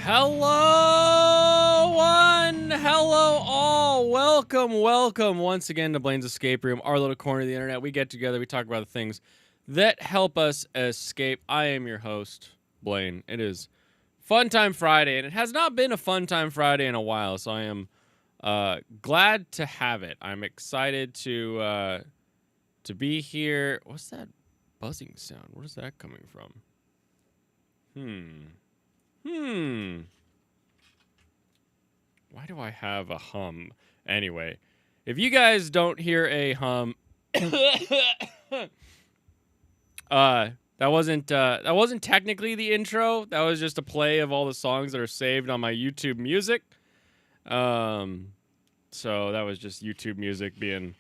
Hello, one. Hello, all. Welcome once again to Blaine's Escape Room, our little corner of the internet. We get together, we talk about the things that help us escape. I am your host, Blaine. It is Fun Time Friday, and it has not been a Fun Time Friday in a while, so I am glad to have it. I'm excited to be here. What's that buzzing sound? Where is that coming from? Why do I have a hum? Anyway, if you guys don't hear a hum, that wasn't technically the intro. That was just a play of all the songs that are saved on my YouTube Music. So that was just YouTube Music being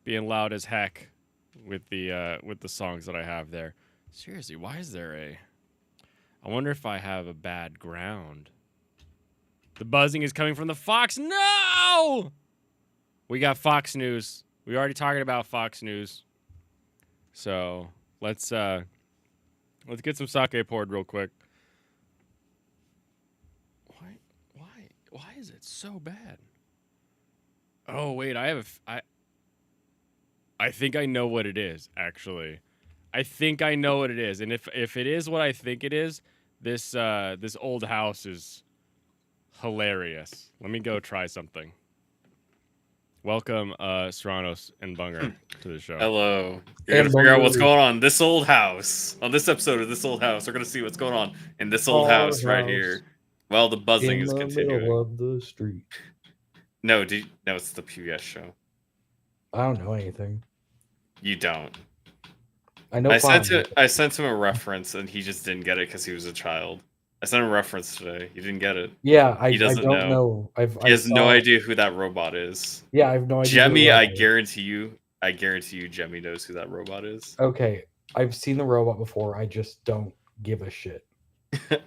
loud as heck with the songs that I have there. Seriously, why is there I wonder if I have a bad ground. The buzzing is coming from the Fox. No! We got Fox News. We already talking about Fox News. So let's get some sake poured real quick. Why is it so bad? Oh wait, I think I know what it is, actually. I think I know what it is. And if it is what I think it is, this old house is hilarious. Let me go try something. Welcome, Serranos and Bunger to the show. Hello. You're gonna figure out what's going on in this old house. On this episode of this old house, we're gonna see what's going on in this old house right here. Well, the buzzing is continuing. Middle of the street. No, no, it's the PBS show. I don't know anything. You don't. I know. I sent him a reference, and he just didn't get it because he was a child. I sent him a reference today. He didn't get it. Yeah, he doesn't know. He has no idea who that robot is. Yeah, I have no idea. Jemmy, I guarantee you, Jemmy knows who that robot is. Okay, I've seen the robot before. I just don't give a shit.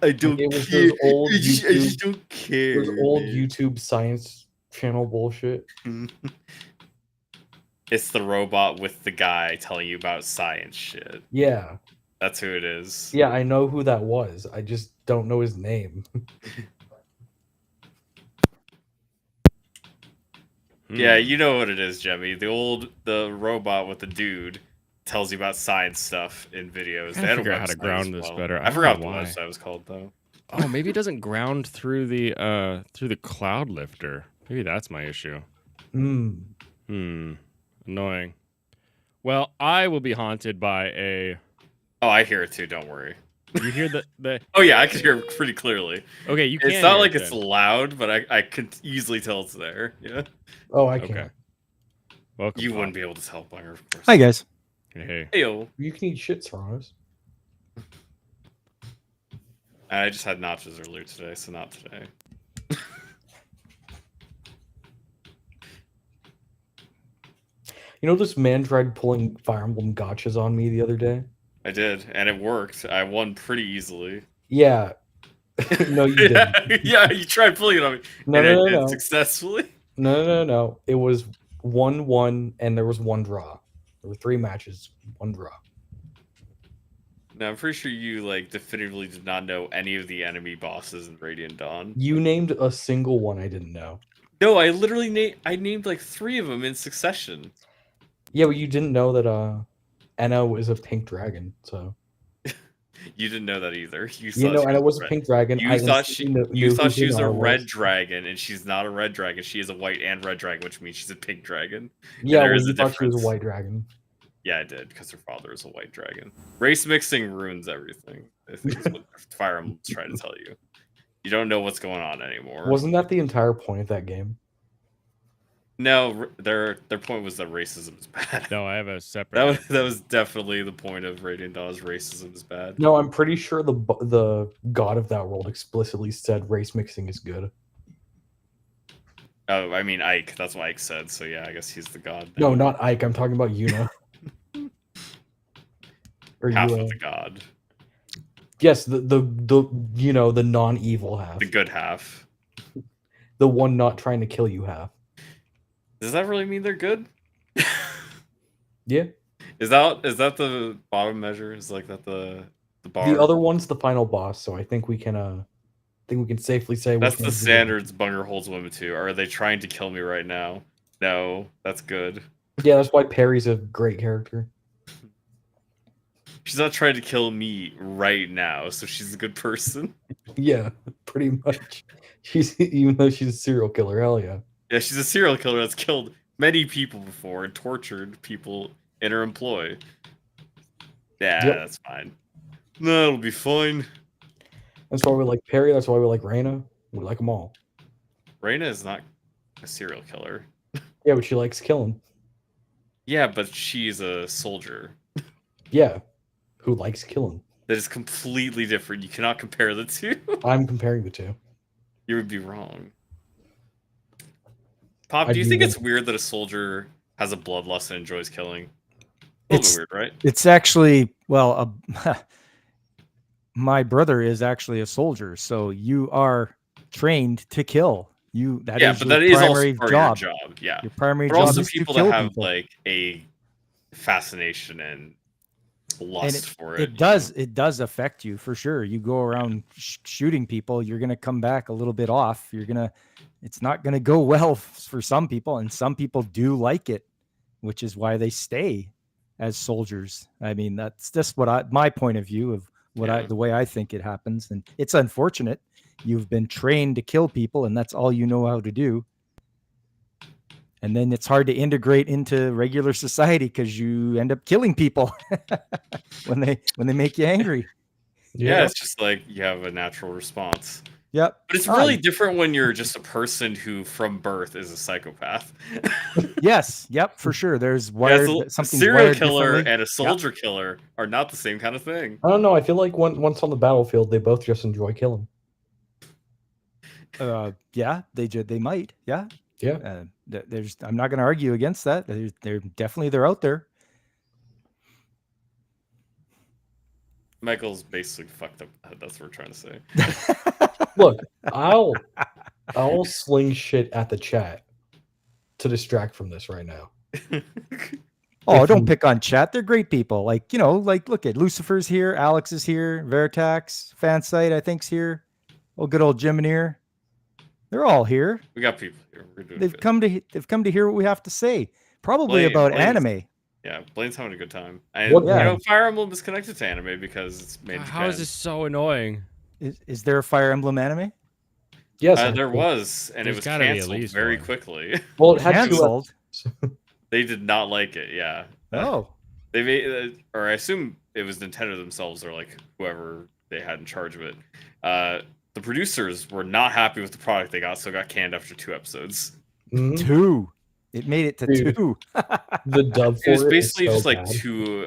I don't care. I just don't care. Those old YouTube science channel bullshit. It's the robot with the guy telling you about science shit. Yeah. That's who it is. Yeah, I know who that was. I just don't know his name. Yeah, you know what it is, Jemmy. The robot with the dude tells you about science stuff in videos. I figure out how to ground this better. I forgot what the website was called though. Oh, maybe it doesn't ground through the cloud lifter. Maybe that's my issue. Annoying. Well, I will be haunted by a... Oh, I hear it too, don't worry. You hear the... Oh yeah, I can hear it pretty clearly. Okay, you can. It's not like it's loud, but I could easily tell it's there. Yeah. Oh, I can. Welcome. You wouldn't be able to tell, Bunger, of course. Hi, guys. Hey. Heyo. You can eat shit, Serranos. I just had nachos earlier today, so not today. You know, this man tried pulling Fire Emblem gotchas on me the other day? I did, and it worked. I won pretty easily. Yeah. No, you didn't. Yeah, you tried pulling it on me. No. Successfully? No. It was 1-1, and there was one draw. There were 3 matches, 1 draw. No, I'm pretty sure you, definitively did not know any of the enemy bosses in Radiant Dawn. You named a single one I didn't know. No, I literally named, 3 of them in succession. Yeah, but you didn't know that, Enno is a pink dragon, so... You didn't know that either. Enno was a pink dragon. You thought she was a red dragon, and she's not a red dragon. She is a white and red dragon, which means she's a pink dragon. Yeah, well, you thought she was a white dragon. Yeah, I did, because her father is a white dragon. Race mixing ruins everything. I think is what Fire Emblem's trying to tell you. You don't know what's going on anymore. Wasn't that the entire point of that game? No, their point was that racism is bad. No, I have a separate... That was definitely the point of Radiant Dawn's racism is bad. No, I'm pretty sure the god of that world explicitly said race mixing is good. Oh, I mean Ike. That's what Ike said. So yeah, I guess he's the god. No, not Ike. I'm talking about Yuna. Or half of the god. Yes, the the non-evil half. The good half. The one not trying to kill you half. Does that really mean they're good? Yeah. Is that the bottom measure? Is that the bar? The other one's the final boss, so I think we can safely say that's the standards Bunger holds women to. Are they trying to kill me right now? No, that's good. Yeah, that's why Perry's a great character. She's not trying to kill me right now, so she's a good person. Yeah, pretty much. Even though she's a serial killer, hell yeah. Yeah, she's a serial killer that's killed many people before and tortured people in her employ. Yeah, yep. That's fine. No, it'll be fine. That's why we like Perry. That's why we like Reyna. We like them all. Reyna is not a serial killer. Yeah, but she likes killing. Yeah, but she's a soldier. Yeah, who likes killing. That is completely different. You cannot compare the two. I'm comparing the two. You would be wrong. Pop, do you think it's weird that a soldier has a bloodlust and enjoys killing? A little bit weird, right? It's actually, well, my brother is actually a soldier, so you are trained to kill. That is primary job. Your job. Yeah, your primary job also is people that have a fascination and lust for it. It does affect you for sure. You go around shooting people, you're gonna come back a little bit off. It's not gonna go well for some people, and some people do like it, which is why they stay as soldiers. I mean, that's just my point of view of the way I think it happens, and it's unfortunate. You've been trained to kill people, and that's all you know how to do. And then it's hard to integrate into regular society because you end up killing people when they make you angry. Yeah, it's just like you have a natural response. Yep. But it's really different when you're just a person who from birth is a psychopath. Yes. Yep. For sure. There's Yeah, wired so a something's serial wired killer differently. and a soldier killer are not the same kind of thing. I don't know. I feel like once on the battlefield, they both just enjoy killing. Yeah, they might. Yeah. Yeah. I'm not going to argue against that. They're out there. Michael's basically fucked up. That's what we're trying to say. Look, I'll sling shit at the chat to distract from this right now. Oh, If don't you- pick on chat. They're great people. Like, look at Lucifer's here, Alex is here, Veritax, Fansite, I think's here. Oh, good old Jimineer. They're all here. We got people here. We're doing They've good. come to hear what we have to say. Probably Blaine- about Blaine's- anime. Yeah, Blaine's having a good time. And What- you Yeah. know, Fire Emblem is connected to anime because it's made in How is Japan. this so annoying? Is there a Fire Emblem anime? Yes, There actually. was, and There's it was gotta be at canceled least very one. quickly. Well, it had Cancelled. They did not like it. Yeah. Oh. They made, or I assume it was Nintendo themselves or like whoever they had in charge of it. The producers were not happy with the product they got, so it got canned after 2 episodes. Mhm. 2. It made it to Dude. 2. The dub for It was is basically so just like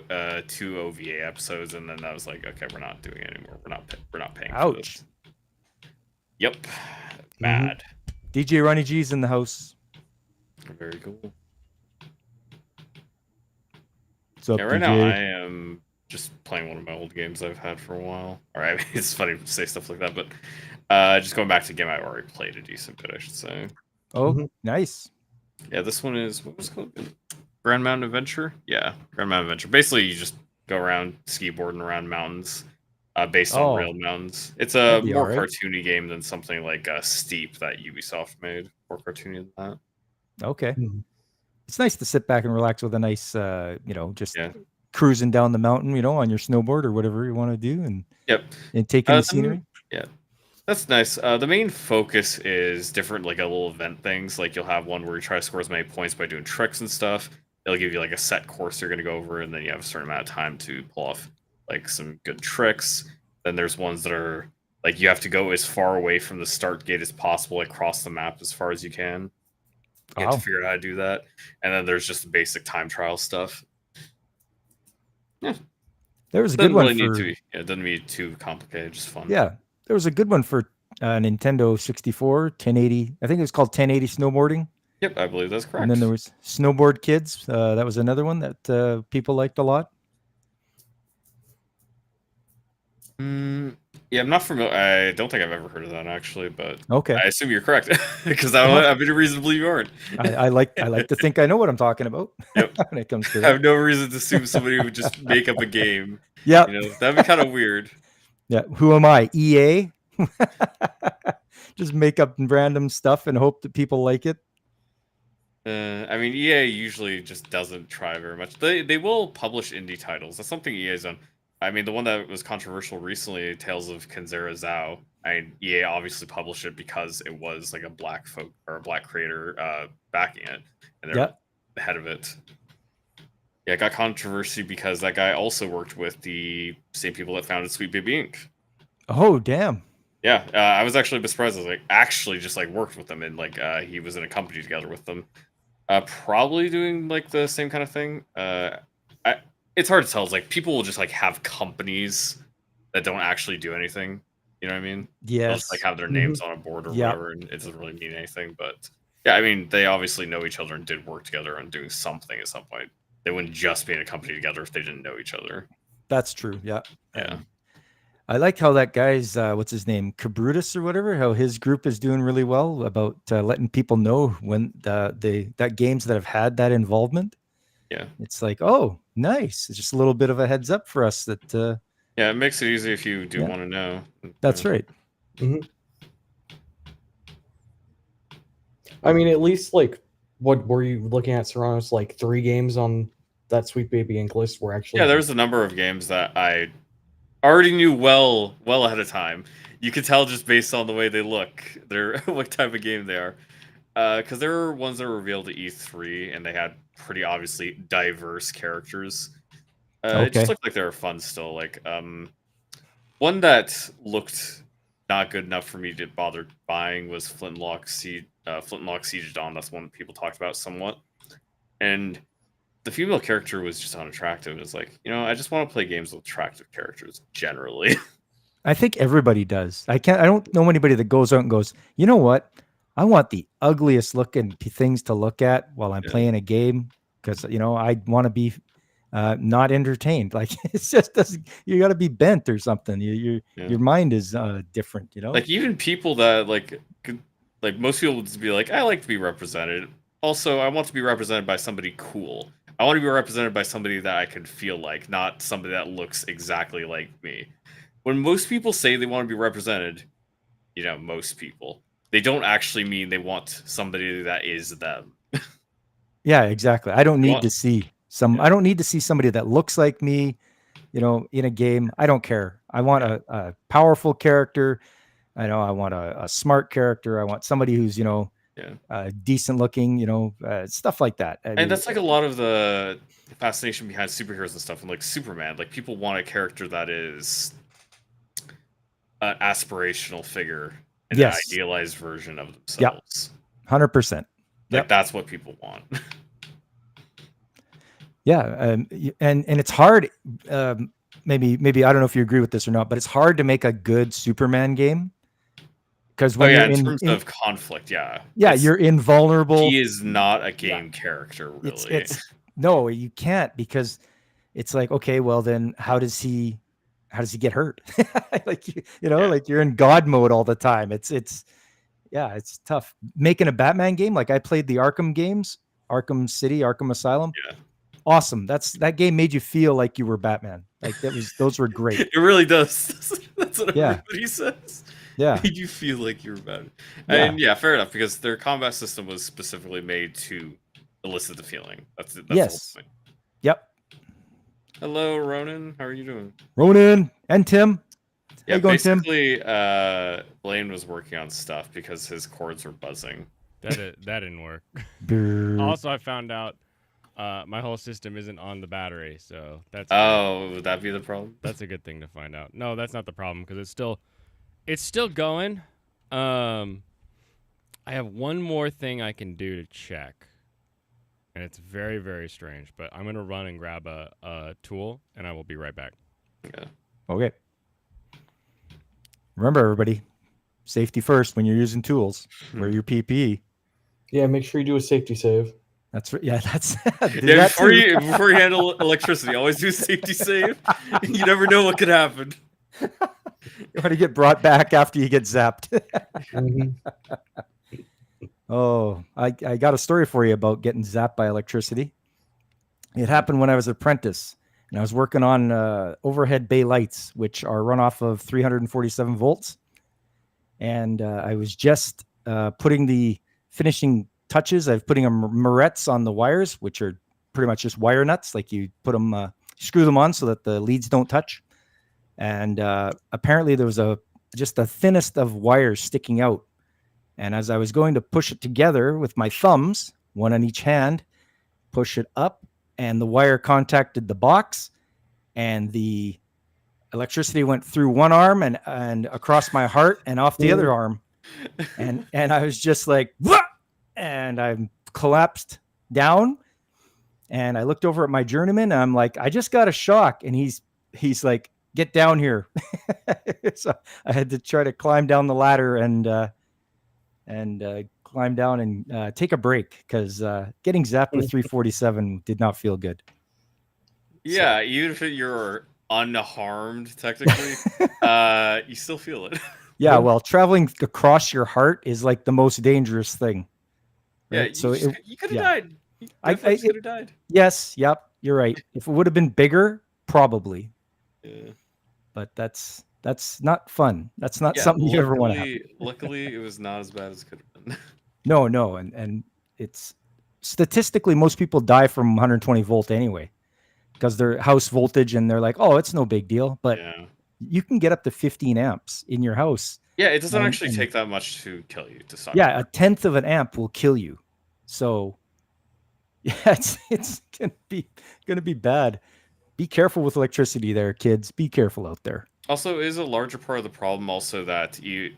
bad. two OVA episodes, and then I was like, okay, we're not doing it anymore. We're not paying. For Ouch. this. Yep. Bad. DJ Ronnie G's in the house. Very cool. What's up, Yeah, right DJ? now I am just playing one of my old games I've had for a while. All right, I mean, it's funny to say stuff like that, but just going back to a game I already played a decent bit, I should say. Oh, Mhm. nice. Yeah, this one is, what was it called? Grand Mountain Adventure? Yeah, Grand Mountain Adventure. Basically, you just go around skiboarding around mountains based Oh. on real mountains. It's a That'd be more alright. cartoony game than something like Steep that Ubisoft made. More cartoony than that. Okay. Mhm. It's nice to sit back and relax with a nice, just Yeah. cruising down the mountain, on your snowboard or whatever you want to do, and Yep. taking the the scenery. That's nice. The main focus is different, like a little event things. Like you'll have one where you try to score as many points by doing tricks and stuff. It'll give you like a set course you're going to go over, and then you have a certain amount of time to pull off like some good tricks. Then there's ones that are like you have to go as far away from the start gate as possible, like cross the map as far as you can. You have Wow. to figure out how to do that. And then there's just basic time trial stuff. There was a Doesn't good one really need for to be. Yeah, it doesn't need too complicated. Just fun. yeah. There was a good one for Nintendo 64 1080. I think it was called 1080 snowboarding. Yep, I believe that's correct. And then there was Snowboard Kids. That was another one that people liked a lot. Yeah, I'm not familiar. I don't think I've ever heard of that actually, but Okay. I assume you're correct because I have any reason to believe you aren't. I like to think I know what I'm talking about Yep. when it comes to I that. have no reason to assume somebody would just make up a game. Yeah. That'd be kind of weird. Yeah. Who am I? EA? Just make up random stuff and hope that people like it. I mean, EA usually just doesn't try very much. They will publish indie titles. That's something EA's done. I mean, the one that was controversial recently, Tales of Kenzera Zhao. EA obviously published it because it was like a black folk or a black creator backing it, and they're Yep. the head of it. Yeah, it got controversy because that guy also worked with the same people that founded Sweet Baby Inc. Oh, damn. Yeah, I was actually a bit surprised. I was like, actually, just like worked with them, and like he was in a company together with them, probably doing like the same kind of thing. It's hard to tell. It's like people will just like have companies that don't actually do anything. You know what I mean? They'll Yes. just like have their names on a board or Yep. whatever, and it doesn't really mean anything. But yeah, I mean, they obviously know each other and did work together on doing something at some point. They wouldn't just be in a company together if they didn't know each other. That's true. Yeah. Yeah. I like how that guy's what's his name, Cabrutus or whatever, how his group is doing really well about letting people know when that games that have had that involvement. Yeah. It's like, oh, nice. It's just a little bit of a heads up for us that Yeah, it makes it easy if you do Yeah. want to know. that's Yeah. right. I mean, at least like, what were you looking at, Serrano's? Like 3 games on that Sweet Baby Inc. list were actually. Yeah, there's a number of games that I already knew well ahead of time. You could tell just based on the way they look, they're what type of game they are. Because there were ones that were revealed at E3, and they had pretty obviously diverse characters. It just Okay. looked like they were fun still. Like, one that looked not good enough for me to bother buying was Flintlock Siege of Dawn. That's one people talked about somewhat. And the female character was just unattractive. It's like, I just want to play games with attractive characters generally. I think everybody does. I don't know anybody that goes out and goes, you know what? I want the ugliest looking things to look at while I'm playing a game because, I want to be not entertained. Like it just doesn't, you got to be bent or something. Your mind is different, Like even people that like most people would just be like, I like to be represented. Also, I want to be represented by somebody cool. I want to be represented by somebody that I can feel like, not somebody that looks exactly like me. When most people say they want to be represented, most people, they don't actually mean they want somebody that is them. Yeah, exactly. I don't need to see I don't need to see somebody that looks like me, in a game. I don't care. I want a powerful character. I want a smart character. I want somebody who's, decent looking, stuff like that. And that's like a lot of the fascination behind superheroes and stuff. And like Superman, like people want a character that is an aspirational figure and an idealized version of themselves. 100%. Like that's what people want. Yeah, and it's hard. Maybe I don't know if you agree with this or not, but it's hard to make a good Superman game because when you're in terms of conflict, you're invulnerable. He is not a game character, really. It's no, you can't because it's like, okay, well then how does he get hurt? Like like you're in God mode all the time. It's tough making a Batman game. Like I played the Arkham games, Arkham City, Arkham Asylum. Yeah. Awesome. That game made you feel like you were Batman. Like those were great. It really does. That's what everybody says. Yeah. Made you feel like you were Batman. And fair enough, because their combat system was specifically made to elicit the feeling. That's the whole point. Yep. Hello, Ronan. How are you doing? Ronan and Tim. Yeah, how you going, basically, Blaine was working on stuff because his cords were buzzing. That didn't work. Also, I found out my whole system isn't on the battery, so that's would that be the problem? That's a good thing to find out. No, that's not the problem because it's still going. I have one more thing I can do to check, and it's very, very strange. But I'm gonna run and grab a tool, and I will be right back. Okay. Remember, everybody, safety first when you're using tools. Wear your PPE. Yeah, make sure you do a safety save. That's right. Yeah, that's before you handle electricity, always do a safety save. You never know what could happen. You want to get brought back after you get zapped. Oh, I got a story for you about getting zapped by electricity. It happened when I was an apprentice, and I was working on overhead bay lights, which are run off of 347 volts. And I was just putting the finishing touches. I'm putting morettes on the wires, which are pretty much just wire nuts. Like you put them, screw them on so that the leads don't touch. And apparently there was just the thinnest of wires sticking out. And as I was going to push it together with my thumbs, one on each hand, push it up, and the wire contacted the box, and the electricity went through one arm and across my heart and off the other arm. And I was just like, "Wah!" And I collapsed down, and I looked over at my journeyman, and I'm like, I just got a shock. And he's like, get down here. So I had to try to climb down the ladder and climb down and take a break because getting zapped with 347 did not feel good. Yeah, even if you're unharmed, technically, you still feel it. Yeah, well, traveling across your heart is like the most dangerous thing. Right? Yeah, so you could have died. I could have died. Yes, yep, you're right. If it would have been bigger, probably. Yeah. But that's not fun. That's not something you ever want to have. Luckily, it was not as bad as it could have been. No, and it's statistically most people die from 120 volt anyway, because they're house voltage and they're like, oh, it's no big deal. But you can get up to 15 amps in your house Yeah, it doesn't And- actually and- take that much to kill you to suck. Yeah, a tenth of an amp will kill you. So yeah, it's gonna be bad. Be careful with electricity there, kids. Be careful out there. Also, is a larger part of the problem also that it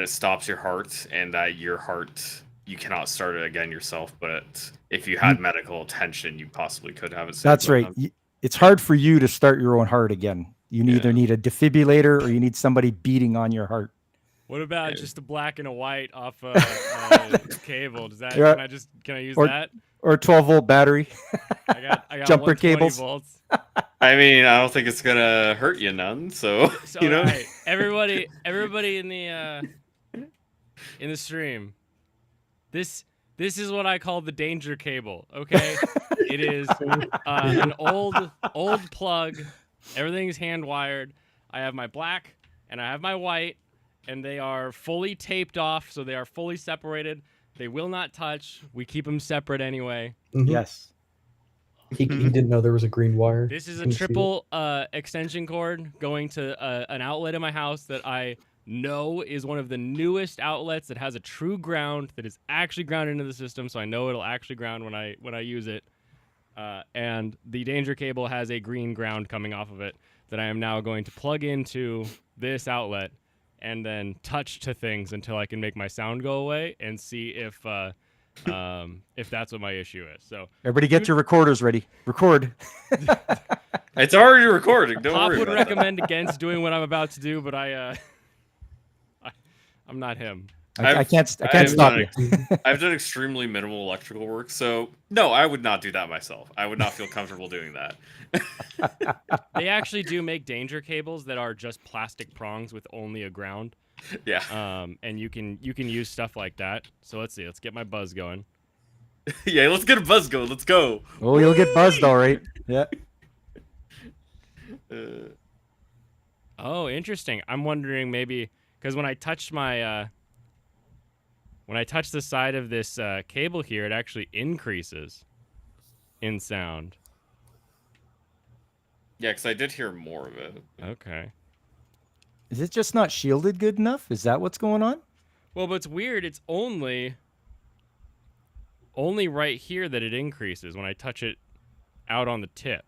stops your heart and that your heart you cannot start it again yourself. But if you had medical attention, you possibly could have it. Saved That's by right. them. It's hard for you to start your own heart again. You Yeah. either need a defibrillator or you need somebody beating on your heart. What about just a black and a white off a cable? Does that Yeah. can I use Or- that? Or a 12-volt battery. I got jumper 120 cables. volts. I mean, I don't think it's gonna hurt you none. So So you know, alright, everybody in the stream. This is what I call the danger cable. Okay, it is an old plug. Everything's hand wired. I have my black and I have my white, and they are fully taped off, so they are fully separated. They will not touch. We keep them separate anyway. Mhm. Yes. He didn't know there was a green wire. This is a Couldn't see it. triple extension cord going to an outlet in my house that I know is one of the newest outlets that has a true ground that is actually grounded into the system, so I know it'll actually ground when I use it. And the danger cable has a green ground coming off of it that I am now going to plug into this outlet and then touch to things until I can make my sound go away and see if that's what my issue is. So Everybody get your recorders ready. Record. it's already recording. Don't Pop worry would about that. recommend against doing what I'm about to do, but I'm not him. I can't I've stop done you. I've done extremely minimal electrical work, so no, I would not do that myself. I would not feel comfortable doing that. They actually do make danger cables that are just plastic prongs with only a ground. Yeah, And you can use stuff like that. So let's see. Let's get my buzz going. yeah. Let's get a buzz going. Let's go. Oh, you'll get buzzed, all right. Yeah. Oh, interesting. I'm wondering maybe because when I touch my when I touch the side of this cable here, it actually increases in sound. Yeah, because I did hear more of it. Okay. Is it just not shielded good enough? Is that what's going on? Well, but it's weird. It's only right here that it increases when I touch it out on the tip.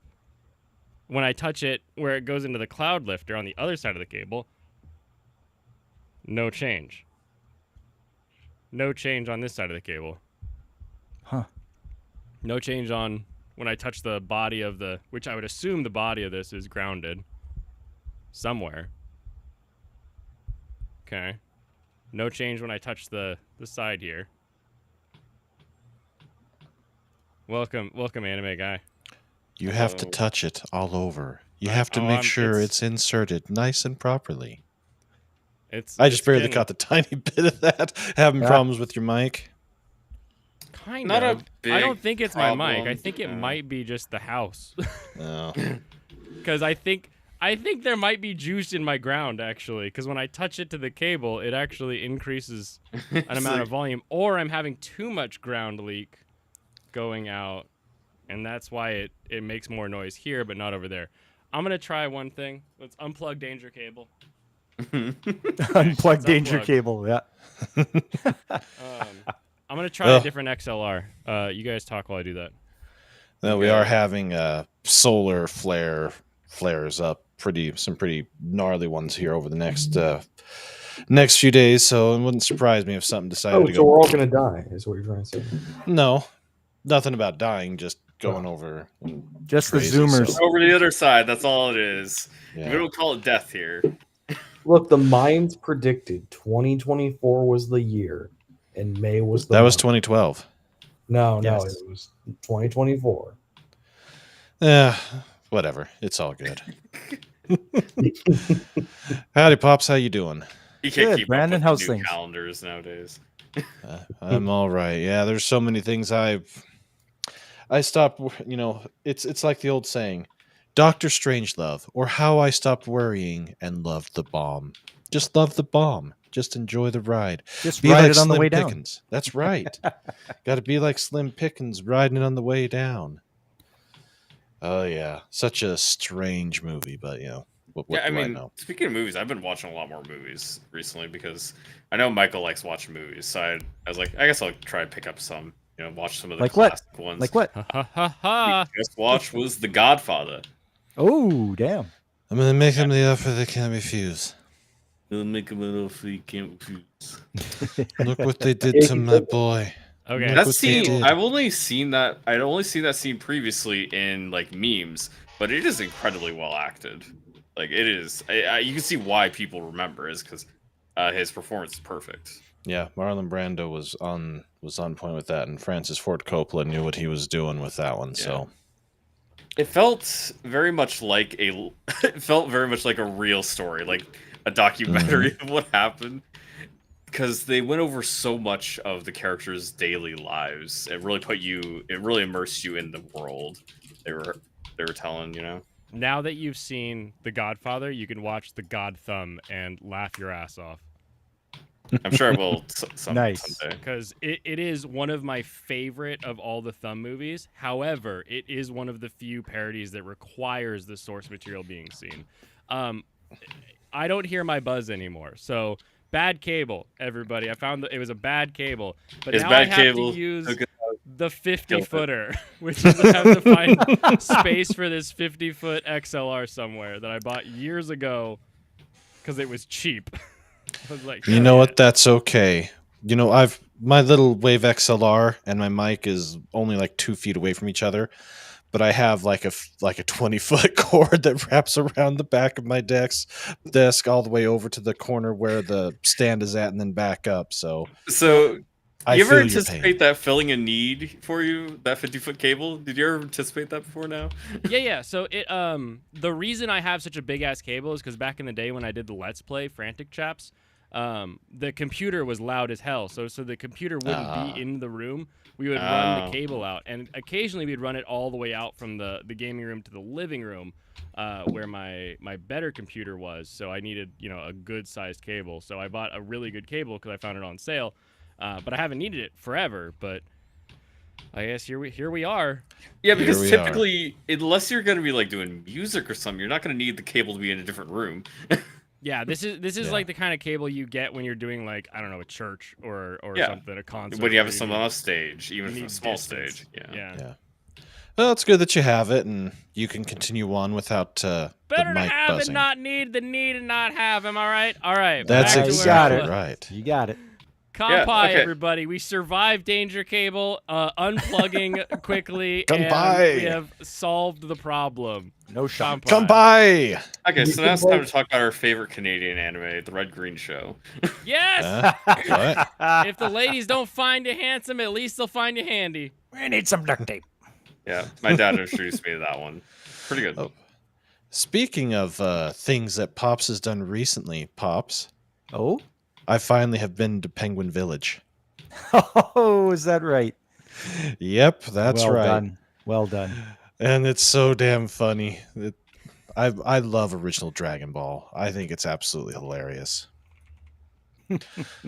When I touch it where it goes into the cloud lifter on the other side of the cable, no change. No change on this side of the cable. Huh. No change on when I touch the body of the, which I would assume the body of this is grounded somewhere. Okay. No change when I touch the side here. Welcome, anime guy. You have to Oh. touch it all over. You have to make sure it's inserted nice and properly. I just barely caught the tiny bit of that. Having Yeah. problems with your mic? Kind Not of. a big I don't think it's my mic. I problem. think it might be just the house. No. Because I think there might be juice in my ground actually. Because when I touch it to the cable, it actually increases an amount of volume. Or I'm having too much ground leak going out, and that's why it makes more noise here, but not over there. I'm gonna try one thing. Let's unplug danger cable. Unplug danger unplugged. cable. Yeah. I'm gonna try a different XLR. You guys talk while I do that. No, we are having solar flares up. Some pretty gnarly ones here over the next few days. So it wouldn't surprise me if something decided Oh, to so go. we're all gonna die, is what you're trying to say. No, nothing about dying. Just going over. and Just the crazy, Zoomers. so, Over the other side. That's all it is. yeah. We don't call it death here. Look, the Minds predicted 2024 was the year, and May was the That was month. 2012. No, Yes. it was 2024. Yeah, whatever. It's all good. Howdy, pops. How you doing? You can't Good, keep Brandon, up how's with the new things? calendars nowadays. I'm all right. Yeah, there's so many things I stopped. It's like the old saying, Doctor Strangelove, or How I Stopped Worrying and Loved the Bomb. Just love the bomb. Just enjoy the ride. Just Be ride like it on the Slim way down. Pickens. That's right. Got to be like Slim Pickens riding it on the way down. Oh yeah, such a strange movie, but What Yeah, I do I mean, know? speaking of movies, I've been watching a lot more movies recently because I know Michael likes watching movies. So I was like, I guess I'll try to pick up some, watch some of the Like what? classic ones. Like what? Ha ha ha We ha. just watched was The Godfather. Oh, damn. I'm gonna make them the offer they can't refuse. We'll make him a little free, can't refuse. Look what they did Yeah, to he my did. boy. Okay. Look That what they scene, did. I've only seen that. I'd only seen that scene previously in like memes, but it is incredibly well acted. Like it is. You can see why people remember is because his performance is perfect. Yeah, Marlon Brando was on point with that, and Francis Ford Coppola knew what he was doing with that one. So It felt very much like it felt very much like a real story, like a documentary of what happened. Because they went over so much of the characters' daily lives. It really immersed you in the world they were telling, Now that you've seen The Godfather, you can watch The God Thumb and laugh your ass off. I'm sure I will Nice. someday. Because it is one of my favorite of all the Thumb movies. However, it is one of the few parodies that requires the source material being seen. I don't hear my buzz anymore. So bad cable, everybody. I found that it was a bad cable. But It's now bad I have cable. to use Took it the Killed 50-footer, which is I have to find space for this 50-foot XLR somewhere that I bought years ago because it was cheap. I was like, you "Hell know yeah." what? That's okay. My little Wave XLR and my mic is only like 2 feet away from each other, but I have like a 20-foot cord that wraps around the back of my desk all the way over to the corner where the stand is at, and then back up. So So, I you ever feel your anticipate pain. that filling a need for you, that 50-foot cable? Did you ever anticipate that before now? Yeah. So it the reason I have such a big ass cable is because back in the day when I did the Let's Play Frantic Chaps, the computer was loud as hell. So the computer wouldn't be in the room. We would run the cable out, and occasionally we'd run it all the way out from the gaming room to the living room, where my better computer was. So I needed a good sized cable. So I bought a really good cable because I found it on sale. But I haven't needed it forever. But I guess here we are. Yeah, Here because we typically, unless you're going to be like doing music or something, you're not going to need the cable to be in a different room. Yeah, this is Yeah. like the kind of cable you get when you're doing like I don't know a church or Yeah. something, a concert. When you have where someone need- on stage, even you if need it's a small distance. stage. Yeah. Yeah. Well, it's good that you have it, and you can continue on without the Better to mic have buzzing. and not need than need and not have. Am I right? All right. That's back to where exactly I was. right. You got it. Kampai, okay. everybody. We survived danger cable, unplugging quickly, and Kampai. we have solved the problem. No shot. Kampai. Come by. Okay, so now it's time to talk about our favorite Canadian anime, The Red Green Show. Yes. What? If the ladies don't find you handsome, at least they'll find you handy. We need some duct tape. Yeah, my dad introduced me to that one. Pretty good. Oh. Speaking of things that Pops has done recently, Pops, Oh? I finally have been to Penguin Village. Oh, is that right? Yep, that's well right. Done. Well done. And it's so damn funny. I love original Dragon Ball. I think it's absolutely hilarious.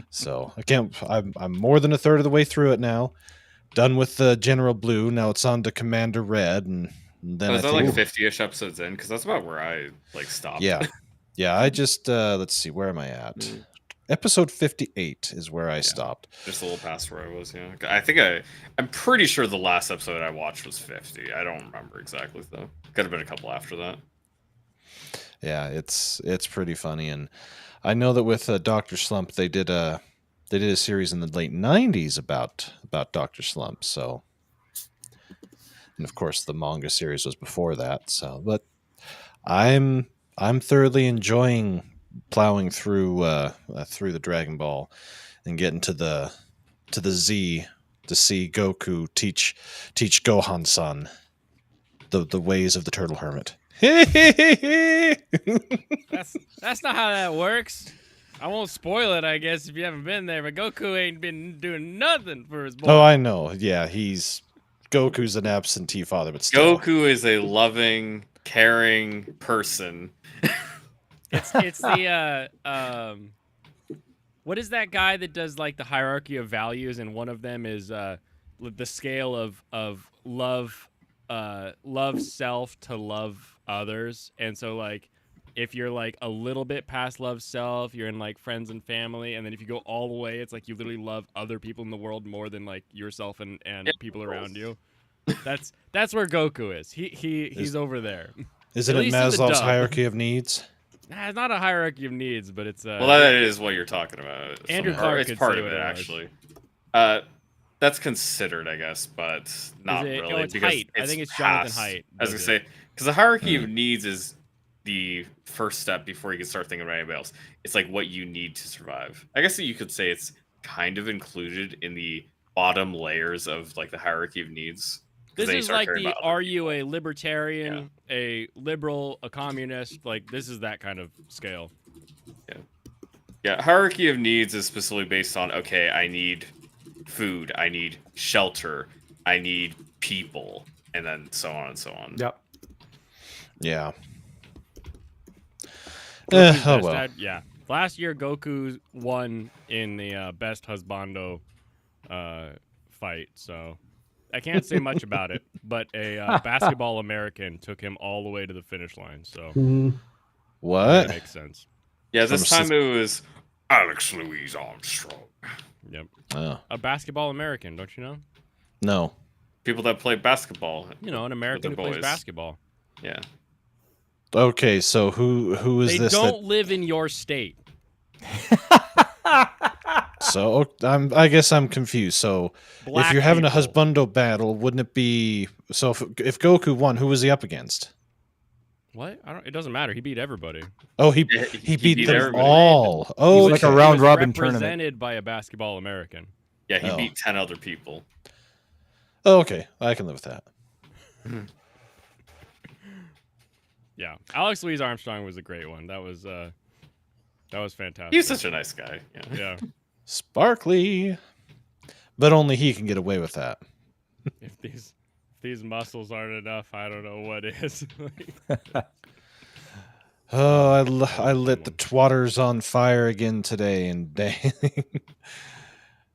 So I'm more than a third of the way through it now. Done with the General Blue. Now it's on to Commander Red, and then So I is that think like 50-ish episodes in? Because that's about where I stopped. yeah. I just let's see, where am I at? Episode 58 is where I stopped. Just a little past where I was. Yeah, I'm pretty sure the last episode I watched was 50. I don't remember exactly though. Could have been a couple after that. Yeah, it's pretty funny, and I know that with Dr. Slump they did a series in the late 90s about Dr. Slump. So, and of course the manga series was before that. So, but I'm thoroughly enjoying plowing through the Dragon Ball and getting to the Z to see Goku teach Gohan-san the ways of the Turtle Hermit. That's not how that works. I won't spoil it, I guess, if you haven't been there, but Goku ain't been doing nothing for his boy. Oh, I know. Yeah, Goku's an absentee father, but still. Goku is a loving, caring person. It's the what is that guy that does like the hierarchy of values, and one of them is the scale of love self to love others, and so like if you're like a little bit past love self, you're in like friends and family, and then if you go all the way, it's like you literally love other people in the world more than like yourself and Yeah, people around you. That's where Goku is. He's over there. Isn't At it least in the Maslow's dub. hierarchy of needs? Nah, it's not a hierarchy of needs, but it's Well, that is what you're talking about. Andrew Some- Clark it's could part say of what it it was. actually. That's considered, I guess, but not it- really. oh, it's because Haidt. I think it's Jonathan past- Haidt I was does gonna it. say because the hierarchy of needs is the first step before you can start thinking about anybody else. It's like what you need to survive. I guess that you could say it's kind of included in the bottom layers of like the hierarchy of needs. 'Cause This then you is start like caring the about other are you people. a libertarian, a liberal, a communist? Like this is that kind of scale. Yeah, hierarchy of needs is specifically based on okay, I need food, I need shelter, I need people, and then so on and so on. Yep. Yeah. Goku's Oh best well. dad- yeah. Last year, Goku won in the best husbando fight, so I can't say much about it. But a basketball American took him all the way to the finish line, so Mm, that What? makes sense. Yeah, this From time it was Alex Louise Armstrong. Yep, Oh, a basketball American, don't you know? no. People that play basketball. You know, an American who their plays boys. basketball. Yeah. Okay, so who is They this? don't live in your state. So I guess I'm confused. So Black if you're having a people. husbando battle, wouldn't it be so? If Goku won, who was he up against? What? I don't. It doesn't matter. He beat everybody. Oh, he Yeah, he beat them everybody. all. He Oh, was- like a okay. he round was robin tournament. represented by a basketball American. Yeah, he Oh. beat 10 other people. Oh, okay. I can live with that. Yeah, Alex Louise Armstrong was a great one. That was fantastic. He's such a nice guy. Yeah. Yeah. Sparkly, but only he can get away with that. If these muscles aren't enough, I don't know what is. Oh, I lit the twatters on fire again today, and dang.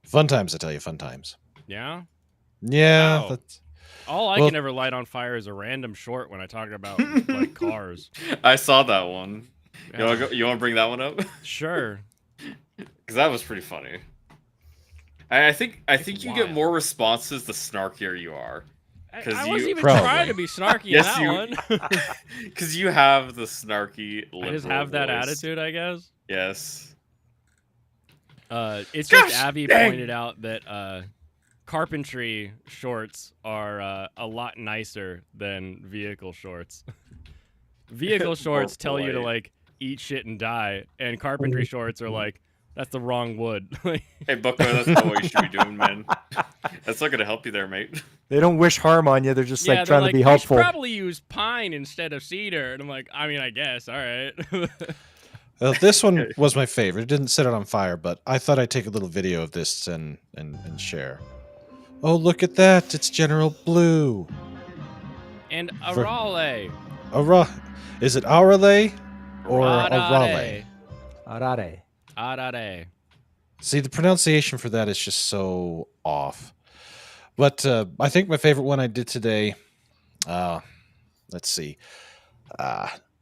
Fun times, I tell you, fun times. Yeah. Yeah, Wow. that's, All I Well- can ever light on fire is a random short when I talk about like cars. I saw that one. Yeah. You want to bring that one up? Sure. Because that was pretty funny. I think you get wild. more responses the snarkier you are. I 'Cause wasn't you- even Probably. trying to be snarky Yes, in you- that one. Because you have the snarky I just liberal have that voice. attitude, I guess. Yes. It's Gosh, just Avi dang. pointed out that carpentry shorts are a lot nicer than vehicle shorts. Vehicle shorts tell you to polite. like eat shit and die, and carpentry shorts are like that's the wrong wood. Hey, Bucko, that's not what you should be doing, man. That's not going to help you there, mate. They don't wish harm on you. They're just yeah, like they're trying to be "We helpful. should probably use pine instead of cedar, and I'm like, I mean, I guess, all right. well, this one was my favorite. It didn't set it on fire, but I thought I'd take a little video of this and share. Oh, look at that! It's General Blue. And For- Arale. Is it Arale or Arale? Arare. Arare. See, the pronunciation for that is just so off. But I think my favorite one I did today, let's see.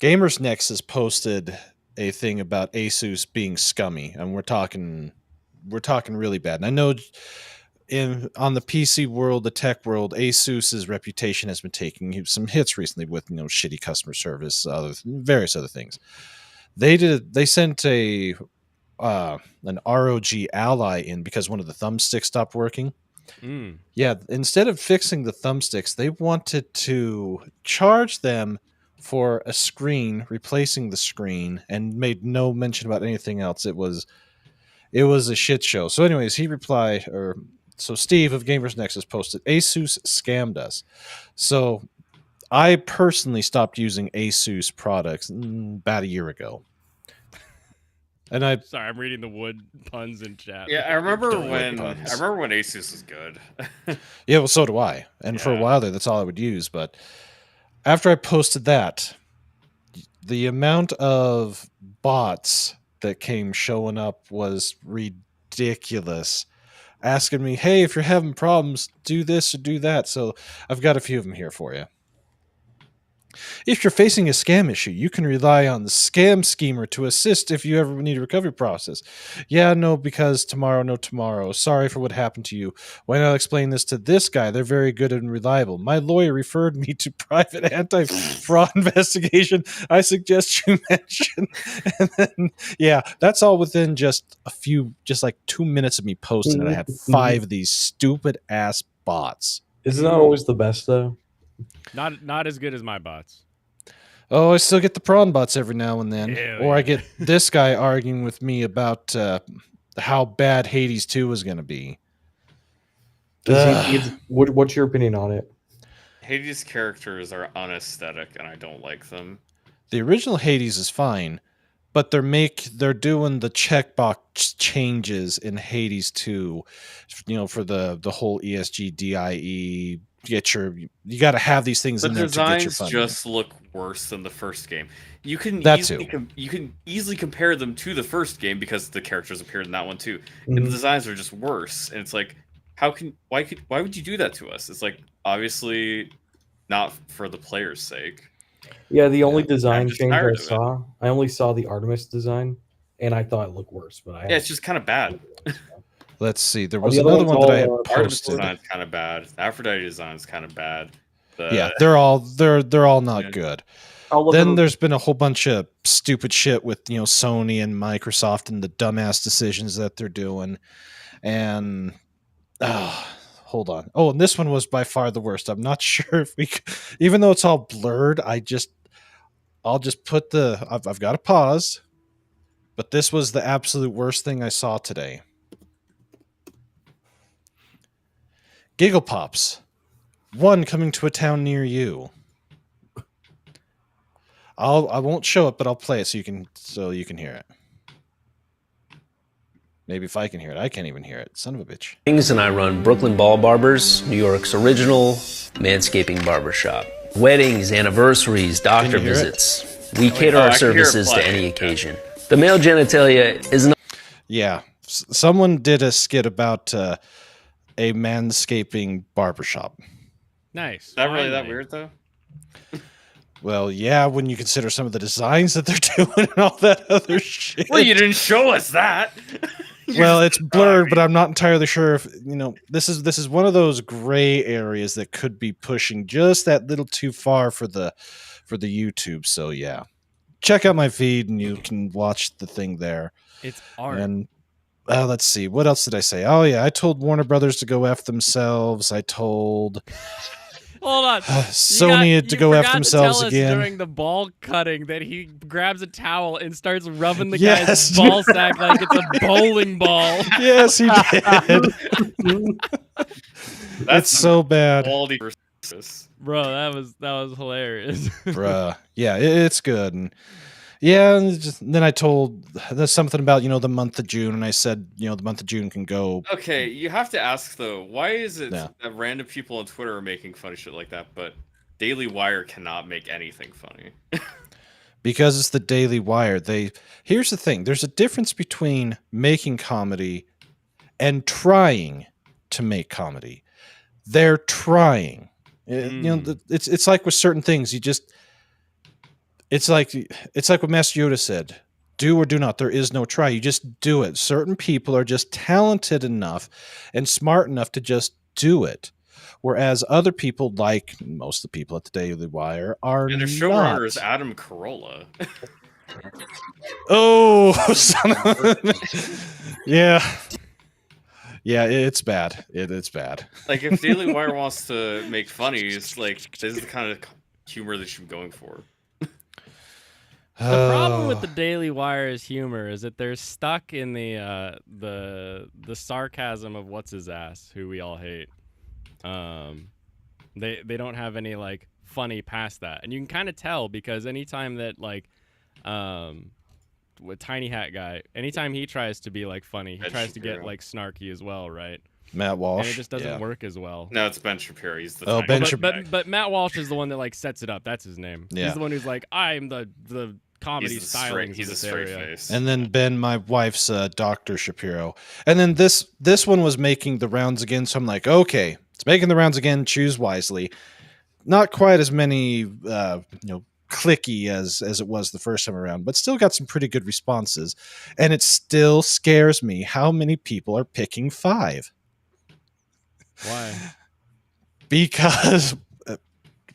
Gamers Nexus posted a thing about Asus being scummy, and we're talking really bad. And I know on the PC world, the tech world, Asus's reputation has been taking some hits recently with shitty customer service, various other things. They sent an ROG Ally in because one of the thumbsticks stopped working. Mm. Yeah, instead of fixing the thumbsticks, they wanted to charge them for a screen, replacing the screen, and made no mention about anything else. It was a shit show. So anyways, so Steve of Gamers Nexus posted, Asus scammed us. So I personally stopped using Asus products about a year ago. And Sorry, I'm reading the wood puns in chat. Yeah, I remember Don't when like puns. Asus was good. yeah, well, so do I. And for a Yeah. while there, that's all I would use. But after I posted that, the amount of bots that came showing up was ridiculous. Asking me, hey, if you're having problems, do this or do that. So I've got a few of them here for you. If you're facing a scam issue, you can rely on the scam schemer to assist if you ever need a recovery process. Yeah, no, because tomorrow, no tomorrow. Sorry for what happened to you. Why not explain this to this guy? They're very good and reliable. My lawyer referred me to private anti-fraud investigation. I suggest you mention. And then, yeah, that's all within just like 2 minutes of me posting it. I had 5 of these stupid ass bots. Isn't that always the best though? Not as good as my bots. Oh, I still get the prawn bots every now and then. Hell Or I yeah. get this guy arguing with me about how bad Hades 2 is going to be. What's your opinion on it? Hades' characters are unaesthetic, and I don't like them. The original Hades is fine, but they're doing the checkbox changes in Hades 2, for the whole ESG DIE. You got to have these things The in there to get your designs funding. just look worse than the first game. You can That you can easily compare them to the first game because the characters appeared in that one too, Mhm. and the designs are just worse. And it's like, why would you do that to us? It's like obviously not for the player's sake. Yeah, the only I'm design just change I tired of it. saw, I only saw the Artemis design, and I thought it looked worse. But Yeah, it's just kind of bad. Let's see. There Oh, was the other another one's one that I had all, Artemis posted. design's kind of bad. The Aphrodite design's kind of bad. Yeah, they're all not Yeah. good. I'll look Then at- there's been a whole bunch of stupid shit with Sony and Microsoft and the dumbass decisions that they're doing. And hold on. Oh, and this one was by far the worst. I'm not sure if even though it's all blurred, I'll just put I've got to pause. But this was the absolute worst thing I saw today. Giggle Pops. One coming to a town near you. I won't show it, but I'll play it so you can hear it. Maybe if I can hear it. I can't even hear it. Son of a bitch. And I run Brooklyn Ball Barbers, New York's original manscaping barbershop. Weddings, anniversaries, doctor Can you hear it? visits. We cater I our can hear it services to playing, any yeah. occasion. The male genitalia is not Yeah. Someone did a skit about a manscaping barbershop. Nice. Is that really that Finally. weird though? Well, yeah, when you consider some of the designs that they're doing and all that other shit. Well, you didn't show us that. Well, it's blurred, but I'm not entirely sure if this is one of those gray areas that could be pushing just that little too far for the YouTube. So yeah, check out my feed and you can watch the thing there. It's art. And let's see, what else did I say? Oh yeah, I told Warner Brothers to go F themselves. I told Hold on. Sony to go F themselves again. During the ball cutting, that he grabs a towel and starts rubbing the Yes. guy's ball sack like it's a bowling ball. Yes, he did. It's so bad. Quality versus. Bro, that was hilarious. Bruh. Yeah, it's good. And yeah, and then I told there's something about the month of June, and I said the month of June can go. Okay, you have to ask though, why is it Yeah. that random people on Twitter are making funny shit like that, but Daily Wire cannot make anything funny? Because it's the Daily Wire. Here's the thing: there's a difference between making comedy and trying to make comedy. They're trying. It's like with certain things, you just. It's like what Master Yoda said: "Do or do not. There is no try. You just do it." Certain people are just talented enough and smart enough to just do it, whereas other people, like most of the people at the Daily Wire, are And their not. showrunner is Adam Carolla. Oh, son of yeah. Yeah, it's bad. It's bad. Like, if Daily Wire wants to make funny, it's like, this is the kind of humor they should be going for. The problem with the Daily Wire's humor is that they're stuck in the sarcasm of what's his ass, who we all hate. They don't have any like funny past that, and you can kind of tell because anytime that with Tiny Hat guy, anytime he tries to be like funny, he Ben tries to get Shapiro. like snarky as well, right? Matt Walsh. And it just doesn't yeah. work as well. No, it's Ben Shapiro. He's the Oh, tiny Ben guy. Shapiro. But Matt Walsh is the one that like sets it up. That's his name. Yeah. He's the one who's like, I'm the comedy He's stylings he's of a this straight area. face. And then Ben, my wife's Dr. Shapiro. And then this one was making the rounds again. So I'm like, okay, it's making the rounds again. Choose wisely. not quite as many, clicky as it was the first time around, but still got some pretty good responses. And it still scares me how many people are picking 5. Why? Because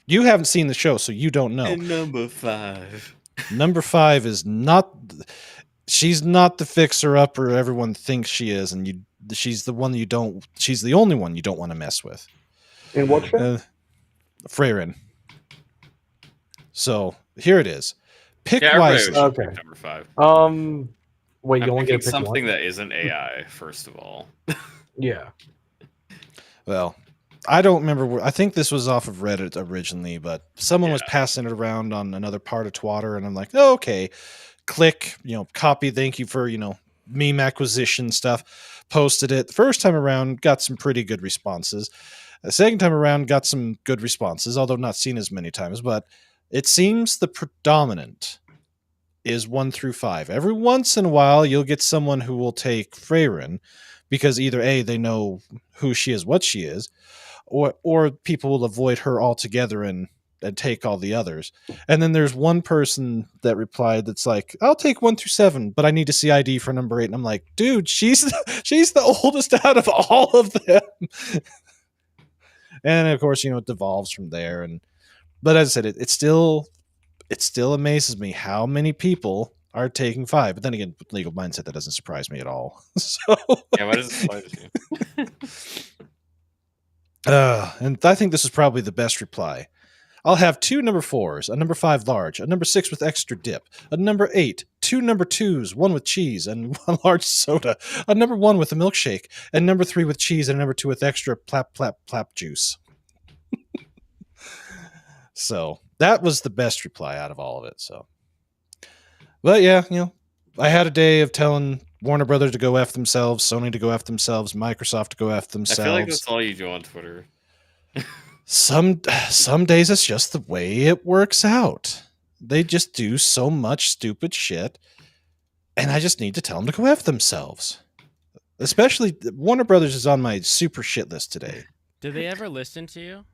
you haven't seen the show, so you don't know. And number 5. Number 5 is not. She's not the fixer-upper everyone thinks she is, and she's the one you don't. She's the only one you don't want to mess with. In what show? Freyrin. So here it is. Pick everybody wisely. should Okay. pick number 5. Wait, you I'm only get picking to pick something one? that isn't AI, first of all. Yeah. Well, I don't remember. I think this was off of Reddit originally, but someone was passing it around on another part of Twitter, and I'm like, oh, okay. Click, copy. Thank you for, meme acquisition stuff. Posted it. The first time around, got some pretty good responses. The second time around, got some good responses, although not seen as many times. But it seems the predominant is 1 through 5. Every once in a while, you'll get someone who will take Freyrin because either A, they know who she is, what she is, or people will avoid her altogether and take all the others. And then there's one person that replied that's like, I'll take 1 through 7, but I need to see ID for number 8. And I'm like, dude, she's the oldest out of all of them. And of course, it devolves from there. But as I said, it still amazes me how many people are taking 5. But then again, with legal mindset, that doesn't surprise me at all. So Yeah, why does it surprise you? and I think this is probably the best reply. I'll have 2 number 4s, a number 5 large, a number 6 with extra dip, a number 8, 2 number 2s, 1 with cheese and 1 large soda, a number 1 with a milkshake, and number 3 with cheese and a number 2 with extra plap plap plap juice. So that was the best reply out of all of it. So, but yeah, I had a day of telling Warner Brothers to go F themselves, Sony to go F themselves, Microsoft to go F themselves. I feel like that's all you do on Twitter. Some days it's just the way it works out. They just do so much stupid shit, and I just need to tell them to go F themselves. Especially Warner Brothers is on my super shit list today. Do they ever listen to you?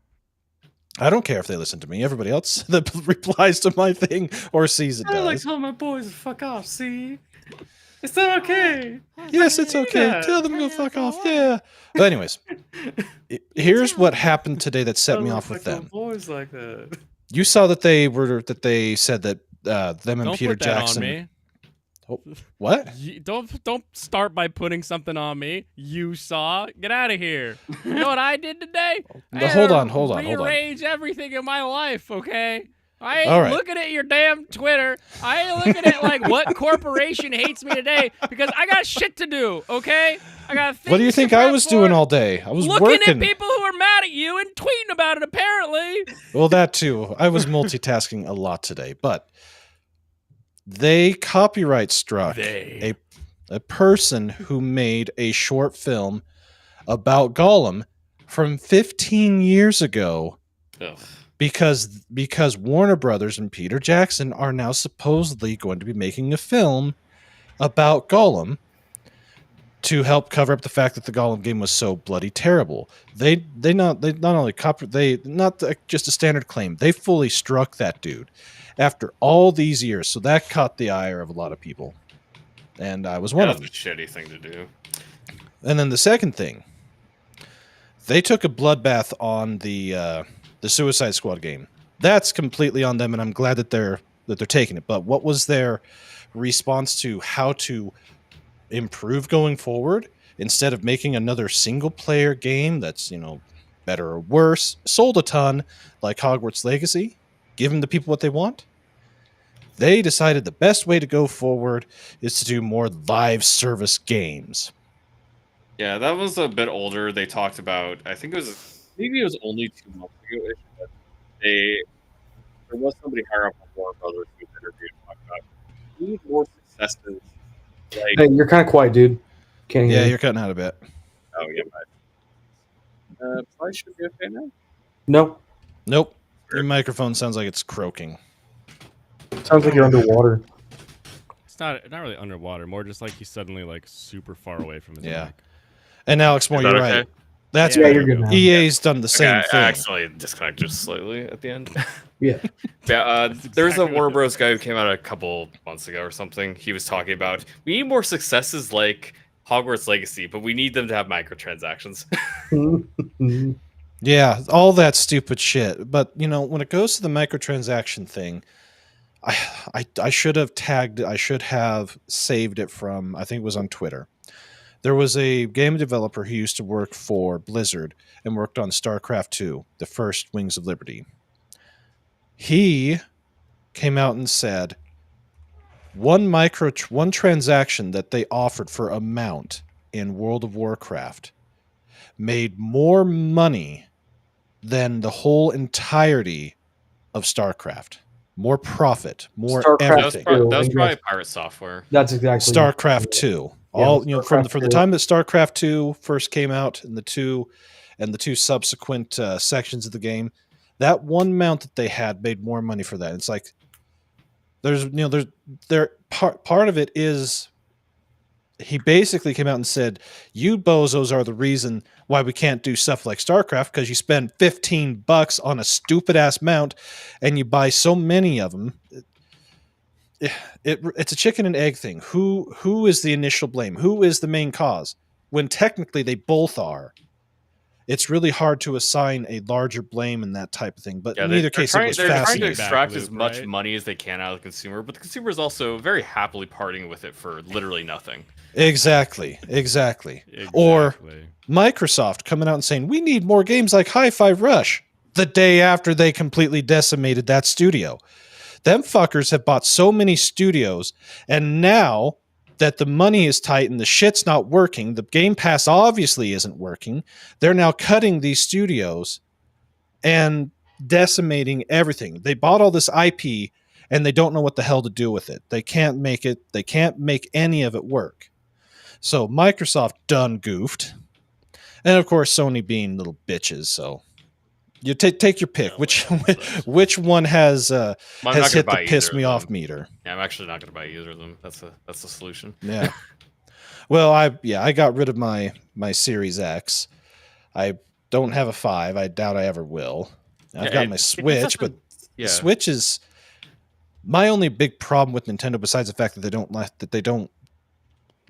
I don't care if they listen to me. Everybody else that replies to my thing or sees it I like does. telling my boys to fuck off, see? It's not okay. Yes, it's okay. Yeah. Tell them to go fuck off. Yeah. But anyways, here's what happened today that set me off with them. Boys like that. You saw that they said that them and Don't Peter put that Jackson. on me. Oh, what? Don't start by putting something on me. You saw. Get out of here. You know what I did today? Hold on. Rearrange everything in my life, okay? I ain't All right. looking at your damn Twitter. I ain't looking at like what corporation hates me today because I got shit to do, okay? I got things What do you think to I prep was for. doing all day? I was Looking working. at people who are mad at you and tweeting about it, apparently. Well, that too. I was multitasking a lot today, but they copyright struck a person who made a short film about Gollum from 15 years ago. Ugh. Because Warner Brothers and Peter Jackson are now supposedly going to be making a film about Gollum to help cover up the fact that the Gollum game was so bloody terrible. They not only not just a standard claim. They fully struck that dude after all these years. So that caught the ire of a lot of people, and I was one of them. That's a shitty thing to do. And then the second thing, they took a bloodbath on the Suicide Squad game. That's completely on them, and I'm glad that they're taking it. But what was their response to how to improve going forward? Instead of making another single player game that's, better or worse, sold a ton, like Hogwarts Legacy, giving the people what they want, they decided the best way to go forward is to do more live service games. Yeah, that was a bit older. They talked about, I think maybe it was only 2 months ago. But there was somebody higher up on Warner Brothers who interviewed and talked about we need more successes. Like, Hey, you're kind of quiet, dude. Can't hear Yeah, you. you're cutting out a bit. oh yeah, probably should be okay now. No, Nope. Your microphone sounds like it's croaking. sounds like you're underwater. It's not really underwater, more just like he's suddenly like super far away from his Yeah. mic. And Alex Moore, Is that you're okay? right. That's Yeah, Yeah, better. you're good now. EA's done the same I thing. actually disconnected slightly at the end. Yeah. Yeah, there's a exactly what Warner it Bros. Guy who came out a couple months ago or something. He was talking about we need more successes like Hogwarts Legacy, but we need them to have microtransactions. Yeah, all that stupid shit. But when it goes to the microtransaction thing, I should have tagged. I should have saved it from. I think it was on Twitter. There was a game developer who used to work for Blizzard and worked on StarCraft 2, the first Wings of Liberty. He came out and said one transaction that they offered for a mount in World of Warcraft made more money than the whole entirety of StarCraft. More profit, more StarCraft everything. two. That was and probably yes, Pirate Software. That's exactly StarCraft 2. Yeah, All from StarCraft the 2. time that StarCraft 2 first came out and the two subsequent sections of the game, that one mount that they had made more money for that. It's like part of it is he basically came out and said, you bozos are the reason why we can't do stuff like StarCraft, because you spend $15 on a stupid ass mount and you buy so many of them. It's a chicken and egg thing. Who is the initial blame? Who is the main cause? When technically they both are. It's really hard to assign a larger blame in that type of thing. But in either case, it was they're trying to fascinating. extract Back as loop, much right? money as they can out of the consumer, but the consumer is also very happily parting with it for literally nothing. Exactly. Or Microsoft coming out and saying, we need more games like Hi-Fi Rush the day after they completely decimated that studio. Them fuckers have bought so many studios, and now that the money is tight and the shit's not working, the Game Pass obviously isn't working, they're now cutting these studios and decimating everything. They bought all this IP and they don't know what the hell to do with it. They can't make any of it work. So Microsoft done goofed. And of course Sony being little bitches, so you take your pick. Which one has hit the piss me off meter? Yeah, I'm actually not going to buy either of them. That's the solution. Yeah. Well, I got rid of my Series X. I don't have a 5. I doubt I ever will. I've got my Switch, but the Switch is my only big problem with Nintendo, besides the fact that they don't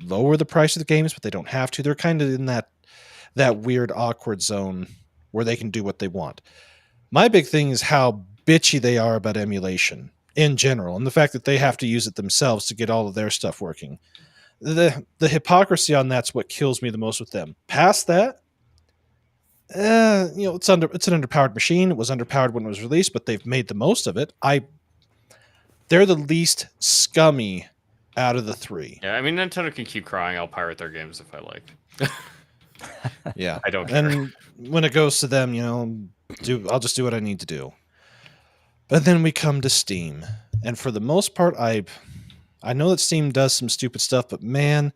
lower the price of the games, but they don't have to. They're kind of in that weird awkward zone where they can do what they want. My big thing is how bitchy they are about emulation in general, and the fact that they have to use it themselves to get all of their stuff working. The hypocrisy on that's what kills me the most with them. Past that, it's an underpowered machine. It was underpowered when it was released, but they've made the most of it. They're the least scummy out of the three. Yeah, I mean, Nintendo can keep crying. I'll pirate their games if I like. Yeah, I don't care. And when it goes to them, I'll just do what I need to do. But then we come to Steam, and for the most part, I know that Steam does some stupid stuff, but man,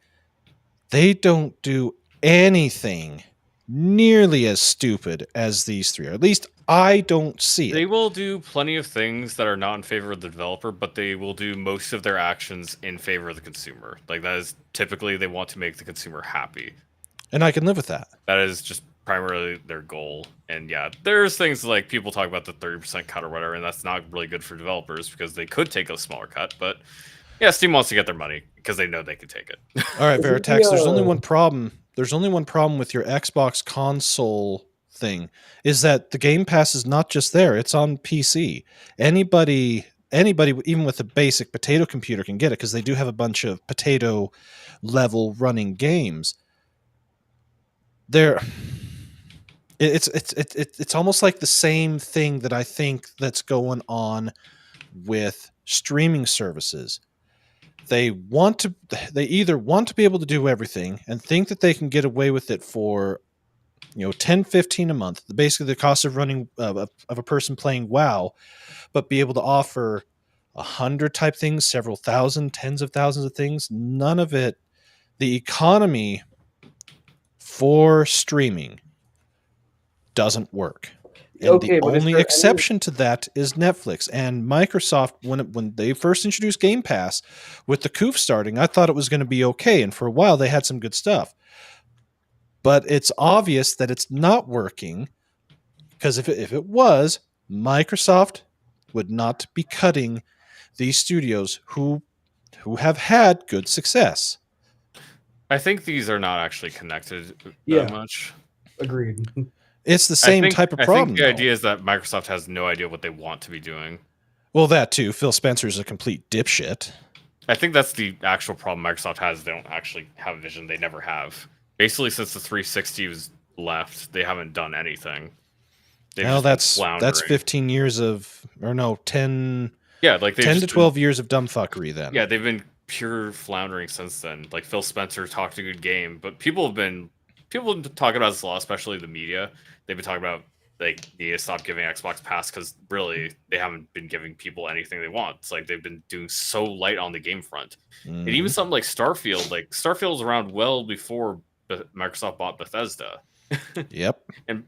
they don't do anything nearly as stupid as these three. Or at least I don't see it. They will do plenty of things that are not in favor of the developer, but they will do most of their actions in favor of the consumer. Like, that is typically they want to make the consumer happy. And I can live with that. That is just primarily their goal. And yeah, there's things like people talk about the 30% cut or whatever, and that's not really good for developers because they could take a smaller cut. But yeah, Steam wants to get their money because they know they can take it. All right, Veritex, there's only one problem. There's only one problem with your Xbox console thing, is that the Game Pass is not just there, it's on PC. Anybody even with a basic potato computer can get it, because they do have a bunch of potato level running games. It's almost like the same thing that I think that's going on with streaming services. They either want to be able to do everything and think that they can get away with it for $10-15 a month, basically the cost of running of a person playing WoW, but be able to offer 100 type things, several thousand, tens of thousands of things. None of it. The economy for streaming doesn't work. And the only exception to that is Netflix and Microsoft. When they first introduced Game Pass with the COOF starting, I thought it was going to be okay, and for a while they had some good stuff. but it's obvious that it's not working, because if it was, Microsoft would not be cutting these studios who have had good success. I think these are not actually connected Yeah. that much. Agreed. It's the same type of I problem. think the though. idea is that Microsoft has no idea what they want to be doing. Well, that too. Phil Spencer's a complete dipshit. I think that's the actual problem Microsoft has. They don't actually have a vision. They never have. Basically, since the 360 was left, they haven't done anything. They've Well, just been that's floundering. 15 years of, or no, 10, Yeah, like 10 to 12 years of dumb fuckery then. Yeah, they've been pure floundering since then. Like Phil Spencer talked a good game, but people have been talking about this a lot, especially the media. They've been talking about they need to stop giving Xbox Pass because really they haven't been giving people anything they want. It's like they've been doing so light on the game front. And even something like Starfield was around well before Microsoft bought Bethesda. Yep. And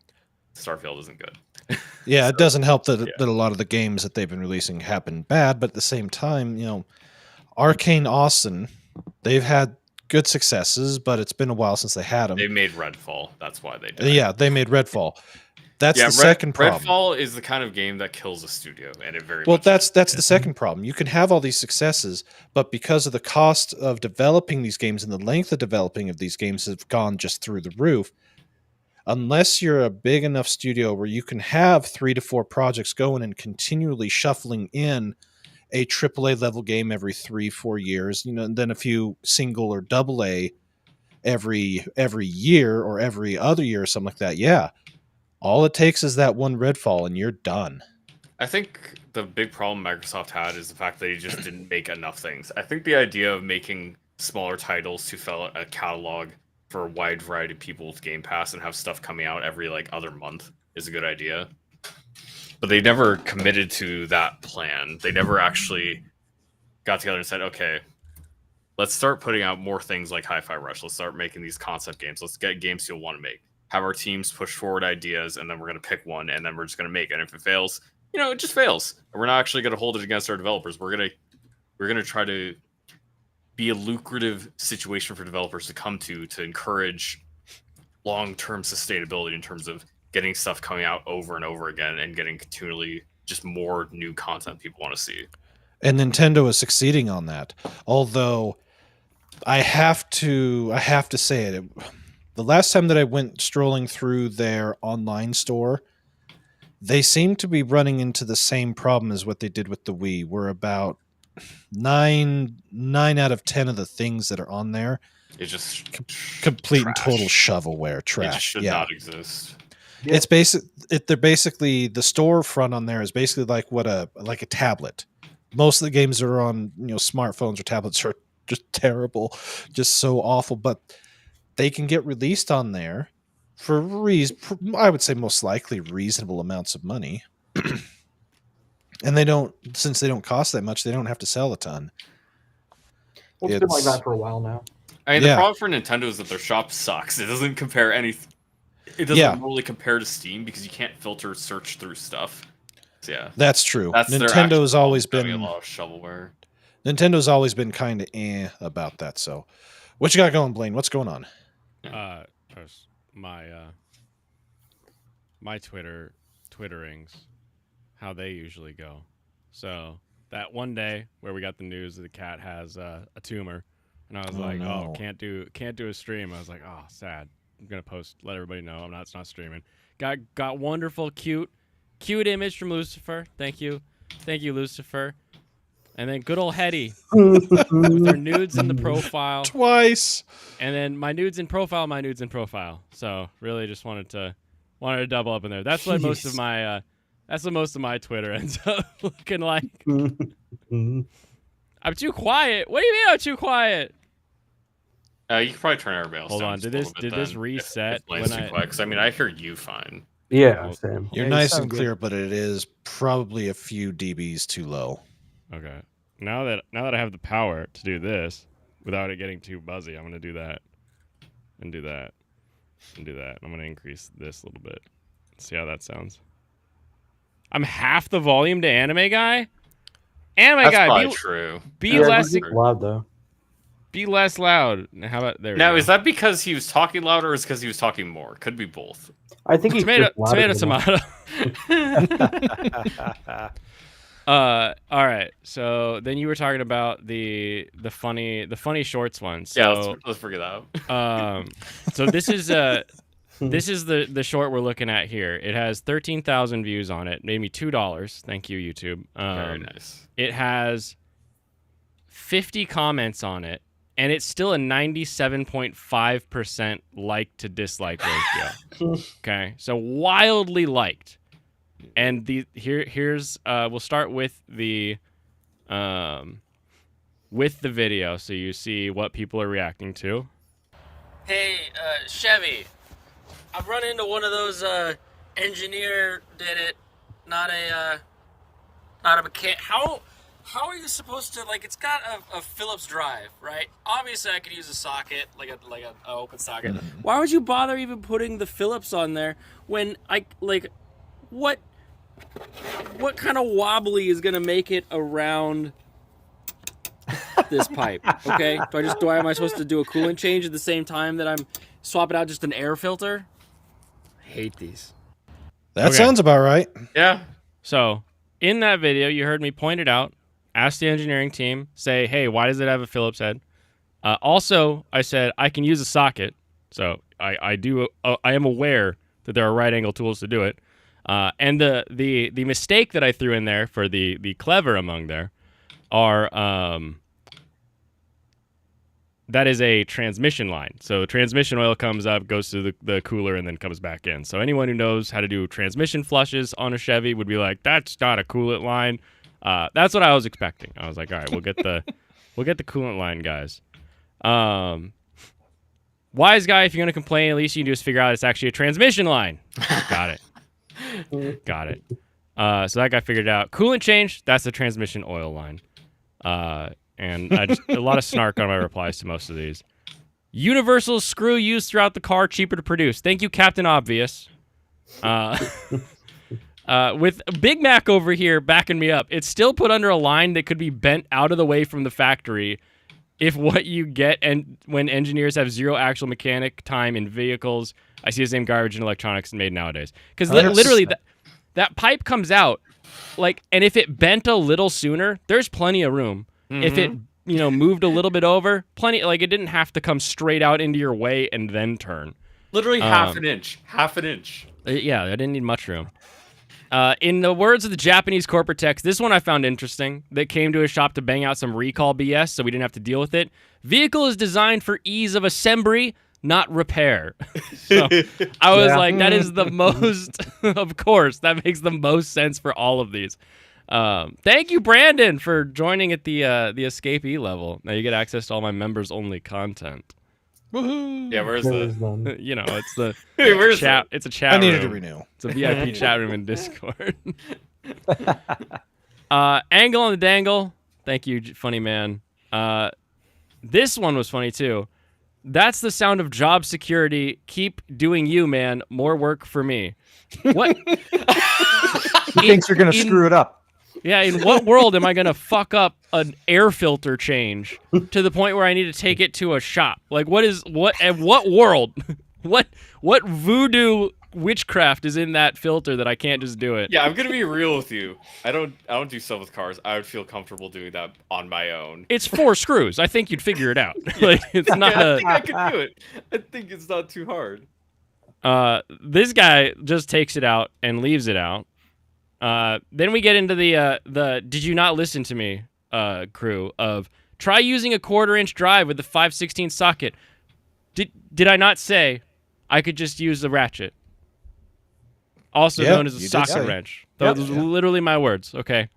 Starfield isn't good. Yeah, it doesn't help that, yeah. that a lot of the games that they've been releasing have been bad, but at the same time, you know, Arcane Austin, they've had good successes, but it's been a while since they had them. They made Redfall. That's why they did. Yeah, they made Redfall. That's the second problem. Redfall is the kind of game that kills a studio, and it very well. much That's the second problem. You can have all these successes, but because of the cost of developing these games and the length of developing of these games have gone just through the roof. Unless you're a big enough studio where you can have 3 to 4 projects going and continually shuffling in a AAA level game every 3-4 years, you know, and then a few single or double A every year or every other year or something like that. Yeah. All it takes is that one Redfall and you're done. I think the big problem Microsoft had is the fact that they just didn't make enough things. I think the idea of making smaller titles to fill a catalog for a wide variety of people with Game Pass and have stuff coming out every like other month is a good idea. But they never committed to that plan. They never actually got together and said, okay, let's start putting out more things like Hi-Fi Rush. Let's start making these concept games. Let's get games you'll want to make. Have our teams push forward ideas, and then we're going to pick one, and then we're just going to make it. And if it fails, you know, it just fails. And we're not actually going to hold it against our developers. We're going to try to be a lucrative situation for developers to come to encourage long-term sustainability in terms of getting stuff coming out over and over again and getting continually just more new content people want to see. And Nintendo is succeeding on that. Although I have to say it. The last time that I went strolling through their online store, they seem to be running into the same problem as what they did with the Wii, where about 9 out of 10 of the things that are on there It's just complete trash. and total shovelware trash. It just should not exist. Yeah. It's they're basically the storefront on there is basically like like a tablet. Most of the games that are on, you know, smartphones or tablets are just terrible, just so awful, but they can get released on there for I would say most likely reasonable amounts of money. And since they don't cost that much, they don't have to sell a ton. Well, it's been like that for a while now. I mean, Yeah. the problem for Nintendo is that their shop sucks. It doesn't compare anything. It doesn't really compare to Steam because you can't filter search through stuff. So, yeah, That's true. that's their actual Nintendo's always problem, having been a lot of shovelware. Nintendo's always been kind of about that. So, what you got going, Blaine? What's going on? First, my Twitterings, how they usually go. So that one day where we got the news that the cat has a tumor, and I was like, no. oh, can't do a stream. I was like, oh, sad. I'm gonna let everybody know it's not streaming. Got wonderful, cute image from Lucifer. Thank you, Lucifer. And then good old Hetty with her nudes in the profile. Twice. And then my nudes in profile. So really just wanted to double up in there. That's what most of my Twitter ends up looking like. I'm too quiet. What do you mean I'm too quiet? You can probably turn everybody else Hold down on. just Did a this little bit did this then, reset if Blaine's when too quiet? Because I mean, I hear you fine. Yeah, same. You're Yeah, you nice sound and good. clear, but it is probably a few dBs too low. Okay. Now that I have the power to do this without it getting too buzzy, I'm gonna do that. And do that. And do that. I'm gonna increase this a little bit. See how that sounds. I'm half the volume to Anime Guy? Anime That's Guy, probably true. be Yeah, less it's loud though. Be less loud. How about there? Now, is that because he was talking louder, or is because he was talking more? Could be both. I think he's tomato? just louder Tomato. than Tomato. All right. So then you were talking about the funny shorts one. So, Yeah, let's figure that out. So this is the short we're looking at here. It has 13,000 views on it. Made me $2. Thank you, YouTube. Very nice. It has 50 comments on it, and it's still a 97.5% like to dislike ratio. Okay, so wildly liked. And here's we'll start with the video, so you see what people are reacting to. Hey, Chevy, I've run into one of those engineer did it, not a mechanic. How are you supposed to, like, it's got a Phillips drive, right? Obviously, I could use a socket, like a open socket. Why would you bother even putting the Phillips on there when what kind of wobbly is gonna make it around this pipe? Okay, am I supposed to do a coolant change at the same time that I'm swapping out just an air filter? I hate these. That Okay. sounds about right. Yeah. So in that video, you heard me point it out, ask the engineering team, say, hey, why does it have a Phillips head? Also, I said I can use a socket, so I am aware that there are right angle tools to do it. And the mistake that I threw in there for the clever among there are that is a transmission line. So transmission oil comes up, goes to the cooler, and then comes back in. So anyone who knows how to do transmission flushes on a Chevy would be like, that's not a coolant line. That's what I was expecting. I was like, all right, we'll get the coolant line, guys. Wise guy, if you're gonna complain, at least you can do is figure out it's actually a transmission line. Got it. Got it. So that guy figured it out. Coolant change, that's the transmission oil line. And I just a lot of snark on my replies to most of these. Universal screw used throughout the car, cheaper to produce. Thank you, Captain Obvious. With Big Mac over here backing me up, it's still put under a line that could be bent out of the way from the factory if what you get and when engineers have zero actual mechanic time in vehicles. I see the same garbage in electronics made nowadays. Because literally that pipe comes out, like, and if it bent a little sooner, there's plenty of room. Mm-hmm. If it, moved a little bit over, plenty, like, it didn't have to come straight out into your way and then turn. Literally half an inch. Half an inch. Yeah, I didn't need much room. In the words of the Japanese corporate text, this one I found interesting. That came to a shop to bang out some recall BS, so we didn't have to deal with it. Vehicle is designed for ease of assembly, not repair. So I was like, that is the most, of course, that makes the most sense for all of these. Thank you, Brandon, for joining at the escapee level. Now you get access to all my members only content. Woohoo! Yeah, where's There is the... none. It's the Hey, where's chat. It's a chat I needed room. to renew. It's a VIP chat room in Discord. Angle on the dangle. Thank you, funny man. This one was funny too. That's the sound of job security. Keep doing you, man. More work for me. What? He thinks you're going to screw it up. Yeah, in what world am I going to fuck up an air filter change to the point where I need to take it to a shop? Like, what world? What voodoo witchcraft is in that filter that I can't just do it? Yeah, I'm gonna be real with you. I don't do stuff with cars. I would feel comfortable doing that on my own. It's 4 screws. I think you'd figure it out. Like, it's not I think I could do it. I think it's not too hard. This guy just takes it out and leaves it out. Then we get into the did you not listen to me crew of try using a 1/4-inch drive with the 5/16 socket. Did I not say I could just use the ratchet? Also known as a you did socket say. wrench. Those are literally my words. Okay.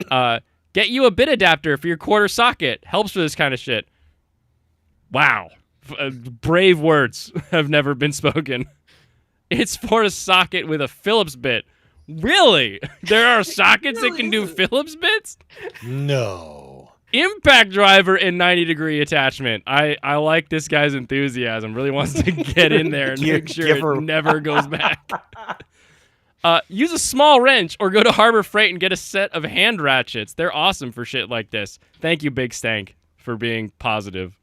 Get you a bit adapter for your 1/4 socket. Helps with this kind of shit. Wow. Brave words have never been spoken. It's for a socket with a Phillips bit. Really? There are sockets that can do Phillips bits? No. Impact driver and 90-degree attachment. I like this guy's enthusiasm. Really wants to get in there and make sure it never goes back. Use a small wrench or go to Harbor Freight and get a set of hand ratchets. They're awesome for shit like this. Thank you, Big Stank, for being positive.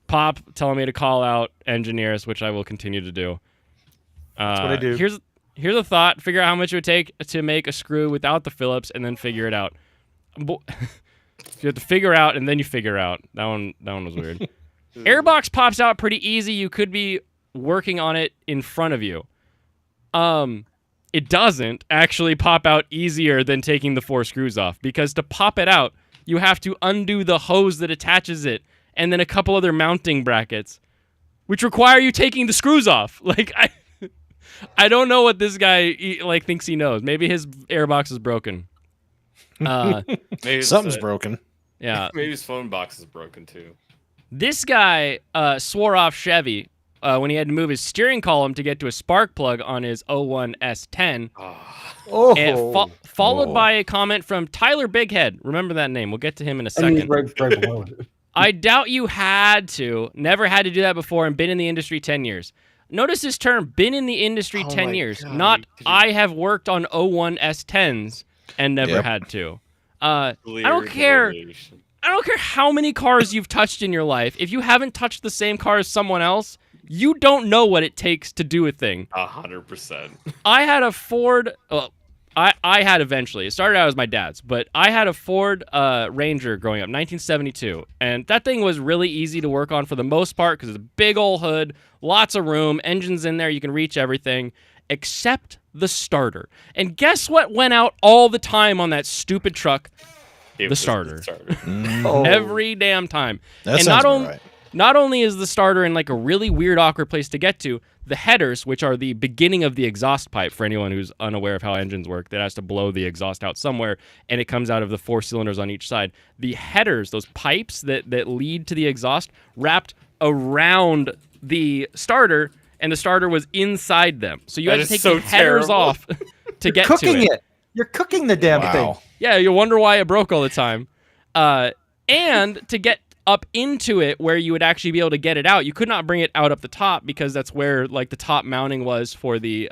Pop telling me to call out engineers, which I will continue to do. That's what I do. Here's a thought. Figure out how much it would take to make a screw without the Phillips, and then figure it out. You have to figure out, and then you figure out. That one was weird. Airbox pops out pretty easy. You could be working on it in front of you. It doesn't actually pop out easier than taking the 4 screws off, because to pop it out, you have to undo the hose that attaches it, and then a couple other mounting brackets, which require you taking the screws off. Like, I don't know what this guy thinks he knows. Maybe his airbox is broken. Maybe Something's broken. Yeah. Maybe his phone box is broken too. This guy swore off Chevy when he had to move his steering column to get to a spark plug on his 01 S10. And followed by a comment from Tyler Bighead. Remember that name. We'll get to him in a second. Right below it. I doubt you never had to do that before, and been in the industry 10 years. Notice this term, been in the industry 10 years. God, not, I have worked on 01 S10s and never had to. I don't care. I don't care how many cars you've touched in your life. If you haven't touched the same car as someone else, you don't know what it takes to do a thing. 100%. I had a Ford. Well, I had eventually. It started out as my dad's, but I had a Ford Ranger growing up, 1972, and that thing was really easy to work on for the most part because it's a big old hood, lots of room, engines in there, you can reach everything, except the starter. And guess what went out all the time on that stupid truck? The starter. Every damn time. That and sounds about right. Not only is the starter in like a really weird, awkward place to get to, the headers, which are the beginning of the exhaust pipe for anyone who's unaware of how engines work, that has to blow the exhaust out somewhere, and it comes out of the 4 cylinders on each side. The headers, those pipes that lead to the exhaust, wrapped around the starter, and the starter was inside them. So you had to take the headers off to get to it. Cooking it. You're cooking the damn thing. Yeah, you wonder why it broke all the time. And to get up into it where you would actually be able to get it out, you could not bring it out up the top because that's where like the top mounting was for the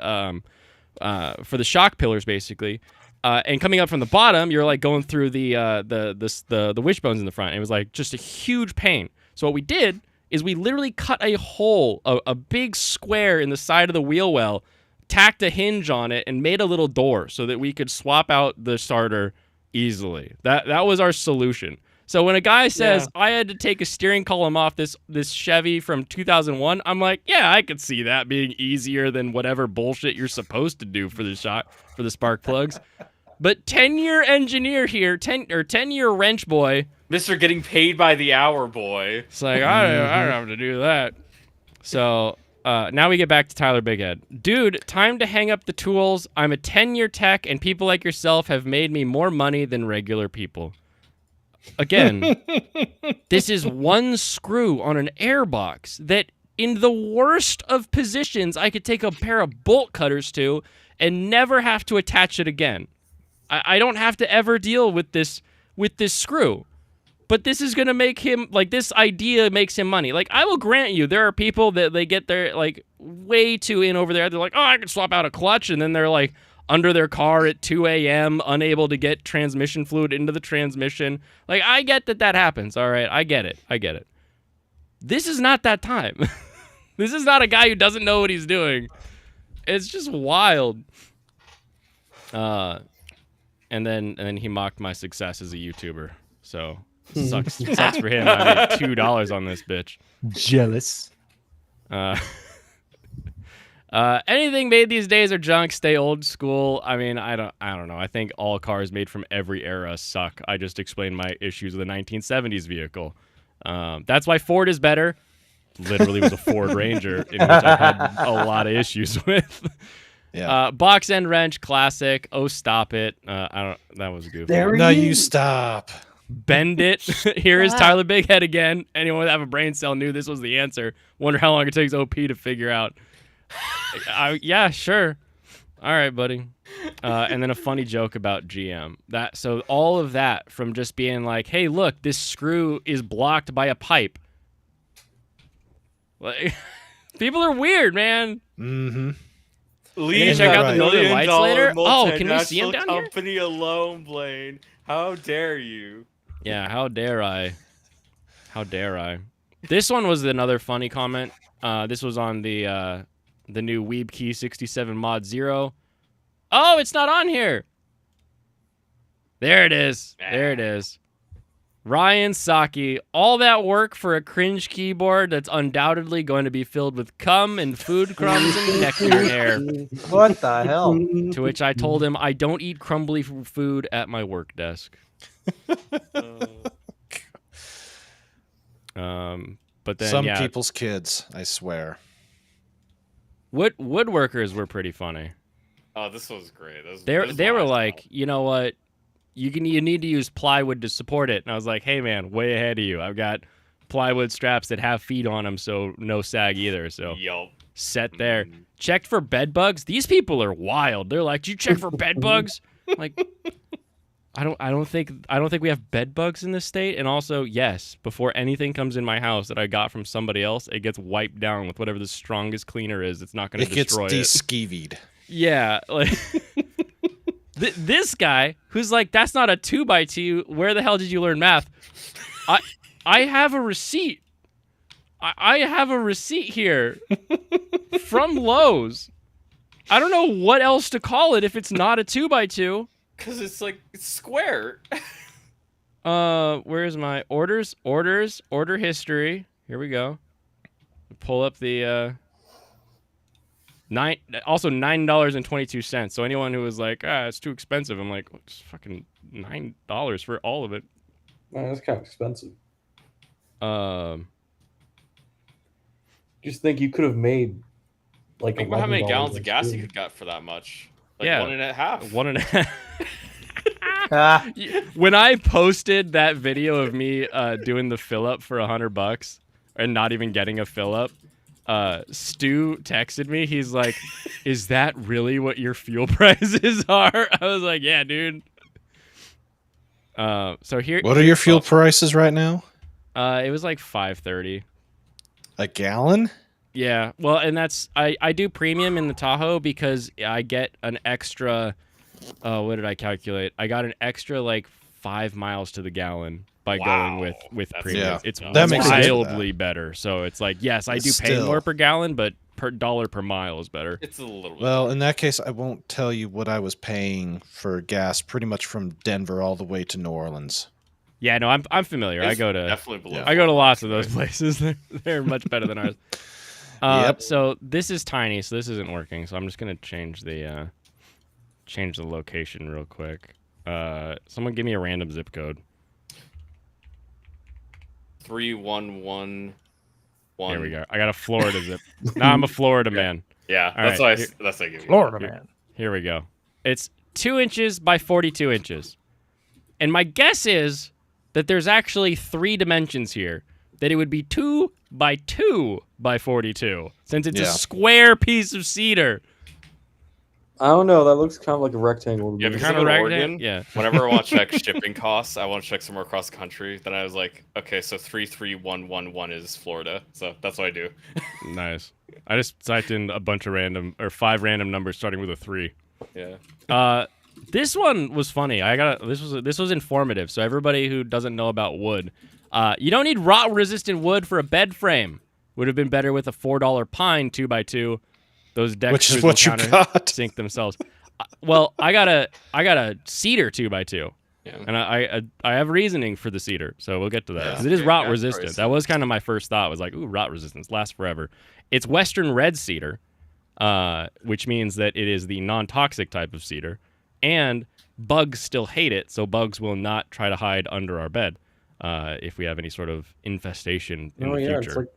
shock pillars basically. And coming up from the bottom, you're like going through the wishbones in the front. And it was like just a huge pain. So what we did is we literally cut a hole, a big square in the side of the wheel well, tacked a hinge on it, and made a little door so that we could swap out the starter easily. That was our solution. So when a guy says, I had to take a steering column off this Chevy from 2001, I'm like, yeah, I could see that being easier than whatever bullshit you're supposed to do for the spark plugs. But 10-year engineer here, 10-year wrench boy. Mr. Getting paid by the hour boy. It's like, I don't have to do that. So now we get back to Tyler Bighead. Dude, time to hang up the tools. I'm a 10-year tech, and people like yourself have made me more money than regular people. Again, this is one screw on an airbox that in the worst of positions, I could take a pair of bolt cutters to and never have to attach it again. I don't have to ever deal with this screw. But this is going to make him, like, this idea makes him money. Like, I will grant you, there are people that they get their, like, way too in over there. They're like, oh, I can swap out a clutch. And then they're, like, under their car at 2 a.m., unable to get transmission fluid into the transmission. Like, I get that happens, all right? I get it. This is not that time. This is not a guy who doesn't know what he's doing. It's just wild. And then he mocked my success as a YouTuber. So, sucks for him. I made $2 on this bitch. Jealous. Anything made these days are junk. Stay old school. I mean, I don't know. I think all cars made from every era suck. I just explained my issues with a 1970s vehicle. That's why Ford is better. Literally was a Ford Ranger in which I had a lot of issues with. Yeah. Box end wrench, classic. Oh, stop it. That was a goof. No, you stop. Bend it. Here is Tyler Bighead again. Anyone that have a brain cell knew this was the answer. Wonder how long it takes OP to figure out. Yeah, sure. All right, buddy. And then a funny joke about GM. So all of that from just being like, hey, look, this screw is blocked by a pipe. Like, people are weird, man. Mm-hmm. Leave check out the $1 Northern million Lights later? Oh, can we see him multinational down here? company alone, Blaine. How dare you? Yeah, how dare I? This one was another funny comment. This was on the new Weeb Key 67 Mod 0. Oh, it's not on here. There it is. There it is. Ryan Saki, all that work for a cringe keyboard that's undoubtedly going to be filled with cum and food crumbs and nectar hair. What the hell? To which I told him I don't eat crumbly food at my work desk. But then Some people's kids, I swear. Woodworkers were pretty funny. Oh, this was great. They were like, you know what? You need to use plywood to support it. And I was like, hey man, way ahead of you. I've got plywood straps that have feet on them, so no sag either. So set there. Checked for bed bugs. These people are wild. They're like, "Do you check for bed bugs?" Like, I don't think we have bed bugs in this state. And also, yes, before anything comes in my house that I got from somebody else, it gets wiped down with whatever the strongest cleaner is. It's not going to destroy it. It gets de-skeevied. Yeah, like this guy who's like, that's not a 2x2. Where the hell did you learn math? I have a receipt. I have a receipt here from Lowe's. I don't know what else to call it if it's not a 2x2. Because it's like it's square. Where's my orders? Order history. Here we go. Pull up the $9.22. So anyone who was like, it's too expensive, I'm like, it's fucking $9 for all of it. Man, that's kind of expensive. Just think you could have made like Think about how many $11 gallons on of gas food. you could got for that much. Like Yeah. 1.5. 1.5. When I posted that video of me doing the fill up for $100 and not even getting a fill up, Stu texted me. He's like, "Is that really what your fuel prices are?" I was like, "Yeah, dude." So here. What are your fuel prices right now? It was like $5.30. A gallon? Yeah. Well, and that's I do premium in the Tahoe because I get an extra. What did I calculate? I got an extra like 5 miles to the gallon by going with That's premium. Yeah. It's That makes sense. wildly better. So it's like, yes, I do pay Still. more per gallon, but per dollar per mile is better. It's a little bit. Well, in that case, I won't tell you what I was paying for gas pretty much from Denver all the way to New Orleans. Yeah, no, I'm familiar. It's I go to definitely below. I go to lots of those places. They're much better than ours. Yep. So this is tiny, so this isn't working. So I'm just gonna change the location real quick. Someone give me a random zip code. 3111. There we go. I got a Florida zip. Now I'm a Florida man. Yeah, All that's right, why. That's what I give you. Florida man. Here we go. It's 2 inches by 42 inches. And my guess is that there's actually 3 dimensions here. That it would be 2 by 2 by 42. Since it's a square piece of cedar. I don't know. That looks kind of like a rectangle. to Yeah, me. because Kinda I'm in rectangle? Oregon. Yeah. Whenever I want to check shipping costs, I want to check somewhere across the country. Then I was like, okay, so 33111 is Florida. So that's what I do. Nice. I just typed in a bunch of 5 random numbers starting with a 3. Yeah. This one was funny. This was informative. So everybody who doesn't know about wood, you don't need rot resistant wood for a bed frame. Would have been better with a $4 pine 2x2. Those deck Which is screws what will you counter got. sink themselves. Well, I got a cedar 2x2. Yeah. And I have reasoning for the cedar, so we'll get to that Yeah. because it is Okay, rot yeah, resistant. price. That was kind of my first thought. Was like, ooh, rot resistance lasts forever. It's Western red cedar, which means that it is the non-toxic type of cedar, and bugs still hate it, so bugs will not try to hide under our bed if we have any sort of infestation in the future. It's like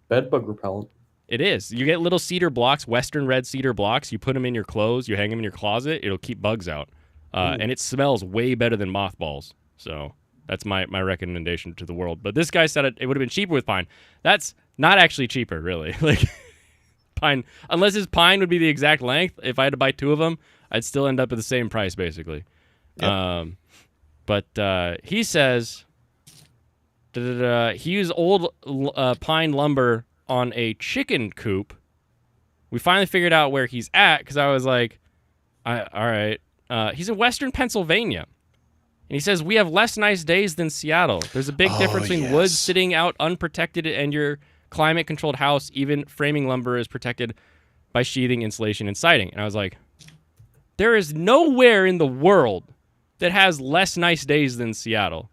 bed bug repellent. It is. You get little cedar blocks, Western red cedar blocks. You put them in your clothes. You hang them in your closet. It'll keep bugs out. And it smells way better than mothballs. So that's my recommendation to the world. But this guy said it would have been cheaper with pine. That's not actually cheaper, really. Like pine, unless his pine would be the exact length. If I had to buy 2 of them, I'd still end up at the same price, basically. Yep. But he says he used old pine lumber on a chicken coop. We finally figured out where he's at because I was like, all right. He's in Western Pennsylvania. And he says, we have less nice days than Seattle. There's a big difference between woods sitting out unprotected and your climate-controlled house. Even framing lumber is protected by sheathing, insulation, and siding. And I was like, there is nowhere in the world that has less nice days than Seattle.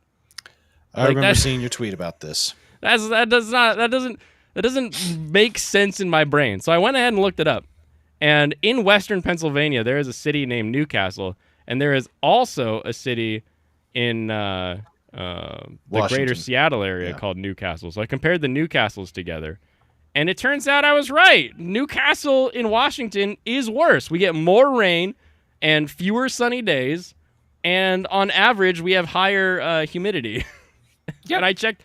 I remember seeing your tweet about this. That doesn't make sense in my brain. So I went ahead and looked it up. And in Western Pennsylvania, there is a city named Newcastle, and there is also a city in the greater Seattle area called Newcastle. So I compared the Newcastles together, and it turns out I was right. Newcastle in Washington is worse. We get more rain and fewer sunny days, and on average, we have higher humidity. And I checked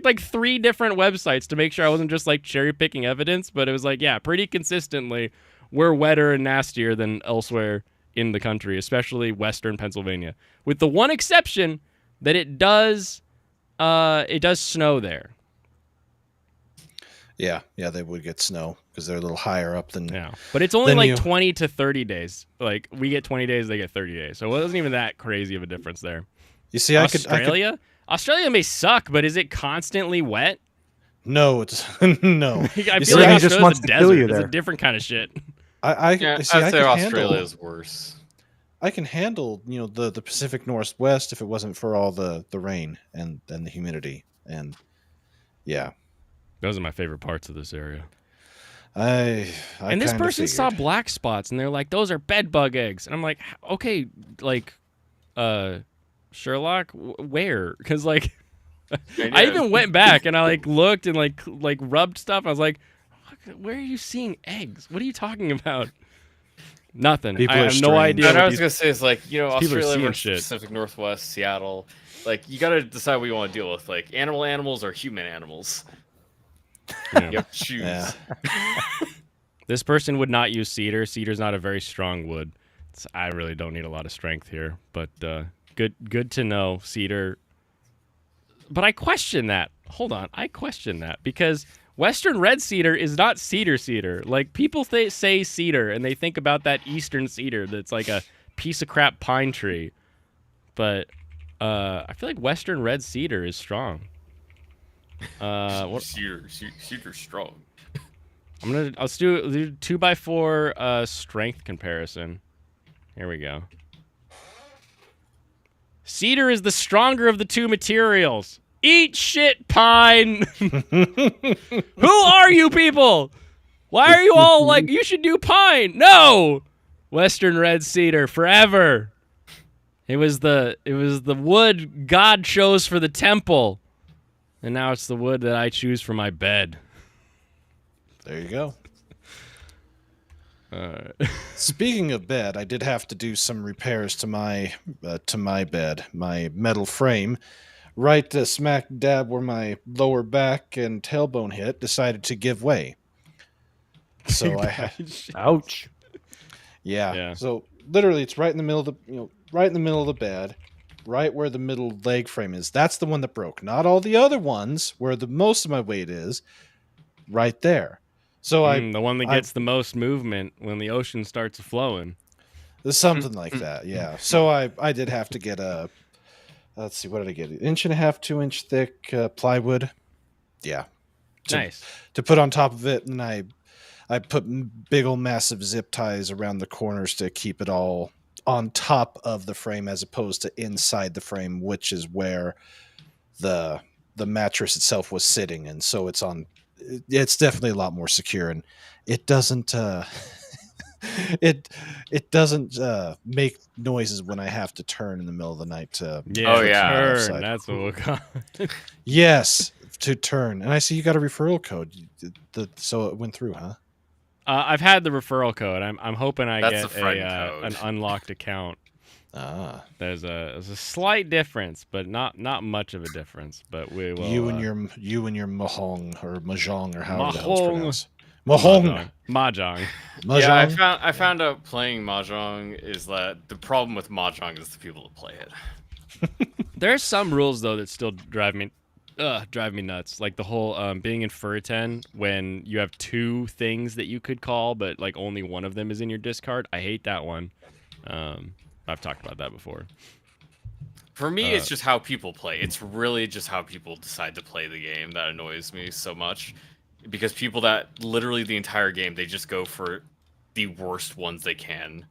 like 3 different websites to make sure I wasn't just like cherry picking evidence, but it was like, yeah, pretty consistently, we're wetter and nastier than elsewhere in the country, especially Western Pennsylvania, with the one exception that it does snow there. Yeah, they would get snow because they're a little higher up than. Yeah, but it's only like 20 to 30 days. Like we get 20 days, they get 30 days, so it wasn't even that crazy of a difference there. You see, Australia may suck, but is it constantly wet? No, it's no. I feel like he Australia's just wants a to desert. kill you It's there. a different kind of shit. I'd say Australia is worse. I can handle, the Pacific Northwest if it wasn't for all the rain and the humidity. And yeah. Those are my favorite parts of this area. I And this person saw figured. black spots, and they're like, those are bed bug eggs. And I'm like, okay, like, Sherlock, where? Because, like, I even went back, and I, like, looked and, like rubbed stuff. I was like, where are you seeing eggs? What are you talking about? Nothing. People I are have no strange. idea. What I what was these- gonna say is like, people are Australia seeing versus shit. Pacific Northwest, Seattle. Like, you gotta decide what you want to deal with. Like, animals or human animals. Yeah. You have to choose. Yeah. This person would not use cedar. Cedar's not a very strong wood. I really don't need a lot of strength here, but good to know. Cedar. But I question that. Hold on, I question that because Western red cedar is not cedar. Like people say cedar and they think about that eastern cedar that's like a piece of crap pine tree. But I feel like Western red cedar is strong. Cedar's strong. Let's do 2x4 strength comparison. Here we go. Cedar is the stronger of the two materials. Eat shit, pine. Who are you people? Why are you all like, you should do pine? No! Western red cedar forever. It was the wood God chose for the temple. And now it's the wood that I choose for my bed. There you go. Speaking of bed, I did have to do some repairs to my bed, my metal frame. Right smack dab where my lower back and tailbone hit, decided to give way. So Ouch. yeah. So literally, it's right in the middle of the bed, right where the middle leg frame is. That's the one that broke. Not all the other ones where the most of my weight is. Right there. So the one that gets the most movement when the ocean starts flowing. Something like that, yeah. So I did have to get a, let's see, what did I get? 1.5 to 2 inch thick plywood. Yeah. Nice. To put on top of it, and I put big old massive zip ties around the corners to keep it all on top of the frame as opposed to inside the frame, which is where the mattress itself was sitting. And so it's definitely a lot more secure, and it doesn't it doesn't make noises when I have to turn in the middle of the night to turn. That's what we'll call it. Yes, to turn. And I see you got a referral code, so it went through, huh? I've had the referral code. I'm hoping I That's get the friend code. an unlocked account. There's There's a slight difference, but not much of a difference. But we will. you and your Mahjong or Mahjong or however the hell it's Mahjong. pronounced. Mahjong. Mahjong. Mahjong. Yeah, I found out playing Mahjong is that the problem with Mahjong is the people that play it. There are some rules though that still drive me nuts. Like the whole being in Furiten when you have 2 things that you could call, but like only one of them is in your discard. I hate that one. I've talked about that before. For me, it's just how people play. It's really just how people decide to play the game that annoys me so much. Because people that literally the entire game, they just go for the worst ones they can.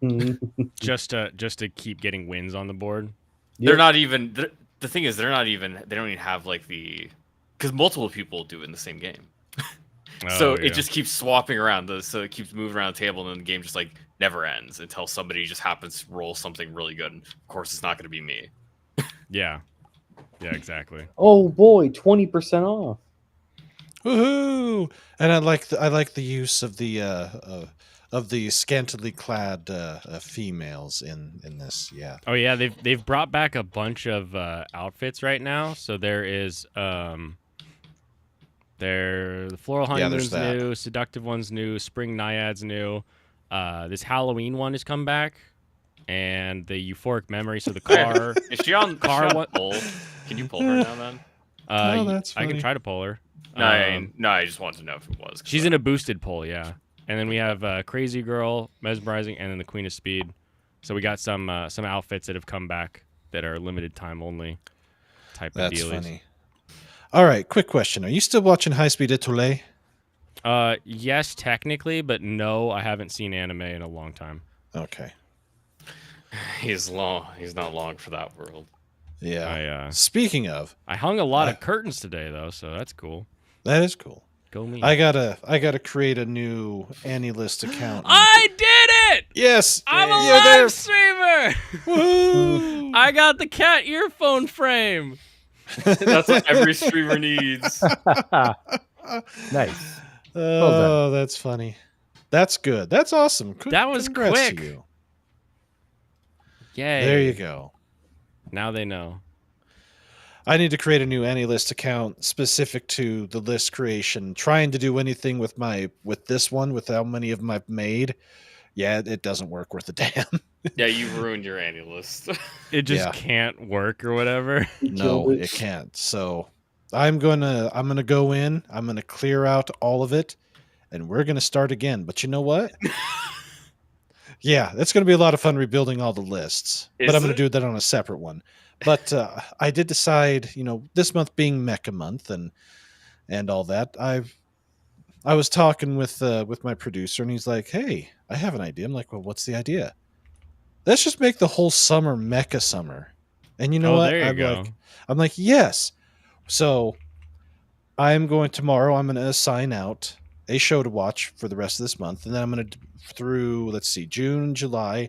Just to keep getting wins on the board. They're not even. The thing is, they don't even have like the. Because multiple people do it in the same game. So it just keeps swapping around. So it keeps moving around the table, and then the game just like never ends until somebody just happens to roll something really good. And of course, it's not going to be me. Yeah. Yeah, exactly. Oh boy, 20% off. Woohoo! And I like the use of the scantily clad females in this. Yeah. Oh yeah, they've brought back a bunch of outfits right now. So there is the floral honeymoon's new, seductive one's new, spring naiad's new. This Halloween one has come back, and the euphoric memory. So the car Is she on pull? Can you pull her now then? Oh, that's I can funny. try to pull her. No, I just wanted to know if it was. She's in a boosted pull, yeah. And then we have Crazy Girl, Mesmerizing, and then the Queen of Speed. So we got some outfits that have come back that are limited time only type of dealies. That's funny. All right, quick question. Are you still watching High Speed Etoile? Yes, technically, but no, I haven't seen anime in a long time. Okay. He's not long for that world. Yeah. Speaking of, I hung a lot of curtains today though, so that's cool. That is cool. Go me. I gotta create a new AniList account. I did it! Yes! I'm a You're live streamer! Woo! I got the cat earphone frame. That's what every streamer needs. Nice. Oh, that's funny. That's good. That's awesome. That was Congrats quick. to you. Yay. There you go. Now they know. I need to create a new AniList account specific to the list creation. Trying to do anything with this one, with how many of them I've made. Yeah, it doesn't work worth a damn. Yeah, you ruined your AniList. It just can't work or whatever. No, it can't. So I'm gonna go in. I'm gonna clear out all of it, and we're gonna start again. But you know what? Yeah, it's gonna be a lot of fun rebuilding all the lists. But I'm gonna do that on a separate one. But I did decide, this month being Mecha month and all that, I was talking with my producer, and he's like, "Hey, I have an idea." I'm like, "Well, what's the idea?" Let's just make the whole summer Mecha summer. And you know what? There you go. I'm like, yes. So I'm going tomorrow. I'm going to assign out a show to watch for the rest of this month, and then I'm going to through June, July,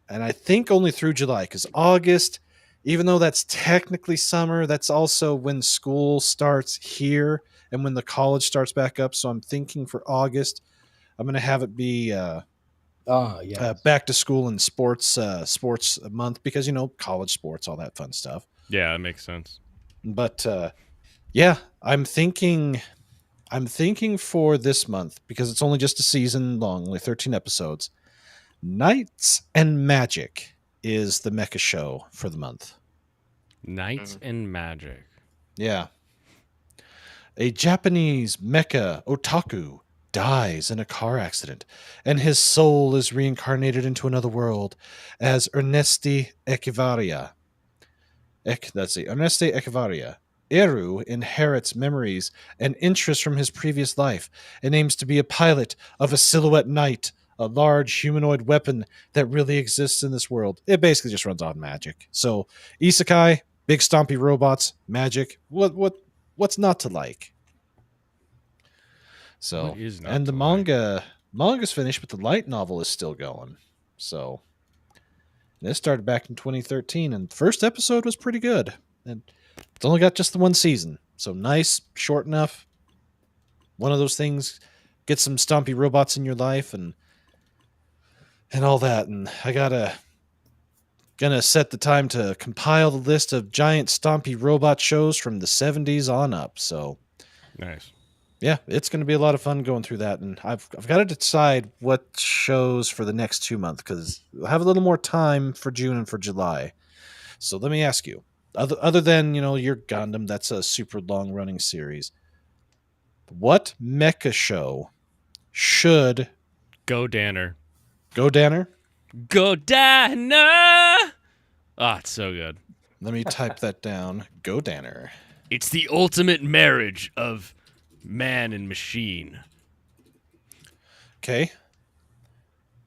and I think only through July, because August, even though that's technically summer, that's also when school starts here and when the college starts back up. So I'm thinking for August, I'm going to have it be back to school and sports month, because college sports, all that fun stuff. Yeah, that makes sense. But yeah, I'm thinking for this month, because it's only just a season long, only 13 episodes. Knights and Magic is the mecha show for the month. Knights and Magic. Yeah. A Japanese mecha otaku dies in a car accident, and his soul is reincarnated into another world as Ernesti Echevarria. Ernesti Echevarria. Eru inherits memories and interests from his previous life and aims to be a pilot of a silhouette knight, a large humanoid weapon that really exists in this world. It basically just runs on magic. So, isekai, big stompy robots, magic. What's not to like? So, and the manga's finished, but the light novel is still going. So, this started back in 2013, and the first episode was pretty good. And it's only got just the one season, so nice, short enough. One of those things, get some stompy robots in your life and all that. And I gonna set the time to compile the list of giant stompy robot shows from the 70s on up. So nice. Yeah, it's going to be a lot of fun going through that, and I've got to decide what shows for the next 2 months, because we'll have a little more time for June and for July. So let me ask you, other than your Gundam, that's a super long running series. What mecha show should Go Danner? Go Danner? Go Danner! Ah, it's so good. Let me type that down. Go Danner. It's the ultimate marriage of man and machine. Okay.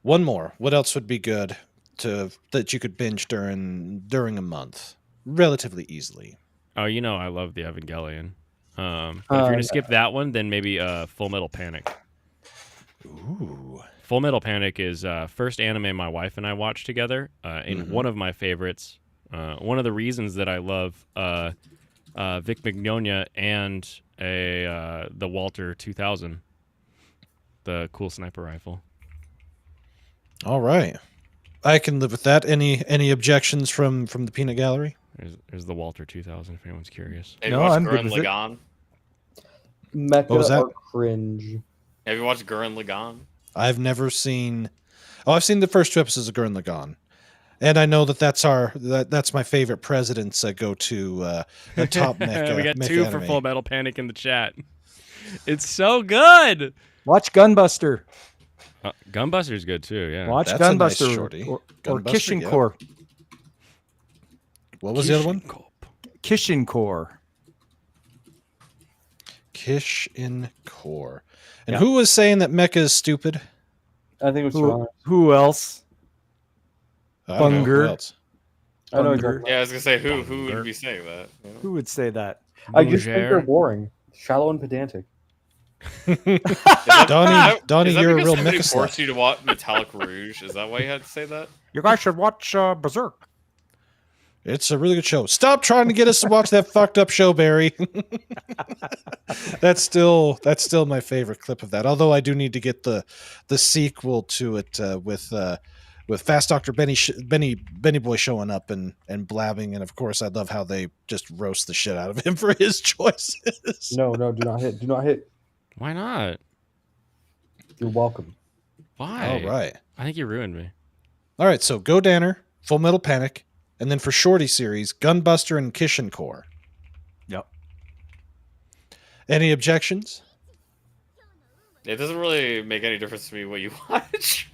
One more. What else would be good that you could binge during a month relatively easily? Oh, you know I love the Evangelion. But if you're gonna skip that one, then maybe Full Metal Panic. Ooh. Full Metal Panic is first anime my wife and I watched together, and one of my favorites. One of the reasons that I love Vic Mignogna and the Walter 2000, the cool sniper rifle. All right. I can live with that. Any objections from the peanut gallery? There's the Walter 2000 if anyone's curious. Have No, you watched I'm good Gurren with it. Lagann? Mecha What was that? or cringe. Have you watched Gurren Lagann? I've never seen. Oh, I've seen the first 2 episodes of Gurren Lagann, and I know that's my favorite president's go-to the top mecha. We got mecha 2 for anime. Full Metal Panic in the chat. It's so good. Watch Gunbuster. Gunbuster's good too. Yeah. Watch That's a nice Gunbuster shorty. or Gunbuster, Kishin yeah. Core. What was the other one? Kishin Core. Kishin Core. And Yeah. who was saying that mecha is stupid? I think it was Who, wrong. who else? I don't know. Who Bunger. else? I know Bunger. exactly. Yeah, I was gonna say who would be saying that? You know? Who would say that? I just think they're Bougere. boring, shallow, and pedantic. Donnie, Is that you're a because real somebody mecha forced slut. you to watch Metallic Rouge? Is that why you had to say that? You guys should watch Berserk. It's a really good show. Stop trying to get us to watch that fucked up show, Barry. That's still my favorite clip of that. Although I do need to get the sequel to it with Fast Doctor Benny Boy showing up and blabbing, and of course I love how they just roast the shit out of him for his choices. No, do not hit. Do not hit. Why not? You're welcome. Why? All right. I think you ruined me. All right, so Go Danner, Full Metal Panic, and then for Shorty series, Gunbuster and Kishin Core. Yep. Any objections? It doesn't really make any difference to me what you watch.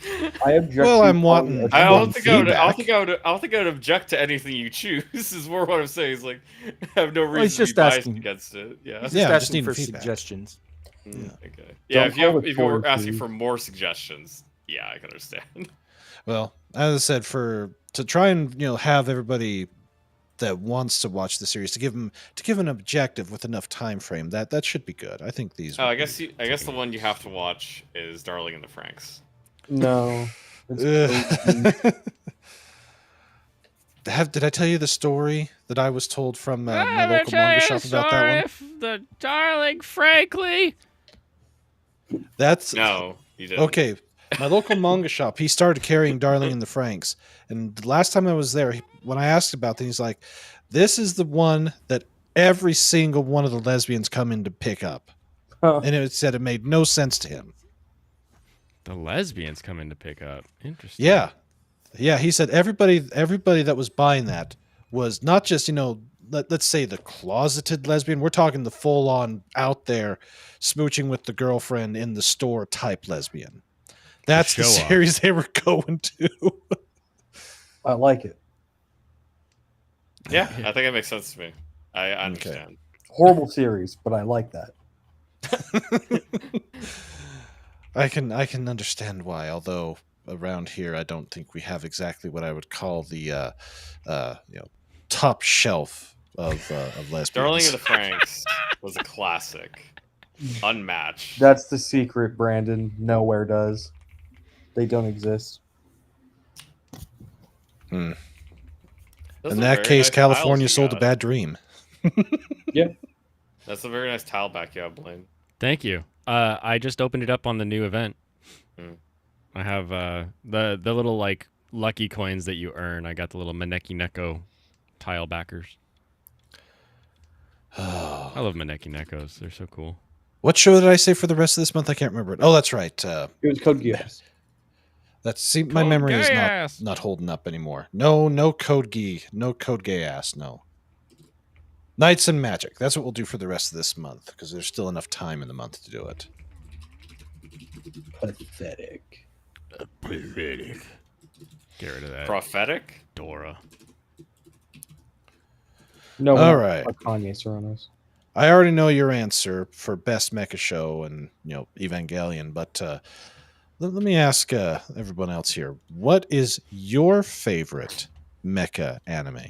I object. Well, to I'm calling wanting- it I a don't want think I would. I don't feedback. think I would. I don't think I would object to anything you choose. Is more what I'm saying. Is like I have no reason he's to be just biased asking. against it. Yeah. Yeah, Just just asking needing for feedback. suggestions. Okay. Yeah. Don't call it If you were forward, asking please. for more suggestions, yeah, I can understand. Well, as I said, to try and have everybody that wants to watch the series to give an objective with enough time frame that should be good. I think these. Oh, would I be- guess the one you have to watch is Darling in the Franxx. No. It's Ugh. Did I tell you the story that I was told from my local manga shop about that one? The darling, frankly. That's No, you didn't. okay. My local manga shop, he started carrying Darling in the Franks. And the last time I was there, when I asked about it, he's like, this is the one that every single one of the lesbians come in to pick up. Huh. And it said it made no sense to him. The lesbians come in to pick up. Interesting. Yeah. Yeah, he said everybody that was buying that was not just, let's say the closeted lesbian. We're talking the full-on out there smooching with the girlfriend in the store type lesbian. That's the show off. series they were going to. I like it. Yeah, I think it makes sense to me. I understand. Horrible series, but I like that. I can understand why, although around here I don't think we have exactly what I would call the top shelf of lesbians. Darling in the Franxx was a classic, unmatched. That's the secret, Brandon. Nowhere does. They don't exist. Hmm. That's In a that very case, nice California tiles you sold a got. bad dream. That's a very nice tile back you have, Blaine. Thank you. I just opened it up on the new event. Hmm. I have the little like lucky coins that you earn. I got the little Maneki Neko tile backers. I love Maneki Nekos. They're so cool. What show did I say for the rest of this month? I can't remember it. Oh, that's right. It was Code Geass. My Code memory is Geass. not holding up anymore. No Code Gay ass. No. Knights and Magic. That's what we'll do for the rest of this month because there's still enough time in the month to do it. Pathetic. Get rid of that. Prophetic? Dora. No, All not right. like Kanye Serranos. I already know your answer for best mecha show and Evangelion, but let me ask everyone else here: what is your favorite mecha anime?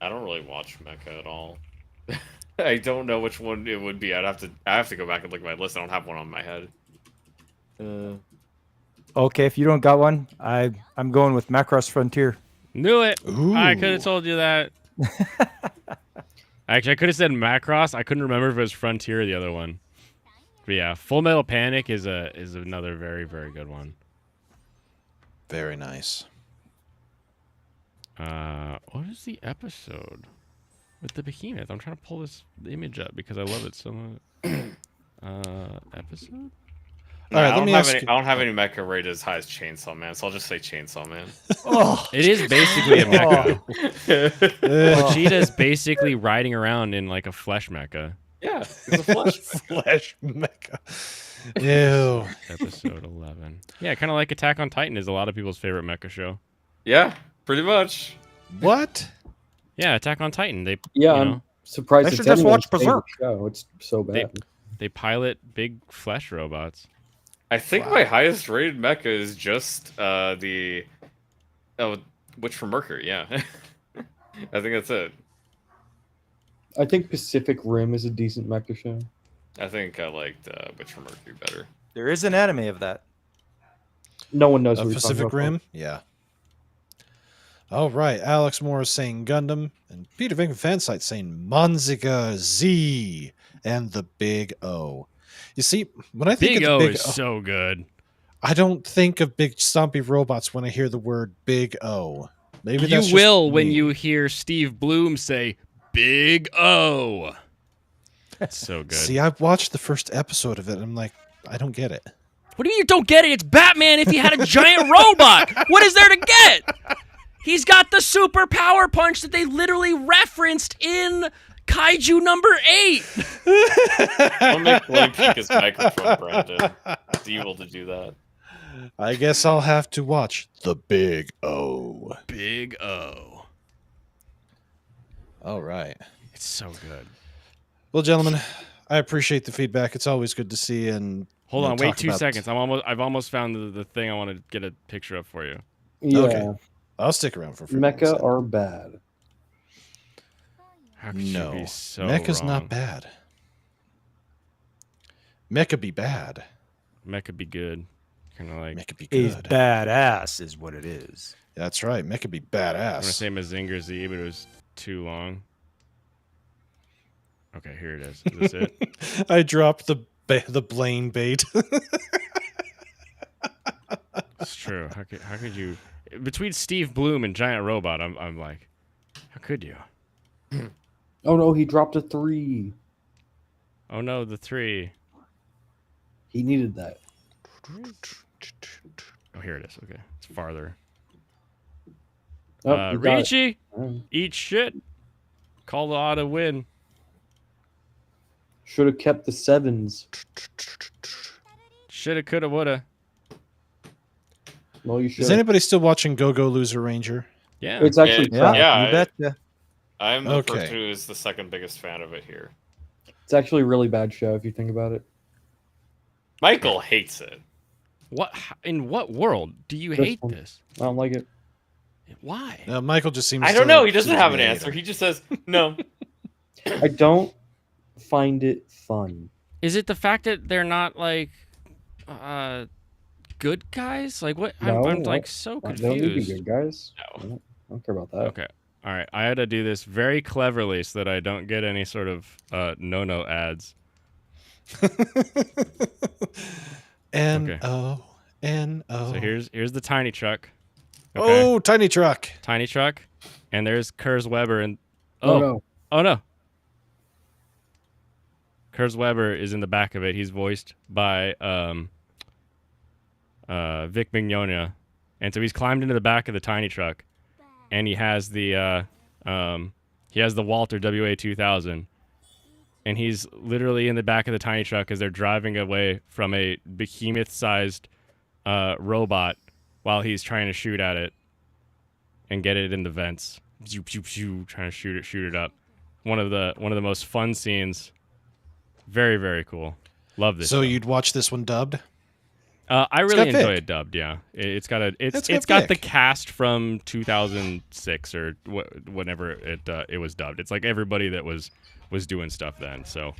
I don't really watch mecha at all. I don't know which one it would be. I have to go back and look at my list. I don't have one on my head. Okay, if you don't got one, I'm going with Macross Frontier. Knew it. I could Ooh. have told you that. Actually, I could have said Macross. I couldn't remember if it was Frontier or the other one. But yeah, Full Metal Panic is another very, very good one. Very nice. What is the episode with the behemoth? I'm trying to pull this image up because I love it so much. Episode? No, All right, I let me ask I don't have any mecha rated as high as Chainsaw Man, so I'll just say Chainsaw Man. Oh, It is basically a mecha. Ugh. Vegeta's basically riding around in like a flesh mecha. Yeah, it's a flash. Flash mecha. Ew. Episode 11. Yeah, kind of like Attack on Titan is a lot of people's favorite mecha show. Yeah, pretty much. What? Yeah, Attack on Titan. They Yeah, you I'm know, surprised I it's should just anyone's watch favorite Berserk. show. It's so bad. they pilot big flesh robots. I think my highest rated mecha is just the Witch from Mercury. Yeah, I think that's it. I think Pacific Rim is a decent mecha show. I think I liked Witch from Mercury better. there is an anime of that. No one knows what you're talking Pacific about. Rim? Yeah. All right. Alex Moore is saying Gundam, and Peter Van Fansite saying Monziga Z and the Big O. You see, when I think Big of the O Big is so good. I don't think of big stompy robots when I hear the word Big O. Maybe You that's just will when me. you hear Steve Bloom say Big O. That's so good. See, I've watched the first episode of it, and I'm like, I don't get it. What do you mean you don't get it? It's Batman if he had a giant robot. What is there to get? He's got the super power punch that they literally referenced in Kaiju number 8. Don't make Lloyd peek his microphone, Brandon. It's evil to do that. I guess I'll have to watch the Big O. Big O. All right. It's so good. Well, gentlemen, I appreciate the feedback. It's always good to see and Hold on, wait talk 2 about- seconds. I've almost found the thing I want to get a picture of for you. Yeah, Okay. I'll stick around for a few minutes mecha then. are bad. How could you No, be so Mecha's wrong? not bad. Mecha be bad. Mecha be good. Kind of like Mecha be Is good. badass, is what it is. That's right. Mecha be I'm gonna badass. say Mazinger Z, but it was too long. Okay, here it is. Is this it? I dropped the Blaine bait. It's true. How could you? Between Steve Bloom and Giant Robot, I'm like, how could you? Oh no, he dropped a 3. Oh no, the 3. He needed that. Oh, here it is. Okay, it's farther. Oh, you got it. Riichi, Oh. eat shit. Call the auto win. Should have kept the 7s. Shoulda, coulda, woulda. Well, you should. Is anybody still watching Go Go Loser Ranger? Yeah. It's actually Yeah, crap. yeah. You betcha. I'm the Okay. person who is the second biggest fan of it here. It's actually a really bad show if you think about it. Michael hates it. What? In what world do you This hate one. this? I don't like it. Why? Michael just seems. I to don't know. He doesn't seems have to an be a answer. hater. He just says no. I don't find it fun. Is it the fact that they're not like good guys? Like what? No, I'm like so They don't need to be confused. good guys. No. I don't care about that. Okay. All right. I had to do this very cleverly so that I don't get any sort of no ads. N-O, N-O. So here's the tiny truck. Okay. Oh, tiny truck. Tiny truck, and there's Kurz Weber and Oh, no. no. Kurz Weber is in the back of it. He's voiced by Vic Mignogna, and so he's climbed into the back of the tiny truck, and he has the Walter WA-2000, and he's literally in the back of the tiny truck as they're driving away from a behemoth-sized robot while he's trying to shoot at it and get it in the vents. Pew, pew, pew, trying to shoot it up. one of the most fun scenes. Very, very cool. Love this. So show. you'd watch this one dubbed? I really got enjoy Vic. it dubbed. Yeah, it's got It's got got the Vic. cast from 2006 or whenever it was dubbed. It's like everybody that was doing stuff then. So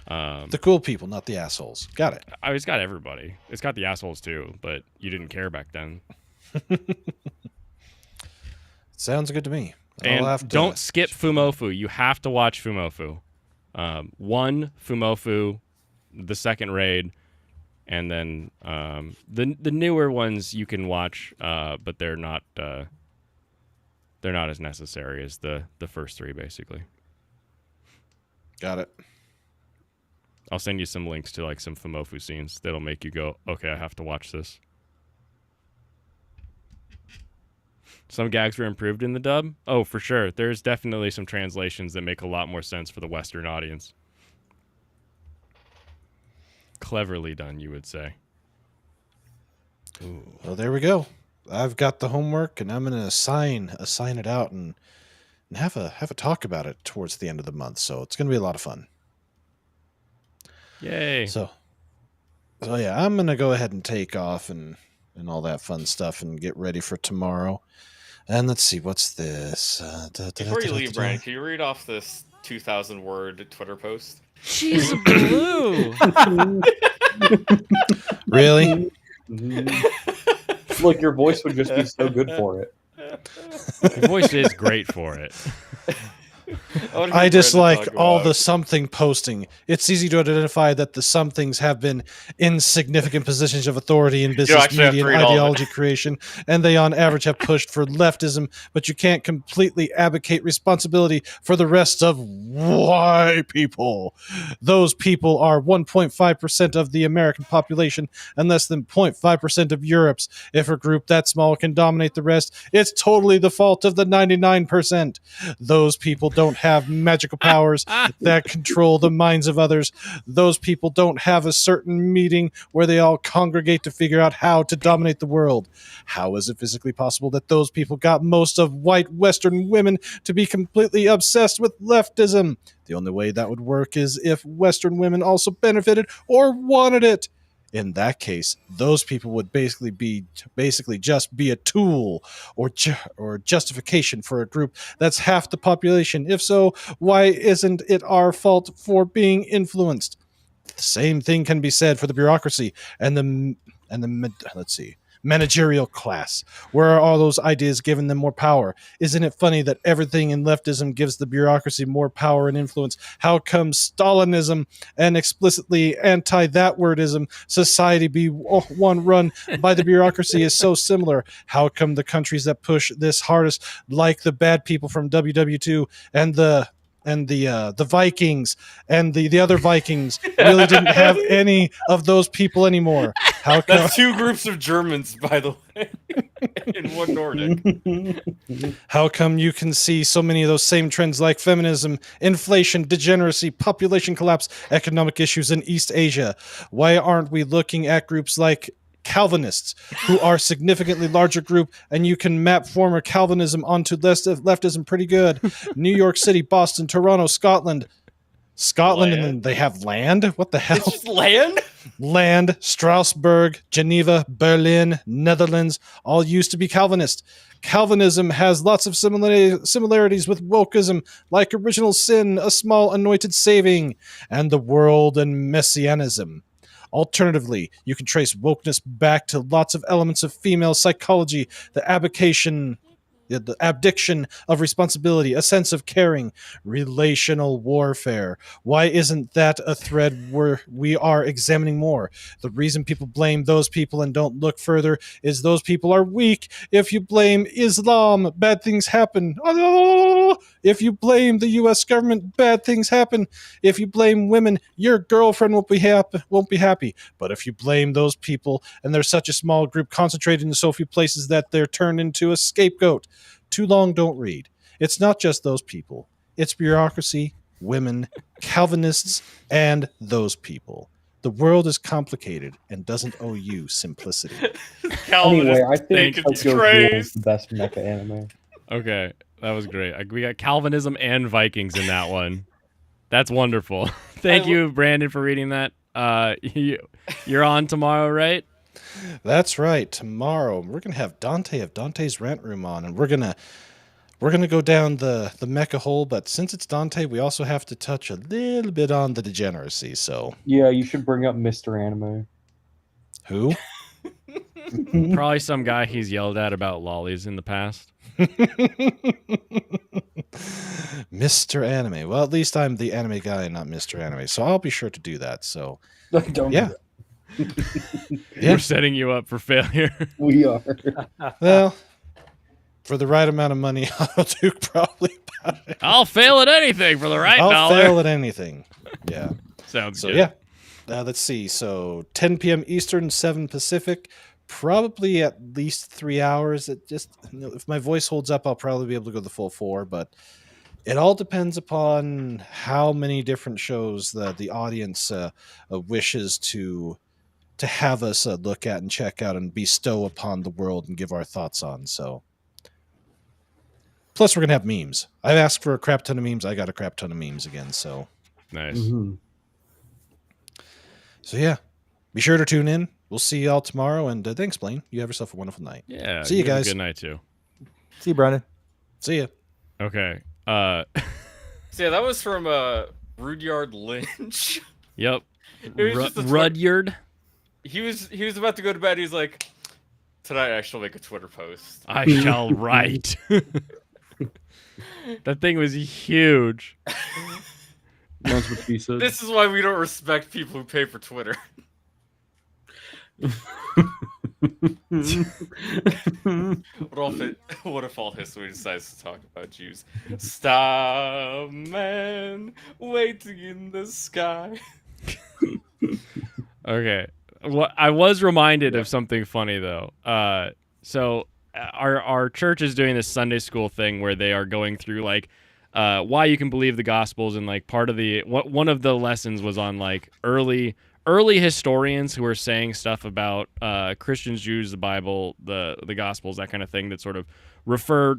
The cool people, not the assholes. Got it. it's got everybody. It's got the assholes too, but you didn't care back then. Sounds good to me. I'll And have to don't skip Fumofu. You have to watch Fumofu. One Fumofu, the second raid, and then the newer ones you can watch, but they're not as necessary as the first three. Basically, Got it. I'll send you some links to like some Fumofu scenes that'll make you go, okay, I have to watch this. Some gags were improved in the dub. Oh, for sure. There's definitely some translations that make a lot more sense for the Western audience. Cleverly done, you would say. Ooh. Well, there we go. I've got the homework, and I'm gonna assign it out and have a talk about it towards the end of the month. So it's gonna be a lot of fun. Yay. So yeah, I'm gonna go ahead and take off and all that fun stuff and get ready for tomorrow. And let's see, what's this? Before you leave, Brian, can you read off this 2,000-word Twitter post? She's blue. Really? Look, your voice would just be so good for it. Your voice is great for it. I dislike all the something posting. It's easy to identify that the somethings have been in significant positions of authority in business, actually have media, to and read all of it. ideology creation, and they on average have pushed for leftism, but you can't completely abdicate responsibility for the rest of white people. Those people are 1.5% of the American population and less than 0.5% of Europe's. If a group that small can dominate the rest, it's totally the fault of the 99%. Those people don't have magical powers that control the minds of others. Those people don't have a certain meeting where they all congregate to figure out how to dominate the world. How is it physically possible that those people got most of white Western women to be completely obsessed with leftism? The only way that would work is if Western women also benefited or wanted it. In that case, those people would basically just be a tool or justification for a group that's half the population. If so, why isn't it our fault for being influenced? The same thing can be said for the bureaucracy and the managerial class. Where are all those ideas giving them more power? Isn't it funny that everything in leftism gives the bureaucracy more power and influence? How come Stalinism and explicitly anti-that wordism society be one run by the bureaucracy is so similar? How come the countries that push this hardest, like the bad people from WW2 and the Vikings and the other Vikings, really didn't have any of those people anymore? How come? That's two groups of Germans, by the way, and one Nordic. How come you can see so many of those same trends like feminism, inflation, degeneracy, population collapse, economic issues in East Asia? Why aren't we looking at groups like Calvinists, who are a significantly larger group, and you can map former Calvinism onto leftism pretty good? New York City, Boston, Toronto, Scotland, Land? and then they have land? What the hell? It's just land? Land, Strasbourg, Geneva, Berlin, Netherlands, all used to be Calvinist. Calvinism has lots of similarities with wokeism, like original sin, a small anointed saving, and the world and messianism. Alternatively, you can trace wokeness back to lots of elements of female psychology, the abdiction of responsibility, a sense of caring, relational warfare. Why isn't that a thread we are examining more? The reason people blame those people and don't look further is those people are weak. If you blame Islam, bad things happen. If you blame the U.S. government, bad things happen. If you blame women, your girlfriend won't be happy. But if you blame those people, and there's such a small group concentrated in so few places that they're turned into a scapegoat. Too long, don't read. It's not just those people. It's bureaucracy, women, Calvinists, and those people. The world is complicated and doesn't owe you simplicity. Anyway, I think Thank Tokyo you. Ghoul is the best mecha anime. Okay, that was great. We got Calvinism and Vikings in that one. That's wonderful. Thank you, Brandon, for reading that. You're on tomorrow, right? That's right. Tomorrow we're gonna have Dante of Dante's Rant Room on, and we're gonna go down the mecha hole. But since it's Dante, we also have to touch a little bit on the degeneracy. So Yeah, you should bring up Mr. Anime. who? Probably some guy he's yelled at about lollies in the past. Mr. Anime. Well, at least I'm the anime guy and not Mr. Anime, so I'll be sure to do that. So Don't yeah. do We're setting you up for failure. that. We are. Well, for the right amount of money, I'll do probably about it. I'll fail at anything for the right I'll dollar. fail at anything. Yeah. Sounds So good. yeah. Let's see. So 10 p.m. Eastern, 7 Pacific. Probably at least 3 hours. It just, if my voice holds up, I'll probably be able to go the full 4. But it all depends upon how many different shows the audience wishes to have us look at and check out and bestow upon the world and give our thoughts on. So, plus we're gonna have memes. I've asked for a crap ton of memes. I got a crap ton of memes again. So Nice. Mhm. So yeah, be sure to tune in. We'll see y'all tomorrow. And thanks, Blaine. You have yourself a wonderful night. Yeah. See you have a guys. Good night too. See you, Brandon. See ya. Okay. So yeah, that was from Rudyard Lynch. Yep. It was just a Rudyard. He was about to go to bed. He's like, tonight I shall make a Twitter post. I shall write. That thing was huge. That's what she said. This is why we don't respect people who pay for Twitter. What if all history decides to talk about Jews? Starman waiting in the sky. Okay. Well, I was reminded of something funny though. So our church is doing this Sunday school thing where they are going through like why you can believe the Gospels, and like part of one of the lessons was on like early historians who were saying stuff about Christians, Jews, the Bible, the Gospels, that kind of thing that sort of refer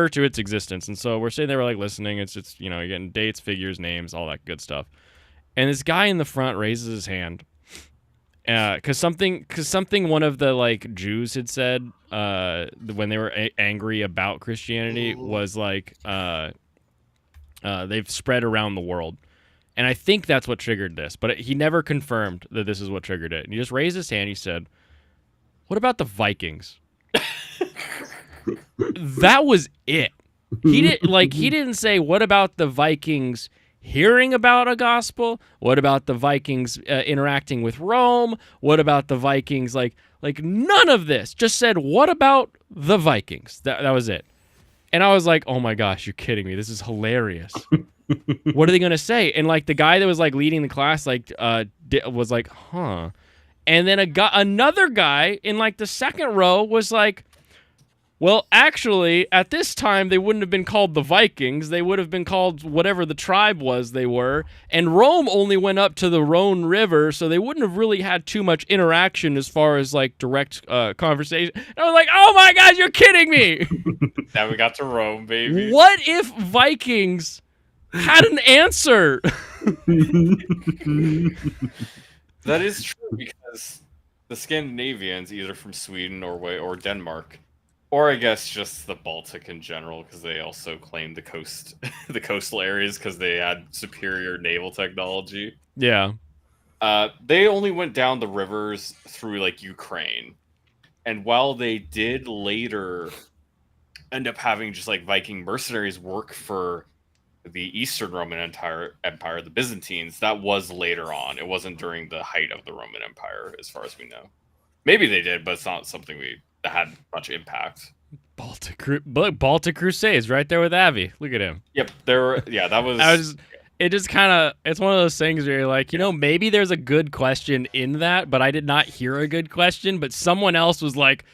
to its existence. And so we're sitting there, we're like listening. It's you're getting dates, figures, names, all that good stuff. And this guy in the front raises his hand because something one of the like Jews had said when they were angry about Christianity was like they've spread around the world. And I think that's what triggered this, but he never confirmed that this is what triggered it. And he just raised his hand. He said, "What about the Vikings?" That was it. He didn't say, "What about the Vikings hearing about a gospel? What about the Vikings interacting with Rome? What about the Vikings?" Like none of this. Just said, "What about the Vikings?" That was it. And I was like, "Oh my gosh, you're kidding me. This is hilarious." What are they gonna say? And like the guy that was like leading the class like was like, "Huh," and then another guy in like the second row was like, "Well, actually, at this time they wouldn't have been called the Vikings. They would have been called whatever the tribe was they were. And Rome only went up to the Rhone River, so they wouldn't have really had too much interaction as far as like direct conversation." And I was like, "Oh my God, you're kidding me!" Now we got to Rome, baby. What if Vikings had an answer? That is true, because the Scandinavians, either from Sweden, Norway, or Denmark, or I guess just the Baltic in general, because they also claimed the coastal areas because they had superior naval technology. Yeah. They only went down the rivers through like Ukraine, and while they did later end up having just like Viking mercenaries work for the Eastern Roman Empire, the Byzantines, that was later on. It wasn't during the height of the Roman Empire, as far as we know. Maybe they did, but it's not something that had much impact. Baltic Crusades, right there with Avi. Look at him. Yep, there were. Yeah, that was. It's one of those things where you're like, maybe there's a good question in that, but I did not hear a good question. But someone else was like,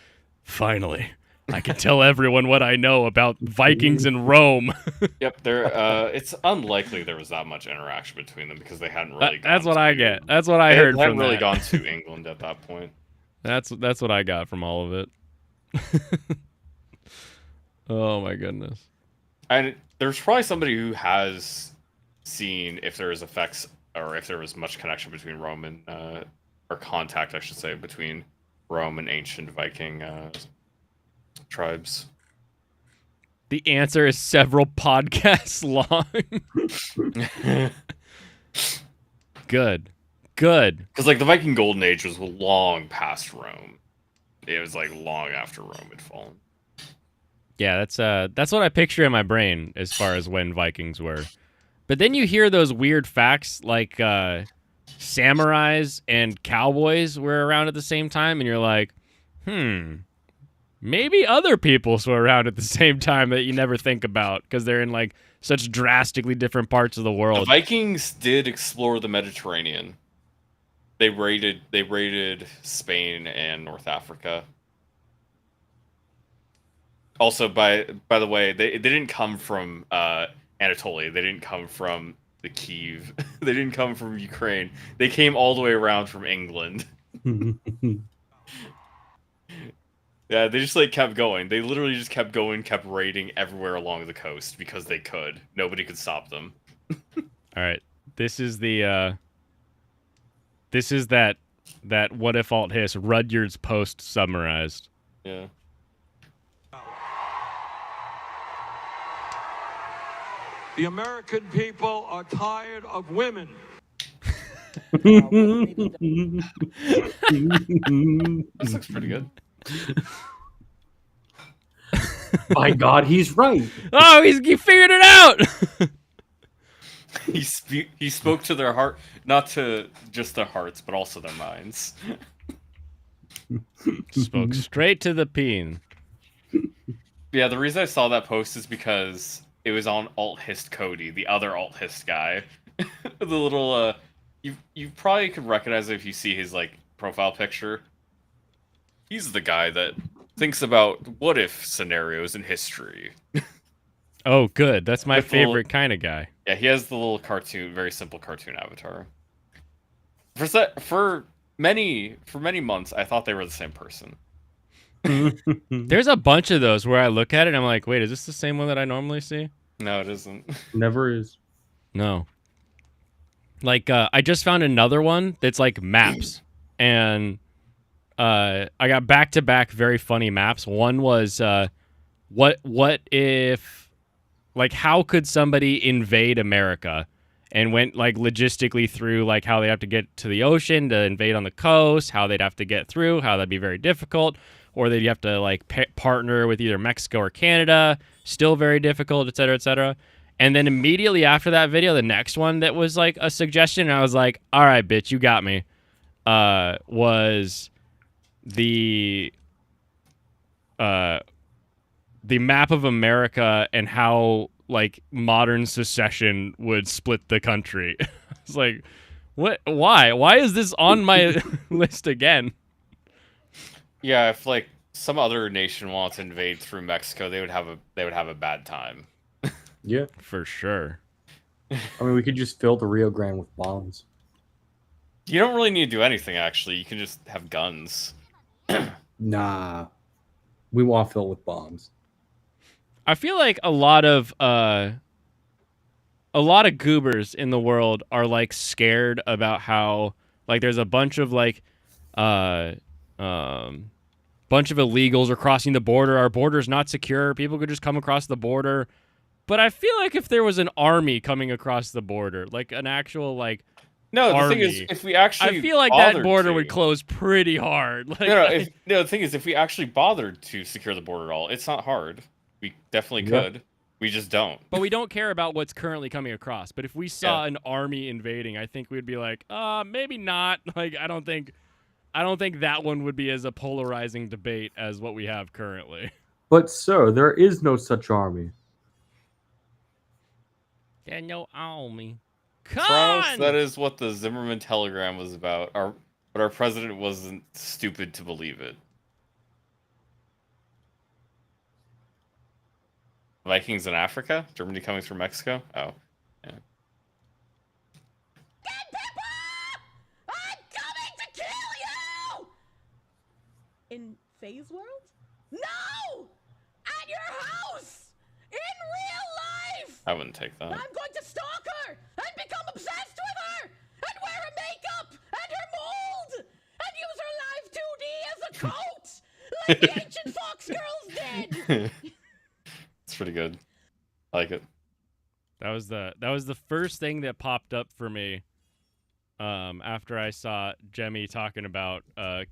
"Finally, I can tell everyone what I know about Vikings and Rome." Yep, it's unlikely there was that much interaction between them because they hadn't really. That's what I get. That's what I heard from that. They hadn't really gone to England at that point. That's what I got from all of it. Oh my goodness. And there's probably somebody who has seen if there is effects or if there was much connection between Rome and or contact, I should say, between Rome and ancient Viking tribes. The answer is several podcasts long. Good. Because like the Viking Golden Age was long past Rome. It was like long after Rome had fallen. Yeah, that's what I picture in my brain as far as when Vikings were. But then you hear those weird facts like samurais and cowboys were around at the same time, and you're like, maybe other peoples were around at the same time that you never think about because they're in like such drastically different parts of the The world. Vikings did explore the Mediterranean. They raided Spain and North Africa. Also, by the way, they didn't come from Anatolia. They didn't come from the Kiev. They didn't come from Ukraine. They came all the way around from England. Yeah, they just like kept going. They literally just kept going, kept raiding everywhere along the coast because they could. Nobody could stop them. All right, this is that what if alt hiss Rudyard's post summarized. Yeah. The American people are tired of women. This looks pretty good. My God, he's right. Oh, he figured it out. He spoke to their heart, not to just their hearts, but also their minds. Spoke straight to the peen. Yeah, the reason I saw that post is because it was on Alt Hist Cody, the other Alt Hist guy. The little you probably could recognize it if you see his like profile picture. He's the guy that thinks about what if scenarios in history. Oh, good. That's my With the little- favorite kind of guy. Yeah, he has the little cartoon, very simple cartoon avatar. For many months, I thought they were the same person. There's a bunch of those where I look at it and I'm like, wait, is this the same one that I normally see? No, it isn't. Never is. No. Like, I just found another one that's like maps. And I got back-to-back very funny maps. One was, what if, like, how could somebody invade America? And went, like, logistically through, like, how they have to get to the ocean to invade on the coast, how they'd have to get through, how that'd be very difficult, or they'd have to, like, partner with either Mexico or Canada, still very difficult, et cetera, et cetera. And then immediately after that video, the next one that was, like, a suggestion, and I was like, all right, bitch, you got me, was the map of America and how, like, modern secession would split the country. It's like, what? Why is this on my list again? Yeah, if like some other nation wanted to invade through Mexico, they would have a bad time. Yeah. For sure. I mean, we could just fill the Rio Grande with bombs. You don't really need to do anything, actually. You can just have guns. Nah. We want to fill it with bombs. I feel like a lot of goobers in the world are like scared about how like there's a bunch of like bunch of illegals are crossing the border. Our border's not secure. People could just come across the border. But I feel like if there was an army coming across the border, like an actual like No, the army, thing is, if we actually I feel like that bothered border to- would close pretty hard. Like, No, the thing is, if we actually bothered to secure the border at all, it's not hard. We definitely Yep. could. We just don't. but we don't care about what's currently coming across. But if we saw an army invading, I think we'd be like, maybe not. Like, I don't think that one would be as a polarizing debate as what we have currently. But, sir, there is no such army. Daniel army. Kronos, that is what the Zimmerman telegram was about. But our president wasn't stupid to believe it. Vikings in Africa? Germany coming through Mexico? Oh. Yeah. I'm coming to kill you! In Phase World? No! I at your house in real life. I wouldn't take that. I'm going to stalk her and become obsessed with her and wear her makeup and her mold and use her live 2D as a coat like the ancient Fox girls did. It's pretty good. I like it. That was the first thing that popped up for me after I saw Jemmy talking about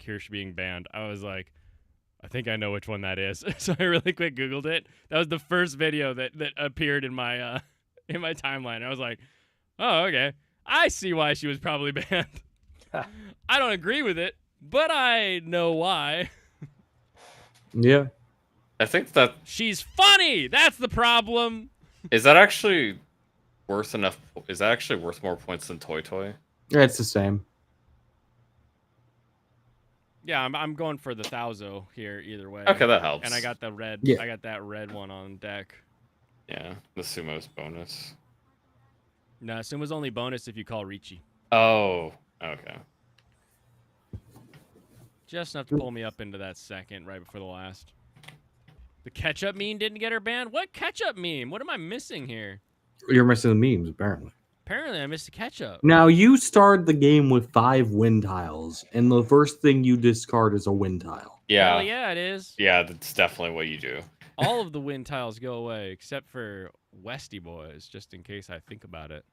Kirsch being banned. I was like, I think I know which one that is. So I really quick Googled it. That was the first video that appeared in my timeline. I was like, oh, okay. I see why she was probably banned. I don't agree with it, but I know why. Yeah. I think that She's funny. That's the problem. is that actually worth enough. Is that actually worth more points than Toy Toy? Yeah, it's the same. Yeah, I'm going for the Thouso here either way. Okay, that helps. And I got the red. Yeah. I got that red one on deck. Yeah, the Sumo's bonus. No, Sumo's only bonus if you call Riichi. Oh, okay. Just enough to pull me up into that second right before the last. The ketchup meme didn't get her banned? What ketchup meme? What am I missing here? You're missing the memes, apparently. Apparently I missed the ketchup. Now, you start the game with 5 wind tiles, and the first thing you discard is a wind tile. Yeah. Hell yeah, it is. Yeah, that's definitely what you do. All of the wind tiles go away except for Westy Boys, just in case I think about it.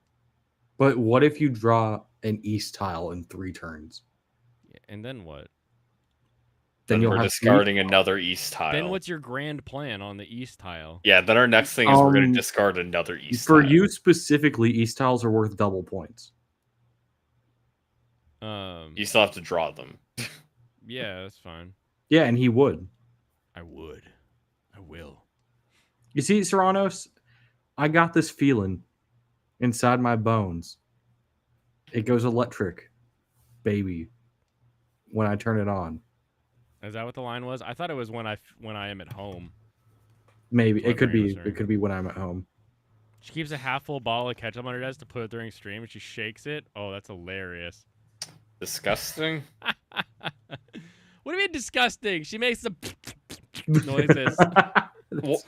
But what if you draw an east tile in 3 turns? Yeah, and then what? Then Then you'll we're have discarding another east tile. Then what's your grand plan on the east tile? Yeah, then our next thing is we're going Um, to discard another east For tile. you specifically, east tiles are worth double points. You still have to draw them. Yeah, that's fine. Yeah, and he would. I would. I will. You see, Serranos, I got this feeling inside my bones. It goes electric, baby, when I turn it on. Is that what the line was? I thought it was when I am at home. Maybe That's it could what I be. was It could be when I'm at home. She keeps a half full bottle of ketchup on her desk to put it during stream, and she shakes it. Oh, that's hilarious. Disgusting. What do you mean disgusting? She makes the noises.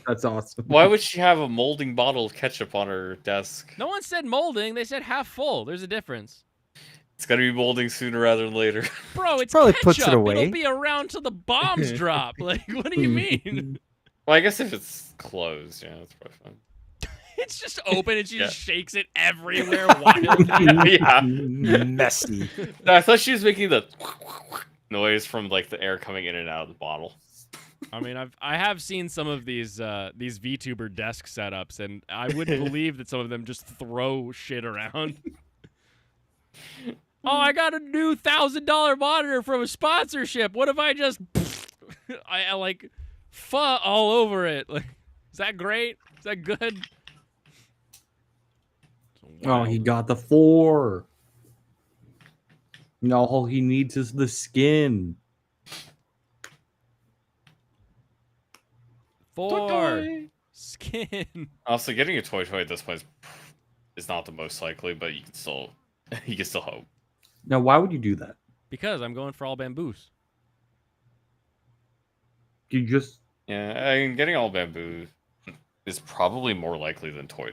That's awesome. Why would she have a molding bottle of ketchup on her desk? No one said molding. They said half full. There's a difference. It's going to be molding sooner rather than later. Bro, it's Probably ketchup. puts it away. It'll be around till the bombs drop. Like, what do you mean? Well, I guess if it's closed, yeah, that's probably fine. It's just open and she Yeah. just shakes it everywhere wildly. Yeah. Messy. No, I thought she was making the noise from like the air coming in and out of the bottle. I mean, I have seen some of these VTuber desk setups, and I wouldn't believe that some of them just throw shit around. Oh, I got a new $1,000 monitor from a sponsorship. What if I just I like pho all over it? Like, is that great? Is that good? Oh, he got the 4. No, all he needs is the skin. 4 skin. Also, getting a toy at this point is not the most likely, but you can still hope. Now, why would you do that? Because I'm going for all bamboos. You just Yeah, I mean, getting all bamboo is probably more likely than toy.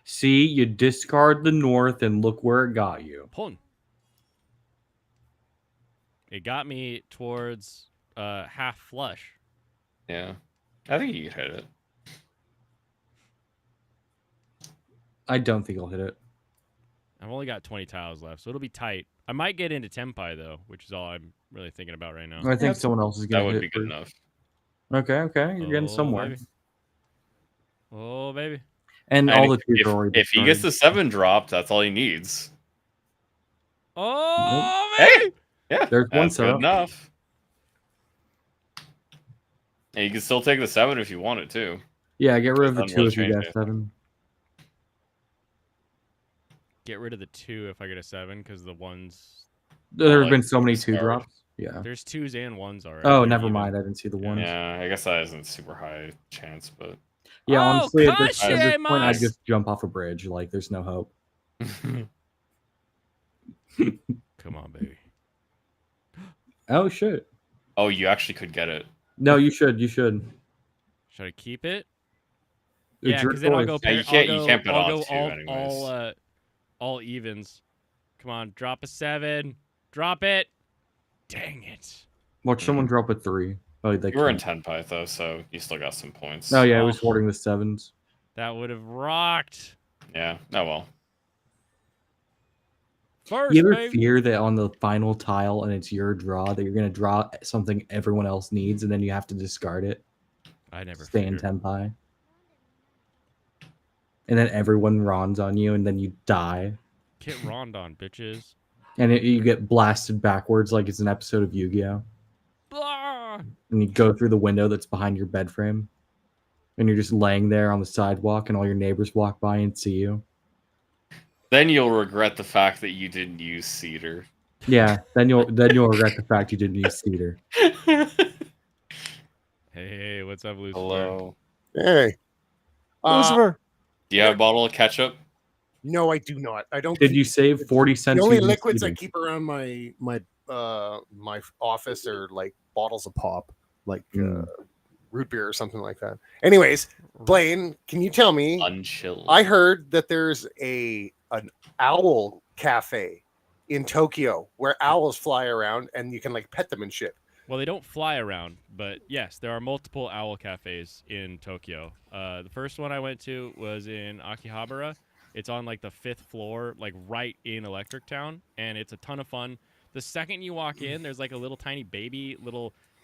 see, you discard the north, and look where it got you. Pun. It got me towards half flush. Yeah, I think you could hit it. I don't think I'll hit it. I've only got 20 tiles left, so it'll be tight. I might get into Tempai, though, which is all I'm really thinking about right now. I think someone else is That gonna would hit be it good first. enough. Okay, you're getting somewhere. Baby. Oh, baby. And And all the twos are already if he gets discarded. the 7 drop, that's all he needs. Oh, Hey! baby. Yeah, There's one that's good setup. enough. And you can still take the 7 if you want it too. Yeah, get rid of the Doesn't 2 really if you change got 7. Get rid of the 2 if I get a 7, because the ones... There have like been so many 2 discard. drops. Yeah. There's 2s and 1s already. Oh, They're never even. mind. I didn't see the ones. Yeah, I guess that isn't super high chance, but Yeah, Oh, honestly, at this point, I'd Kashimas! just jump off a bridge. Like, there's no hope. Come on, baby. Oh, shit. oh, you actually could get it. No, you should. You should. Should I keep it? It's Yeah, your because then I'll choice. go. Yeah, you I'll can't- go. you can't bet I'll on go two anyways. all evens. Come on, drop a 7. Drop it. Dang it. Watch someone drop a 3. Oh, they You were in can't. 10 though, so you still got some points. Oh yeah, I Oh. was hoarding the 7s. That would have rocked. Yeah. Oh well. First, You ever baby. fear that on the final tile and it's your draw that you're gonna draw something everyone else needs and then you have to discard it? I never Stay in feared. tenpai. And then everyone ronds on you and then you die. Get Rondon, bitches. And you get blasted backwards like it's an episode of Yu-Gi-Oh! Blah! And you go through the window that's behind your bed frame. And you're just laying there on the sidewalk and all your neighbors walk by and see you. Then you'll regret the fact that you didn't use cedar. Yeah, then you'll regret the fact you didn't use cedar. Hey, what's up, Lucifer? Hello. Hey. Lucifer. Do you have a bottle of ketchup? No, I do not. I don't. Did keep you save 40 cents? The only using liquids I cedar? keep around my office are like bottles of pop, like root beer or something like that. Anyways, Blaine, can you tell me? Unchilled. I heard that there's an owl cafe in Tokyo where owls fly around and you can like pet them and shit. Well, they don't fly around, but yes, there are multiple owl cafes in Tokyo. The first one I went to was in Akihabara. It's on like the 5th floor, like right in Electric Town, and it's a ton of fun. The second you walk in, there's like a little tiny baby,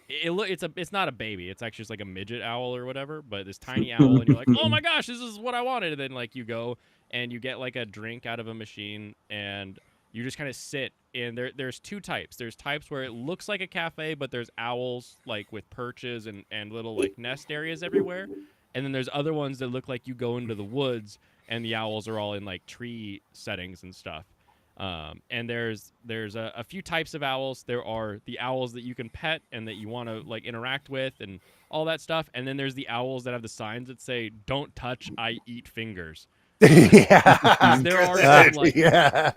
it's not a baby. It's actually just like a midget owl or whatever, but this tiny owl, and you're like, oh my gosh, this is what I wanted. And then like you go and you get like a drink out of a machine, and you just kind of sit. And there's 2 types. There's types where it looks like a cafe, but there's owls like with perches and little like nest areas everywhere. And then there's other ones that look like you go into the woods and the owls are all in like tree settings and stuff. And there's a few types of owls. There are the owls that you can pet and that you want to like interact with and all that stuff. And then there's the owls that have the signs that say, "Don't touch, I eat fingers." Yeah, there are some, like, yeah,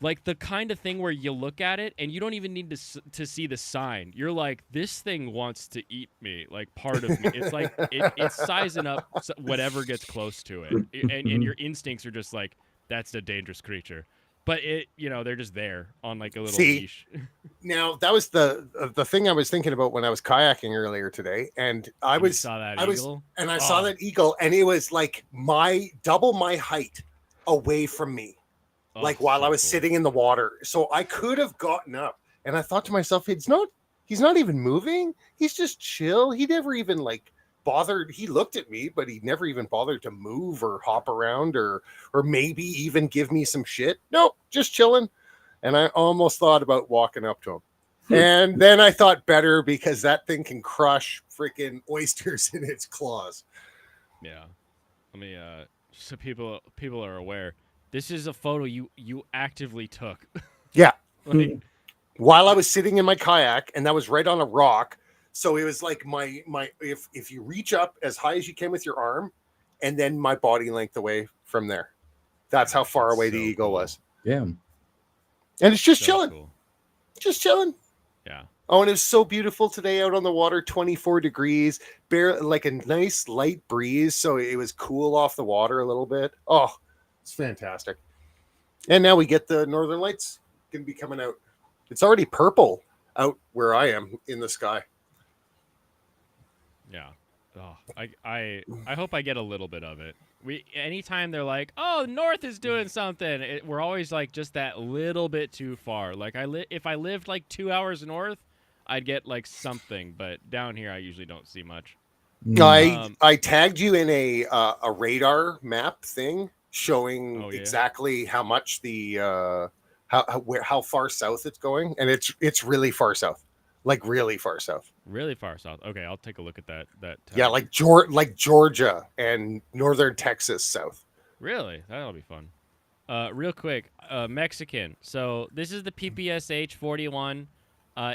like the kind of thing where you look at it and you don't even need to see the sign. You're like, this thing wants to eat me, like part of me. It's like it's sizing up whatever gets close to it, and your instincts are just like, that's a dangerous creature. But they're just there on like a little leash. Now that was the thing I was thinking about when I was kayaking earlier today, and I saw that eagle? I saw that eagle, and it was like double my height away from me, like while I was sitting in the water. So I could have gotten up, and I thought to myself, he's not even moving. He's just chill. He never even like bothered. He looked at me, but he never even bothered to move or hop around or maybe even give me some shit. Nope, just chilling. And I almost thought about walking up to him. And then I thought better, because that thing can crush freaking oysters in its claws. Yeah. Let me so people are aware. This is a photo you actively took. Yeah. Like, while I was sitting in my kayak, and that was right on a rock. So it was like my if you reach up as high as you can with your arm, and then my body length away from there. That's how far away the eagle was. Yeah. And it's just chilling. Cool. Just chilling. Yeah. Oh, and it was so beautiful today out on the water, 24 degrees, like a nice light breeze. So it was cool off the water a little bit. Oh, it's fantastic. And now we get the Northern Lights going to be coming out. It's already purple out where I am in the sky. Yeah. Oh, I hope I get a little bit of it. Anytime they're like, "Oh, North is doing something," we're always like just that little bit too far. Like if I lived like 2 hours north, I'd get like something, but down here I usually don't see much. I tagged you in a radar map thing showing exactly how much the how far south it's going, and it's really far south. Like really far south. Really far south. Okay, I'll take a look at that. Yeah, like Georgia and northern Texas south. Really? That'll be fun. Real quick, Mexican. So this is the PPSH 41.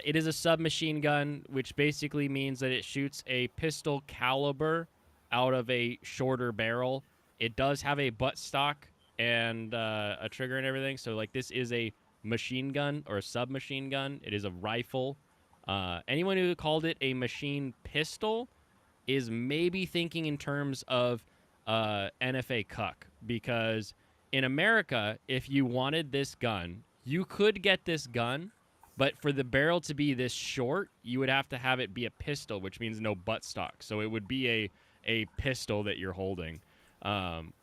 It is a submachine gun, which basically means that it shoots a pistol caliber out of a shorter barrel. It does have a buttstock and a trigger and everything. So like this is a machine gun or a submachine gun. It is a rifle. Anyone who called it a machine pistol is maybe thinking in terms of NFA cuck, because in America, if you wanted this gun, you could get this gun, but for the barrel to be this short, you would have to have it be a pistol, which means no buttstock. So it would be a pistol that you're holding.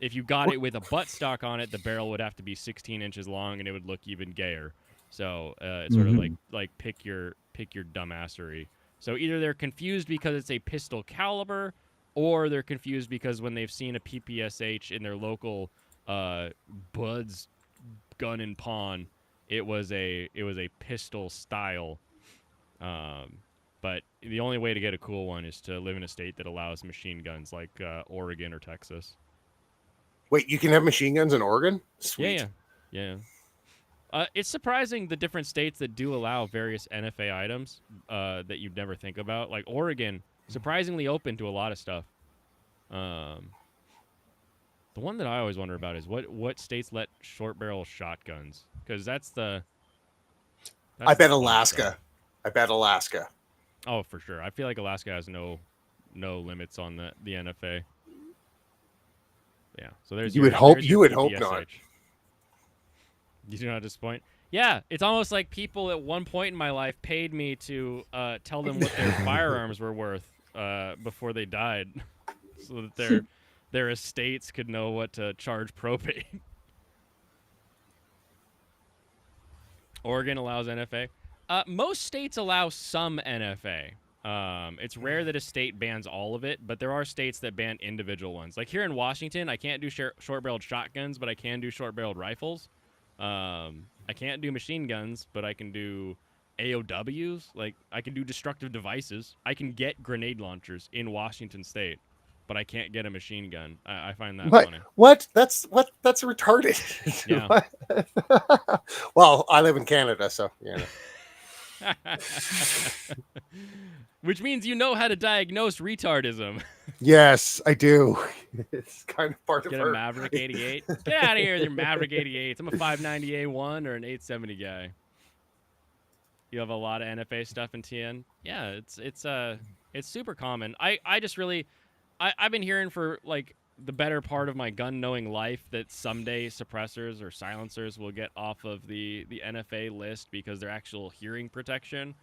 If you got it with a buttstock on it, the barrel would have to be 16 inches long, and it would look even gayer. So it's sort of like pick your dumbassery. So either they're confused because it's a pistol caliber, or they're confused because when they've seen a PPSH in their local Bud's gun and pawn, it was a pistol style. But the only way to get a cool one is to live in a state that allows machine guns, like Oregon or Texas. Wait, you can have machine guns in Oregon? Sweet. Yeah. It's surprising the different states that do allow various NFA items that you'd never think about. Like Oregon, surprisingly open to a lot of stuff. The one that I always wonder about is what states let short barrel shotguns? Because that's I bet Alaska. I bet Alaska. Oh, for sure. I feel like Alaska has no limits on the NFA. Yeah. So there's You would hope not. You do not disappoint. Yeah, it's almost like people at one point in my life paid me to tell them what their firearms were worth before they died, so that their estates could know what to charge probate. Oregon allows NFA. Most states allow some NFA. It's rare that a state bans all of it, but there are states that ban individual ones. Like here in Washington, I can't do short-barreled shotguns, but I can do short-barreled rifles. I can't do machine guns, but I can do AOWs. Like, I can do destructive devices. I can get grenade launchers in Washington State, but I can't get a machine gun. I find that funny. What? That's retarded. Yeah. Well, I live in Canada, so yeah. Which means you know how to diagnose retardism. Yes, I do. It's kind of part Get of a Maverick 88. Get out of here with your Maverick 88s. I'm a 590A1 or an 870 guy. You have a lot of NFA stuff in TN. Yeah, it's super common. I've been hearing for like the better part of my gun knowing life that someday suppressors or silencers will get off of the NFA list because they're actual hearing protection.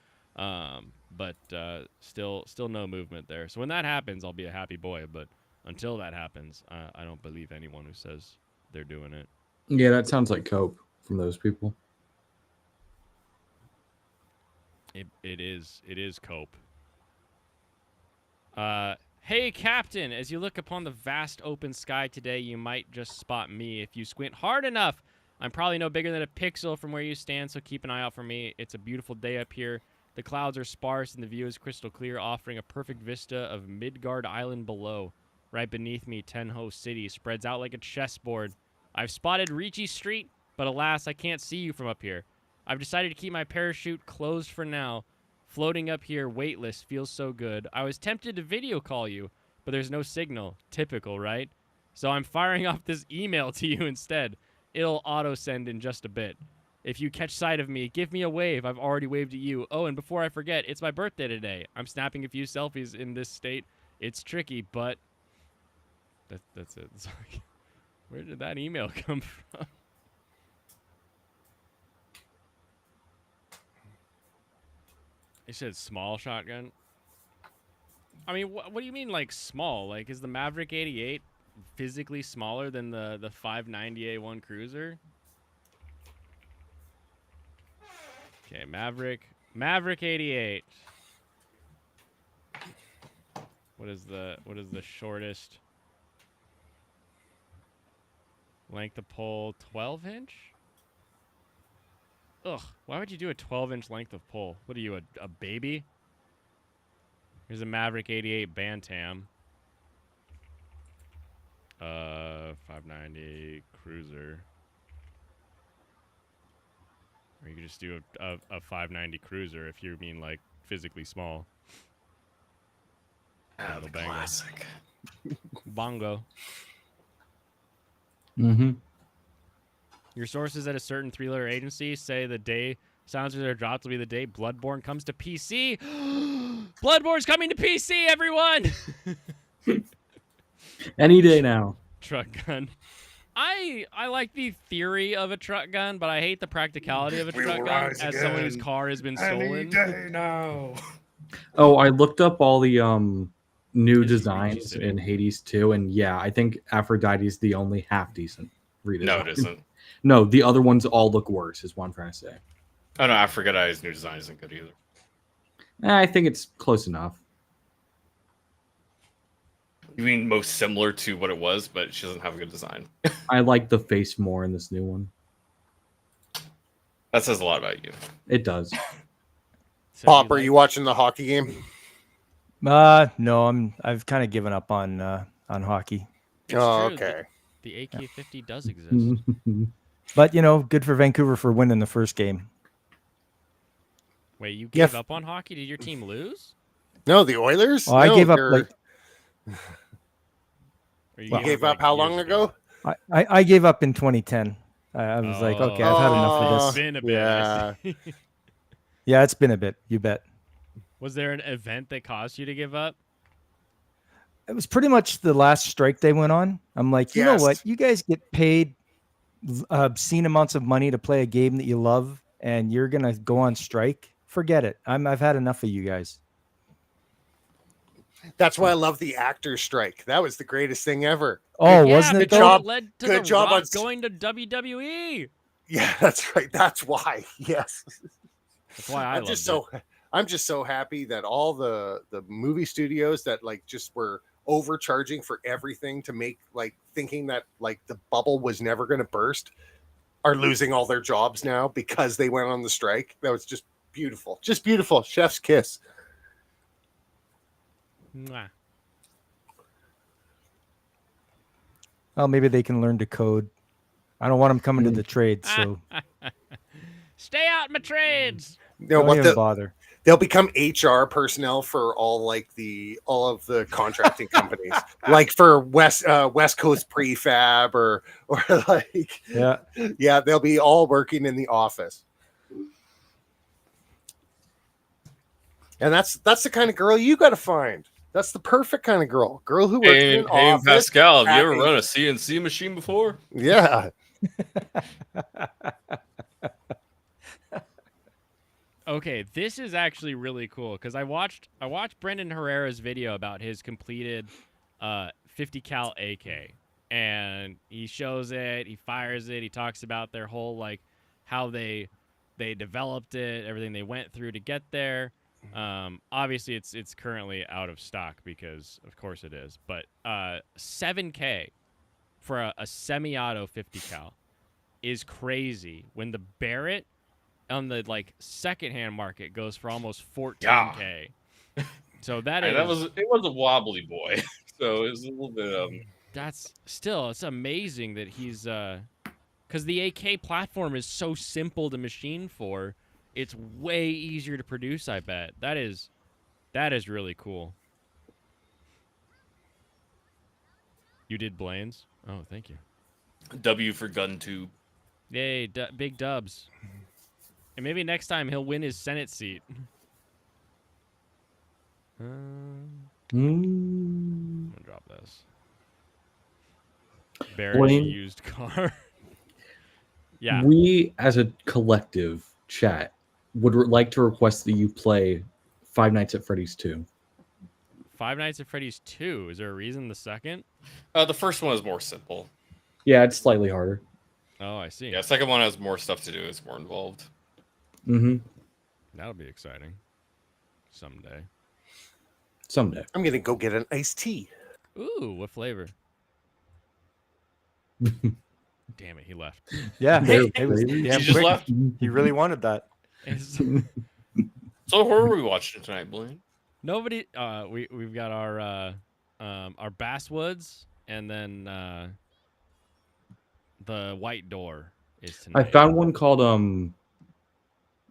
But still no movement there. So when that happens, I'll be a happy boy. But until that happens, I don't believe anyone who says they're doing it. Yeah, that sounds like cope from those people. It is cope. Hey, Captain, as you look upon the vast open sky today, you might just spot me. If you squint hard enough, I'm probably no bigger than a pixel from where you stand, so keep an eye out for me. It's a beautiful day up here. The clouds are sparse and the view is crystal clear, offering a perfect vista of Midgard Island below. Right beneath me, Tenho City spreads out like a chessboard. I've spotted Riichi Street, but alas, I can't see you from up here. I've decided to keep my parachute closed for now. Floating up here weightless feels so good. I was tempted to video call you, but there's no signal. Typical, right? So I'm firing off this email to you instead. It'll auto-send in just a bit. If you catch sight of me, give me a wave. I've already waved at you. Oh, and before I forget, it's my birthday today. I'm snapping a few selfies in this state. It's tricky, but... That's it. It's like, where did that email come from? You said small shotgun? I mean, what do you mean, like, small? Like, is the Maverick 88 physically smaller than the 590A1 Cruiser? Okay, Maverick 88. What is the shortest length of pole? 12-inch? Ugh, why would you do a 12-inch length of pole? What are you, a baby? Here's a Maverick 88 Bantam. 590 Cruiser. Or you could just do a 590 Cruiser if you mean, like, physically small. The classic. Bongo. Mm-hmm. Your sources at a certain three-letter agency say the day Sounds are dropped will be the day Bloodborne comes to PC. Bloodborne's coming to PC, everyone. Any day now. Truck gun. I like the theory of a truck gun, but I hate the practicality of a We truck will gun rise as someone whose again. car has been Any stolen. day now. Oh, I looked up all the new This is Riichi designs City. in Hades 2, and yeah, I think Aphrodite is the only half decent redesign. No, it isn't. No, the other ones all look worse, is what I'm trying to say. Oh no, Aphrodite's new design isn't good either. I think it's close enough. You mean most similar to what it was, but she doesn't have a good design. I like the face more in this new one. That says a lot about you. It does. So Pop, you are you watching the hockey game? No, I've kind of given up on hockey. It's Oh, true, okay. The AK-50 does exist. But good for Vancouver for winning the first game. Wait, you Yeah, gave up on hockey? Did your team lose? No, the Oilers? Oh, I No, gave up they're- like Or You gave up how long ago? I gave up in 2010. I was like, okay, I've had enough of It's this. been a bit. Yeah. I see. Yeah, it's been a bit. You bet. Was there an event that caused you to give up? It was pretty much the last strike they went on. I'm like, you know Yes. what? You guys get paid obscene amounts of money to play a game that you love, and you're gonna go on strike. Forget it. I've had enough of you guys. That's why I love the actors strike. That was the greatest thing ever. Oh, Yeah, wasn't it? because job. it led to Good The job Rock on going to WWE. Yeah, that's right. That's why. Yes. That's why I I'm just so happy that all the movie studios that like just were overcharging for everything to make like thinking that like the bubble was never going to burst are losing all their jobs now because they went on the strike. That was just beautiful. Just beautiful. Chef's kiss. Mwah. Well, maybe they can learn to code. I don't want them coming to the trade, so Stay out my trades. You know don't what? even bother. They'll become HR personnel for all of the contracting companies, like for West Coast Prefab or like Yeah. they'll be all working in the office. And that's the kind of girl you got to find. That's the perfect kind of girl who works Hey, in hey office. Pascal, have you ever at a- run a CNC machine before? Yeah. Okay, this is actually really cool because I watched Brendan Herrera's video about his completed 50 cal AK, and he shows it, he fires it, he talks about their whole like how they developed it, everything they went through to get there. Obviously it's currently out of stock because of course it is, but 7K for a semi-auto 50 cal is crazy when the Barrett on the like secondhand market goes for almost 14K. So that is it was a wobbly boy, so it was a little bit that's still, it's amazing that he's because the AK platform is so simple to machine for. It's way easier to produce, I bet. That is really cool. You did Blaine's? Oh, thank you. W for gun tube. Yay, big dubs. And maybe next time he'll win his Senate seat. I'm gonna drop this. Barrett's Blaine? used car. Yeah. We, as a collective chat, would like to request that you play Five Nights at Freddy's 2. Five Nights at Freddy's 2. Is there a reason the second? The first one is more simple. Yeah, it's slightly harder. Oh, I see. Yeah, second one has more stuff to do. It's more involved. Mm-hmm. That'll be exciting. Someday. Someday. I'm gonna go get an iced tea. Ooh, what flavor? Damn it, he left. Yeah. Hey, it was baby. damn He just quick. left. He really wanted that. So what are we watching tonight, Blaine? Nobody. We've got our Basswoods, and then the White Door is tonight. I found one called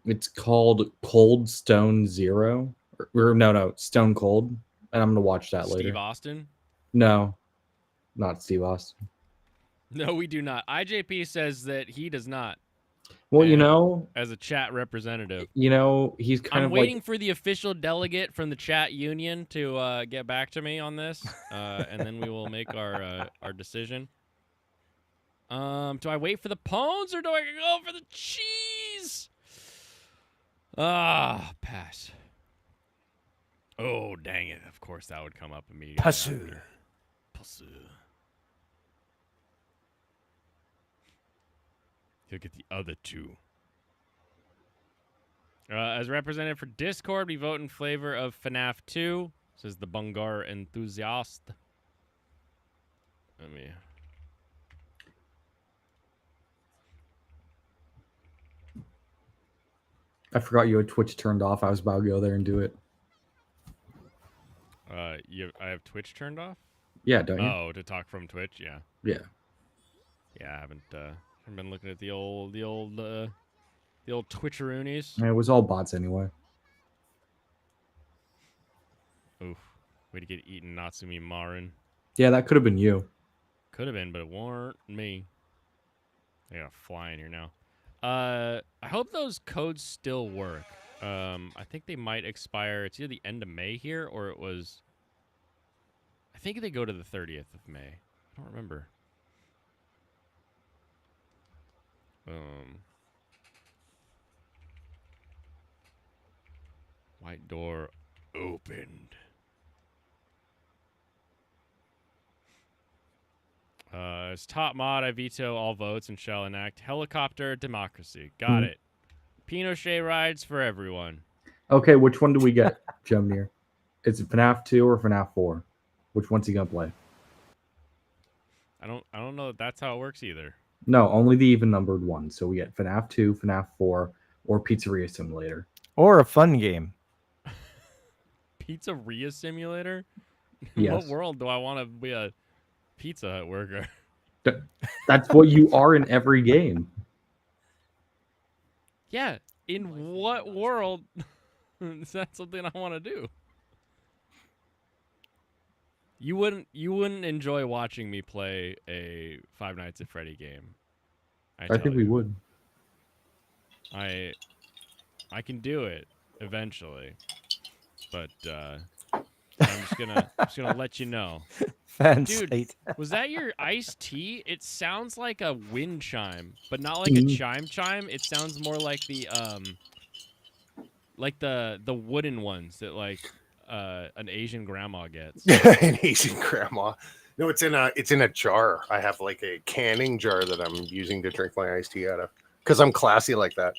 it's called Cold Stone Zero, or no, Stone Cold, and I'm gonna watch that later. Steve Austin. No, not Steve Austin. No, we do not. IJP says that he does not. Well, as a chat representative. he's kind I'm of waiting like for the official delegate from the chat union to get back to me on this, and then we will make our decision. Do I wait for the pones or do I go for the cheese? Pass. Oh, dang it. Of course that would come up immediately. Passu. Passu. Look at the other two. As representative for Discord, we vote in favor of FNAF 2, says the Bungar enthusiast. Let me... I forgot you had Twitch turned off. I was about to go there and do it. I have Twitch turned off? Yeah, don't you? Oh, to talk from Twitch? Yeah. Yeah. Yeah, I haven't been looking at the old Twitcheroonies. It was all bots anyway. Oof. Way to get eaten, Natsumi Marin. Yeah, that could have been you. Could have been, but it weren't me. I gotta fly in here now. I hope those codes still work. I think they might expire. It's either the end of May here, or it was... I think they go to the 30th of May. I don't remember. White door opened. As top mod, I veto all votes and shall enact helicopter democracy. Got it. Pinochet rides for everyone. Okay, which one do we get, Jemnir? Is it FNAF 2 or FNAF 4? Which one's he gonna play? I don't know that that's how it works either. No, only the even numbered one. So we get FNAF 2, FNAF 4, or Pizzeria Simulator. Or a fun game. Pizzeria Simulator? Yes. What world do I want to be a Pizza Hut worker? That's what you are in every game. Yeah. In what world is that something I want to do? You wouldn't enjoy watching me play a Five Nights at Freddy game. I think we would. I can do it eventually, but I'm just gonna let you know. Dude, was that your iced tea? It sounds like a wind chime, but not like a chime. It sounds more like the wooden ones that like an Asian grandma gets. An Asian grandma. No, it's in a jar. I have like a canning jar that I'm using to drink my iced tea out of because I'm classy like that.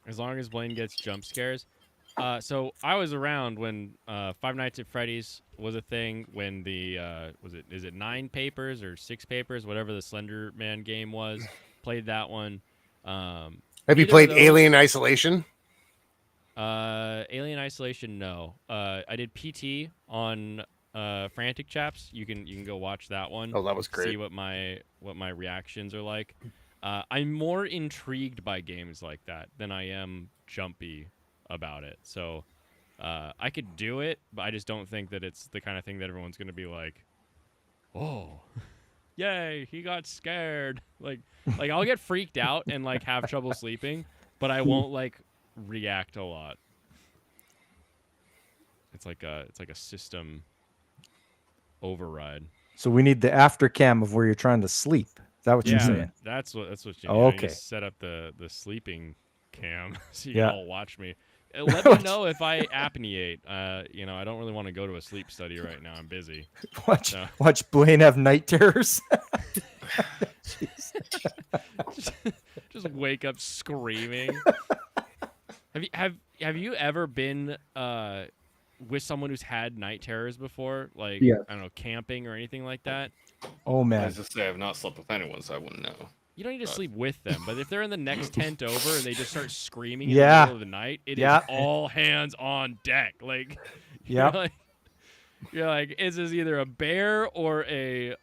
As long as Blaine gets jump scares. So I was around when Five Nights at Freddy's was a thing. When the is it 9 papers or 6 papers, whatever the Slender Man game was. Played that one. Have you played Alien Isolation? Alien Isolation, no. I did PT on Frantic Chaps. You can go watch that one. Oh, that was great. See what my reactions are like. I'm more intrigued by games like that than I am jumpy about it. So I could do it, but I just don't think that it's the kind of thing that everyone's going to be like, oh, yay, he got scared. Like I'll get freaked out and like have trouble sleeping, but I won't like react a lot. It's like a system override. So we need the after cam of where you're trying to sleep. Is that what you're saying? That's what you need. Oh, okay. I just set up the sleeping cam so you Yeah. can all watch me. Let me know if I apneate. I don't really want to go to a sleep study right now. I'm busy. Watch Blaine have night terrors. just wake up screaming. Have you ever been with someone who's had night terrors before? Like Yes. I don't know, camping or anything like that? Oh I man. was just say I've not slept with anyone, so I wouldn't know. You don't need to sleep with them, but if they're in the next tent over and they just start screaming in Yeah. the middle of the night, it is all hands on deck. Like, Yeah. you're like, is this either a bear or a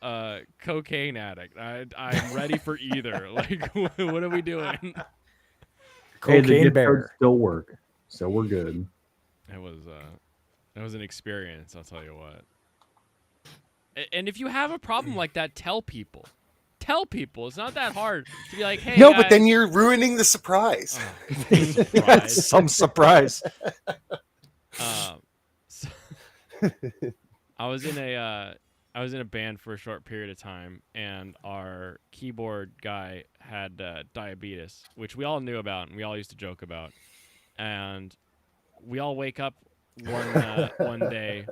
cocaine addict? I'm ready for either. Like, what are we doing? Hey, the Cocaine gift bear. codes still work, so we're good. That was an experience. I'll tell you what. And if you have a problem like that, tell people. tell people. It's not that hard to be like, hey. No, guys. but then you're ruining the surprise. Surprise. Some surprise. So I was in a band for a short period of time, and our keyboard guy had diabetes, which we all knew about and we all used to joke about. And we all wake up one day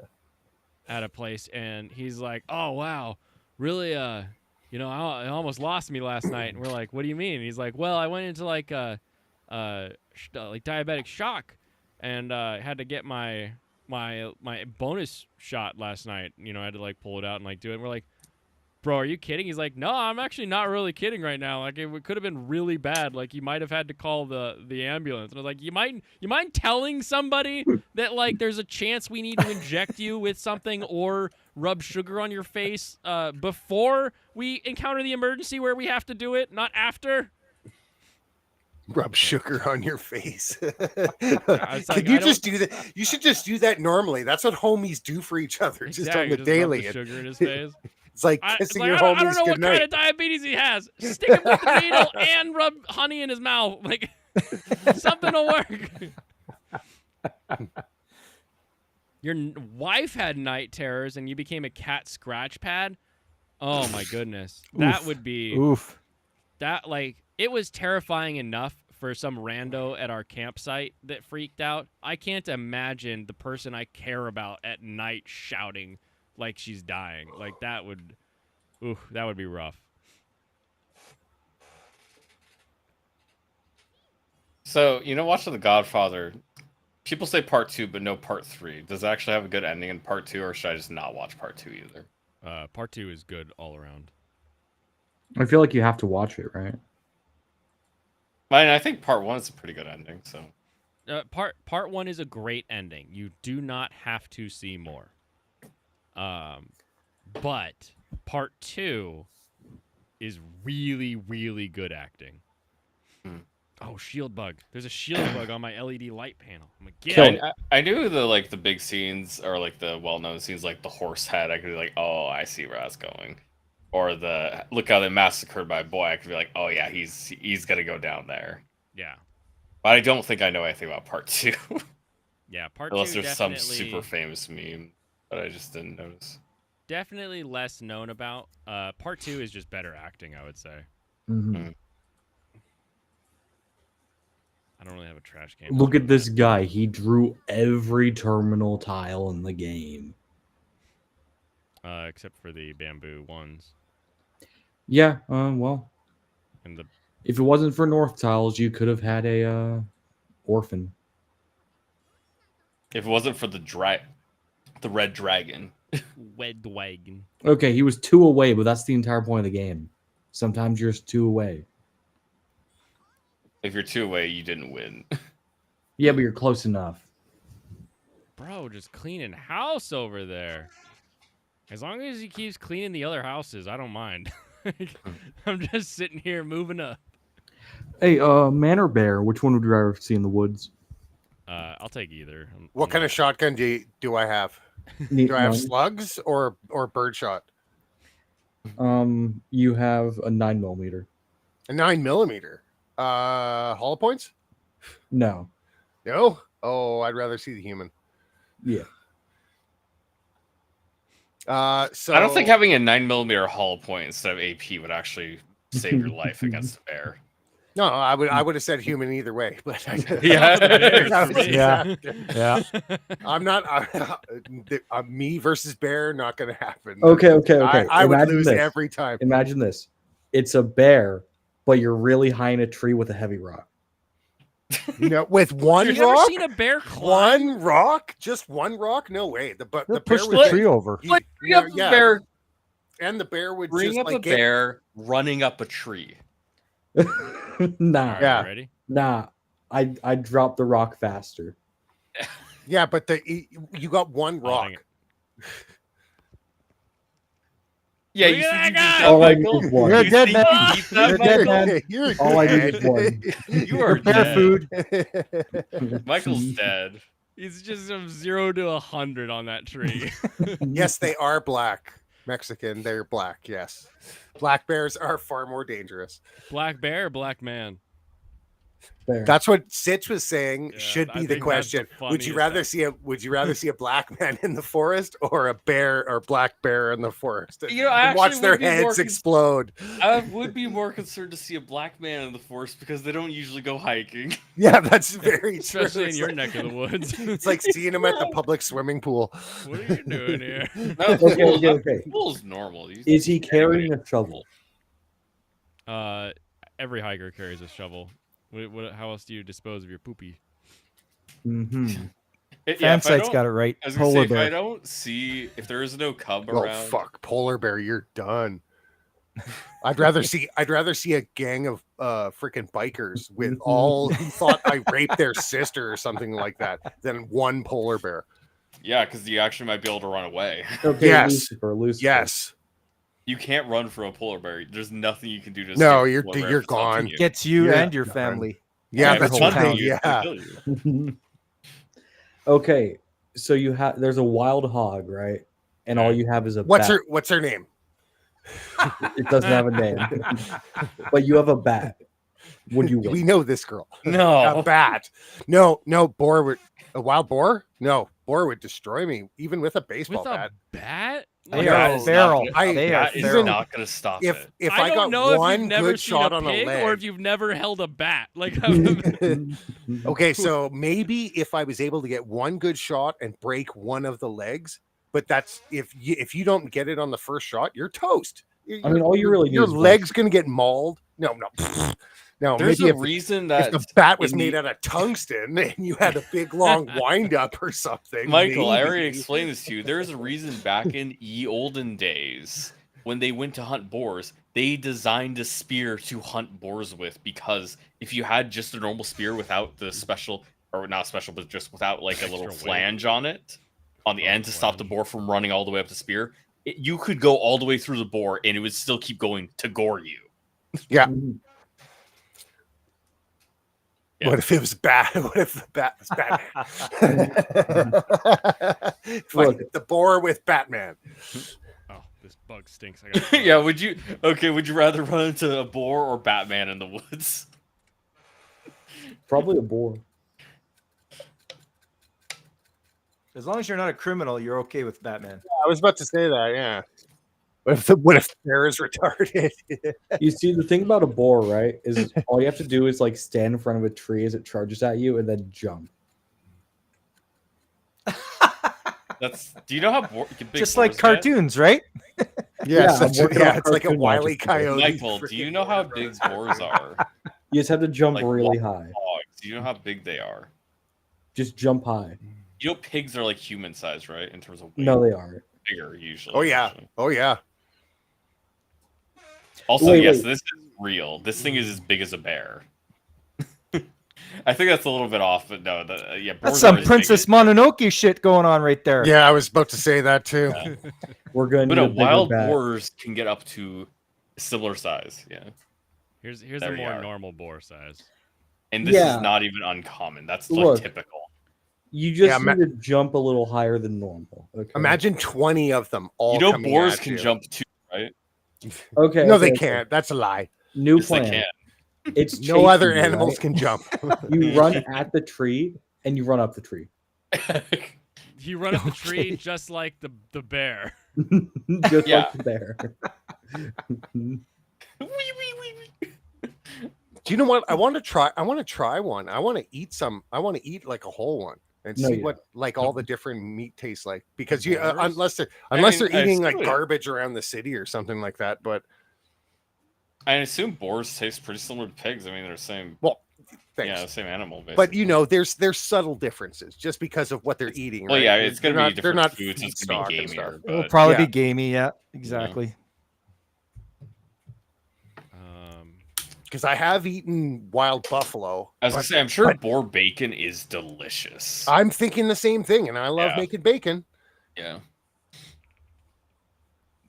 at a place, and he's like, "Oh wow, really? I almost lost me last night." And we're like, "What do you mean?" And he's like, "Well, I went into like diabetic shock, and had to get my bonus shot last night. I had to like pull it out and like do it." And we're like, "Bro, are you kidding?" He's like, "No, I'm actually not really kidding right now. Like it could have been really bad. Like you might have had to call the ambulance." And I was like, "You mind telling somebody that like there's a chance we need to inject you with something or rub sugar on your face before we encounter the emergency where we have to do it, not after?" Rub sugar on your face. It's like, Can you just do that? You should just do that normally. That's what homies do for each other, just on Exactly, the rub daily. the sugar in his face. It's like It's kissing like, your I don't homies know what goodnight. kind of diabetes he has. Stick him with the needle and rub honey in his mouth. Like something will work. Your wife had night terrors and you became a cat scratch pad. Oh my goodness. That would be that like it was terrifying enough for some rando at our campsite that freaked out. I can't imagine the person I care about at night shouting like she's dying. Like that would be rough. So, watching The Godfather, people say part 2, but no part 3. Does it actually have a good ending in part 2, or should I just not watch part 2 either? Part 2 is good all around. I feel like you have to watch it, right? I think part 1 is a pretty good ending, so. Part 1 is a great ending. You do not have to see more. But part 2 is really, really good acting. Oh, shield bug. There's a shield bug on my LED light panel. I'm like, yeah. I knew the big scenes, or like the well-known scenes, like the horse head. I could be like, oh, I see where that's going. Or the look how they massacred my boy. I could be like, oh yeah, he's gonna go down there. Yeah. But I don't think I know anything about part 2. Yeah, part Unless 2 there's definitely, some super famous meme that I just didn't notice. Definitely less known about. Part 2 is just better acting, I would say. Mm-hmm. I don't really have a trash can. Look at this guy. He drew every terminal tile in the game. Except for the bamboo ones. Yeah, well. And if it wasn't for North tiles, you could have had a orphan. If it wasn't for the red dragon. Red wagon. Okay, he was 2 away, but that's the entire point of the game. Sometimes you're just 2 away. If you're 2 away, you didn't win. Yeah, but you're close enough. Bro, just cleaning house over there. As long as he keeps cleaning the other houses, I don't mind. I'm just sitting here moving up. Hey, man or bear? Which one would you rather see in the woods? I'll take either. What kind of shotgun do I have? Do I have slugs or birdshot? You have a 9mm. A 9mm. Hollow points? No. No? Oh, I'd rather see the human. Yeah. So I don't think having a 9mm hollow point instead of AP would actually save your life against a bear. No, I would have said human either way, but yeah. I'm not. Me versus bear, not going to happen. Okay. I would lose every time. Imagine this: it's a bear, but you're really high in a tree with a heavy rock. With one You've rock. Never seen a bear climb? One rock? Just one rock? No way. The bear push would the tree over. Bring up a bear. And the bear would bring just up a bear running up a tree. Nah. Yeah. Ready? Nah. I dropped the rock faster. Yeah, but you got one rock. Yeah, Look you at said that you guy! All I need is one. You're dead, man. You're dead, man. All I need is one. You are Bear dead. food. Michael's dead. He's just from 0 to 100 on that tree. Yes, they are black. Mexican. They're black. Yes, black bears are far more dangerous. Black bear or black man? Bear. That's what Sitch was saying. Yeah, should I be the think that's the question. Would you funniest rather thing. see a black man in the forest or a bear or black bear in the forest? You know, I And watch actually their would be more heads explode. I would be more concerned to see a black man in the forest because they don't usually go hiking. Yeah, that's very true. Especially in It's your like- neck of the woods. It's like seeing him at the public swimming pool. What are you doing here? No, Okay. pool is normal. Is he carrying a shovel? Every hiker carries a shovel. How else do you dispose of your poopy? Mm-hmm. Fansite's got it right. I was gonna say, Polar if I bear. don't see, if there is no cub Oh around, fuck, polar bear, you're done. I'd rather see a gang of freaking bikers with all who thought I raped their sister or something like that than one polar bear. yeah, because you actually might be able to run away. Okay, Yes. Lucifer. Yes. You can't run from a polar bear. There's nothing you can do to. No, escape a you're- polar bear you're if it's up to gone. you. Gets you Yeah. and your family. Yeah, Yeah, that's the one whole thing. town. It's gonna Yeah. kill you. Okay, so you have there's a wild hog, right? And all you have is a What's bat. her name? It doesn't have a name, but you have a bat. Would you We win? know this girl. No. A bat. No, boar would a wild boar? No, boar would destroy me, even with a baseball With a bat. bat? They Yeah, are feral. I- They are That is feral. not gonna stop If it. if I I, don't got know if one you've never good seen shot a on a pig leg, or if you've never held a bat. Like, okay, so maybe if I was able to get one good shot and break one of the legs, but that's if you don't get it on the first shot, you're toast. I mean, all you really need your is one. leg's gonna get mauled. No, no. There's Maybe a reason that if the bat was in made the- out of tungsten and you had a big long wind up or something. Michael, I maybe. already explained this to you. There's a reason back in ye olden days when they went to hunt boars, they designed a spear to hunt boars with because if you had just a normal spear without the special, or not special, but just without like a little Extra weight. flange on it, on the end to stop the boar from running all the way up the spear, you could go all the way through the boar and it would still keep going to gore you. Yeah. Mhm. Yeah. What if it was bat? What if the bat was Batman? Fight the boar with Batman. oh, this bug stinks. I gotta Yeah, would you rather run into a boar or Batman in the woods? Probably a boar. As long as you're not a criminal, you're okay with Batman. I was about to say that. Yeah. What if the bear is retarded? You see, the thing about a boar, right, is all you have to do is like stand in front of a tree as it charges at you and then jump. Do you know how big Just boars like get? cartoons, right? Yes, I'm working on it's like a cartoon Wile E. logic. Coyote. Michael, do you know how freaking big boar. boars are? You just have to jump Like really wild high. Dogs, do you know how big they are? Just jump high. You know pigs are like human size, right? In terms of weight. No, they aren't. Bigger usually. Oh yeah. usually. Oh yeah. Also, Wait, yes, wait. this is real. This thing is as big as a bear. I think that's a little bit off, but no, yeah. That's boars some are as big Princess as- Mononoke shit going on right there. Yeah, I was about to say that too. Yeah. We're going But to no, need a bigger wild bat. boars can get up to similar size. Yeah, Here's There a you more are. normal boar size. and this Yeah. is not even uncommon. That's like Look. typical. You just Yeah, need to jump a little higher than normal. Okay. Imagine 20 of them all. You know, coming boars at can you. jump too, right? Okay. No, okay, they okay. can't. That's a lie. New Yes, they plan. can. It's No other chasing you, animals right? can jump. You run at the tree and you run up the tree. You run up the tree Okay. just like the bear. Just Yeah. like the bear. Do you know what? I want to try one. I want to eat some. I want to eat like a whole one and No, see you what like all the different meat tastes like. Because you Boars? unless they're I eating like assume- garbage around the city or something like that. But I assume boars taste pretty similar to pigs. I mean, they're the same. well, thanks. Yeah, the same animal. Basically. But you know, there's subtle differences just because of what they're eating. well, right? yeah, it's gonna They're be not- they're different not foods. It's feed gonna be stock and stuff. gamier. It'll But probably yeah. be gamey. Yeah, exactly. Because I have eaten wild buffalo. I was gonna but say, I'm sure boar bacon is delicious. I'm thinking the same thing, and I love Yeah. making bacon. Yeah.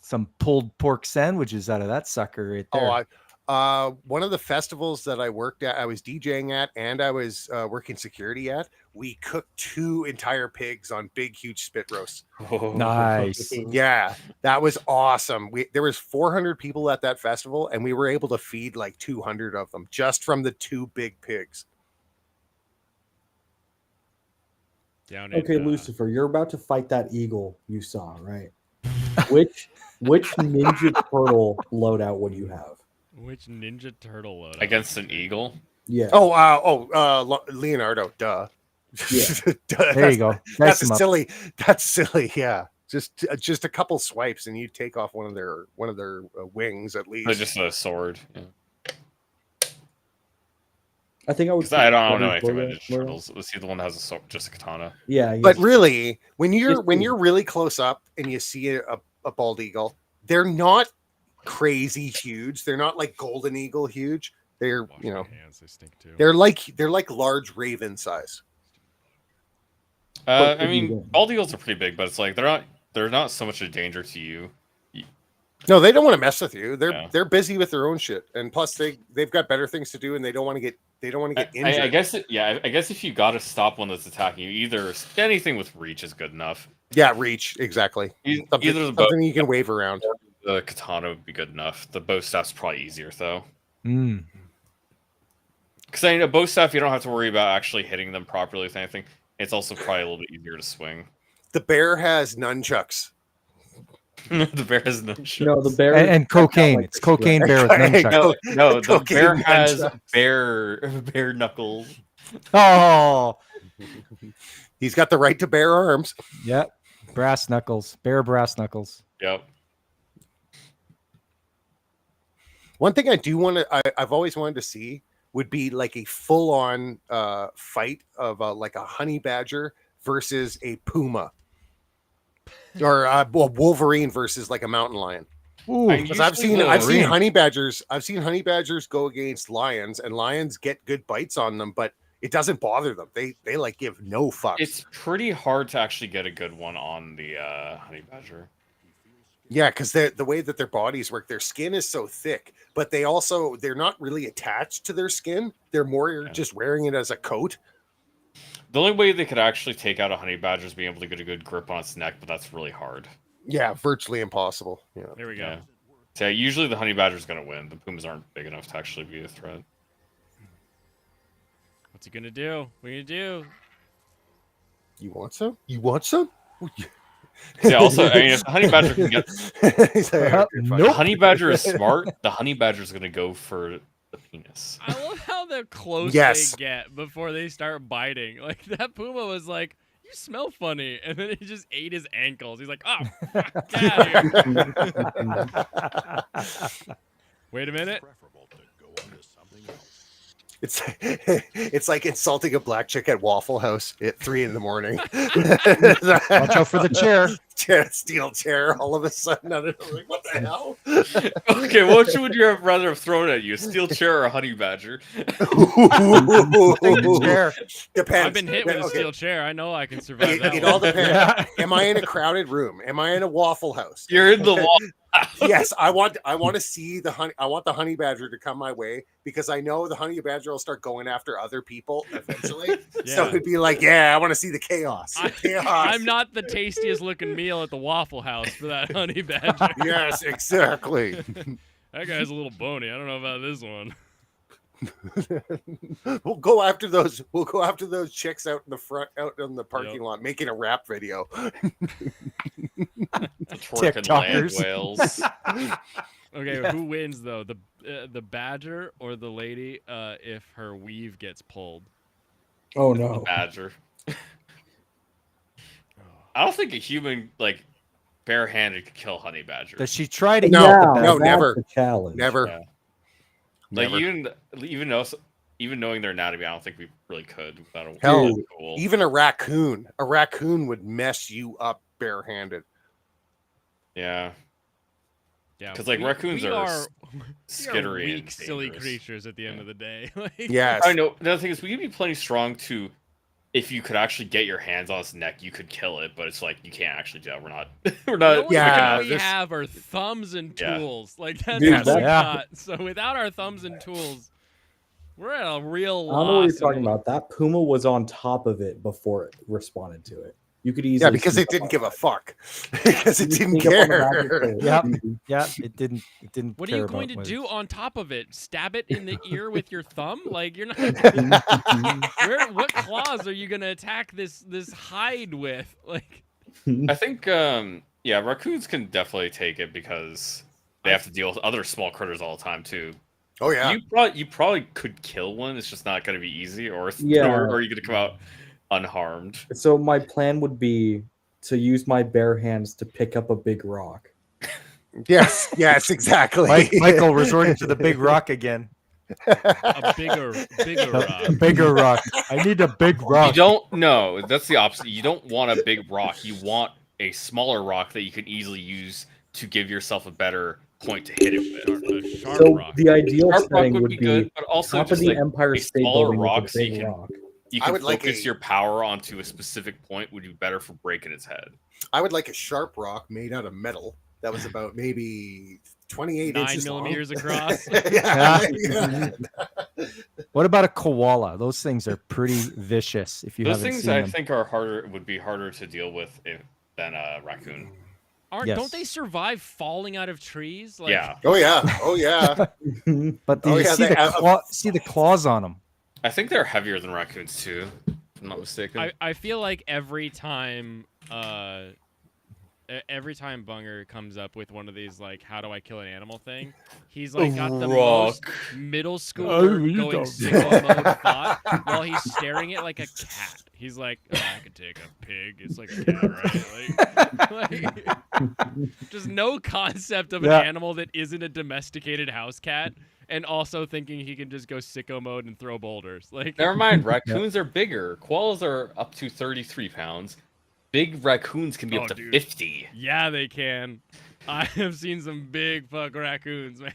Some pulled pork sandwiches out of that sucker right there. Oh, One of the festivals that I worked at, I was DJing at, and I was working security at. We cooked 2 entire pigs on big, huge spit roasts. Nice. Yeah, that was awesome. There was 400 people at that festival, and we were able to feed like 200 of them just from the 2 big pigs. Okay, Lucifer, you're about to fight that eagle you saw, right? Which Ninja Turtle loadout would you have? Which Ninja Turtle loadout? Against an eagle? Yeah. Leonardo, duh. Yeah. There you go. That's Dice 'em up. silly. That's silly. Yeah. Just a couple swipes and you take off one of their wings at least. Or just a sword. Yeah. I think I would. 'Cause I don't know anything about Ninja Turtles. Was he the one that has a sword, just a katana? Yeah. But really, when you're really close up and you see a bald eagle, they're not crazy huge. They're not like golden eagle huge. They're hands, they stink too. they're like large raven size. I mean, bald eagles are pretty big, but it's like they're not so much a danger to you. No, they don't want to mess with you. They're busy with their own shit, and plus they've got better things to do, and they don't want to get injured. I guess I guess if you got to stop one that's attacking you, either anything with reach is good enough. Yeah, reach exactly. Either something you can wave around. The katana would be good enough. The bow staff's probably easier though. Mm. Because I mean, a bow staff, you don't have to worry about actually hitting them properly with anything. It's also probably a little bit easier to swing. The bear has nunchucks. The bear has nunchucks. No, the bear and cocaine. It's cocaine bear with nunchucks. No, the bear has bear knuckles. Oh, he's got the right to bear arms. Yep, brass knuckles, bear brass knuckles. Yep. One thing I do want to, I've always wanted to see would be like a full-on fight of like a honey badger versus a puma, or Wolverine versus like a mountain lion. Because I've seen honey badgers. I've seen honey badgers go against lions, and lions get good bites on them, but it doesn't bother them. They like give no fucks. It's pretty hard to actually get a good one on the honey badger. Yeah, because the way that their bodies work, their skin is so thick, but they're not really attached to their skin. They're more just wearing it as a coat. The only way they could actually take out a honey badger is being able to get a good grip on its neck, but that's really hard. Yeah, virtually impossible. Yeah. There we go. Yeah. So usually the honey badger is going to win. The pumas aren't big enough to actually be a threat. What's he gonna do? What are you gonna do? You want some? You want some? Yeah, also, I mean, if the honey badger can get... Nope. The honey badger is smart. The honey badger is going to go for the penis. I love how close Yes. they get before they start biting. Like, that puma was like, you smell funny. And then he just ate his ankles. He's like, oh, fuck, get out of here. Wait a minute. It's like insulting a black chick at Waffle House at 3 a.m. Watch out for the chair. Steel chair. All of a sudden, I don't know, like, what the hell? Okay, which would you rather have thrown at you? A steel chair or a honey badger? Chair. Depends. I've been hit with a steel chair. I know I can survive that. It one. all depends. Am I in a crowded room? Am I in a Waffle House? You're in the wall. Yes, I want to see the honey. I want the honey badger to come my way because I know the honey badger will start going after other people eventually. Yeah. So it'd be like, yeah, I want to see the chaos. I'm not the tastiest looking meal at the Waffle House for that honey badger. Yes, exactly. That guy's a little bony. I don't know about this one. We'll go after those. We'll go after those chicks out in the front, out in the parking lot, making a rap video. Twerking land whales. Okay, who wins though? The badger or the lady if her weave gets pulled? Oh no. The badger. I don't think a human barehanded could kill honey badger. Does she try to? No, never. Challenge. Never. Yeah. Never. Like even knowing their anatomy, I don't think we really could. Hell, cool. even a raccoon would mess you up barehanded. Yeah. Yeah, because raccoons are skittery weak, and silly dangerous. creatures at the end of the day. Yes, I know. The other thing is, we can be plenty strong to if you could actually get your hands on its neck, you could kill it, but it's like you can't actually do that. We're not. We're The not. only Yeah, thing we this- have are thumbs and Yeah. tools. Like that's Dude, all we yeah. got. So without our thumbs and tools, we're at a real I don't know what loss. you're talking about. That puma was on top of it before it responded to it. You could easily Yeah, because sneak it up didn't on give a that. fuck. Because it You didn't sneak up on the back of care. the tail. Yep. Mhm. Yeah, it didn't. It didn't. What are care you going about to do what- on top of it? Stab it in the ear with your thumb? Like you're not. What claws are you gonna attack this hide with? Like I think, yeah, raccoons can definitely take it because they have to deal with other small critters all the time too. Oh yeah. You probably could kill one. It's just not going to be easy, or Yeah. or you're going to come out unharmed. So my plan would be to use my bare hands to pick up a big rock. Yes. Yes. Exactly. Michael resorted to the big rock again. a bigger A bigger rock. I need a big You rock. don't. No, that's the opposite. You don't want a big rock. You want a smaller rock that you can easily use to give yourself a better point to hit it with. a sharp So rock. the ideal Sharp rock setting would would be be good, but also top of just the like Empire a State smaller Building rock with so a you big can rock. you I can would like focus a- your power onto a specific point would be better for breaking its head. I would like a sharp rock made out of metal that was about maybe 28 9 inches long. millimeters across. yeah. Yeah. What about a koala? Those things are pretty vicious. If you Those haven't things seen I them. think are harder would be harder to deal with than a raccoon. Yes. Don't they survive falling out of trees? Like, Yeah, Oh yeah. Oh yeah. But do Oh, you yeah, see they- see the claws on them? I think they're heavier than raccoons too. If I'm not mistaken. I feel like every time Bunger comes up with one of these like how do I kill an animal thing, he's like got the most middle schooler going sicko mode thought while he's staring at like a cat. He's like, oh, I could take a pig. It's like a cat, right? Like, just no concept of an Yeah. animal that isn't a domesticated house cat, and also thinking he can just go sicko mode and throw boulders. Like, Never mind, raccoons are bigger. Koalas are up to 33 pounds. Big raccoons can be Oh, up to dude. 50. yeah, they can. I have seen some big fuck raccoons, man.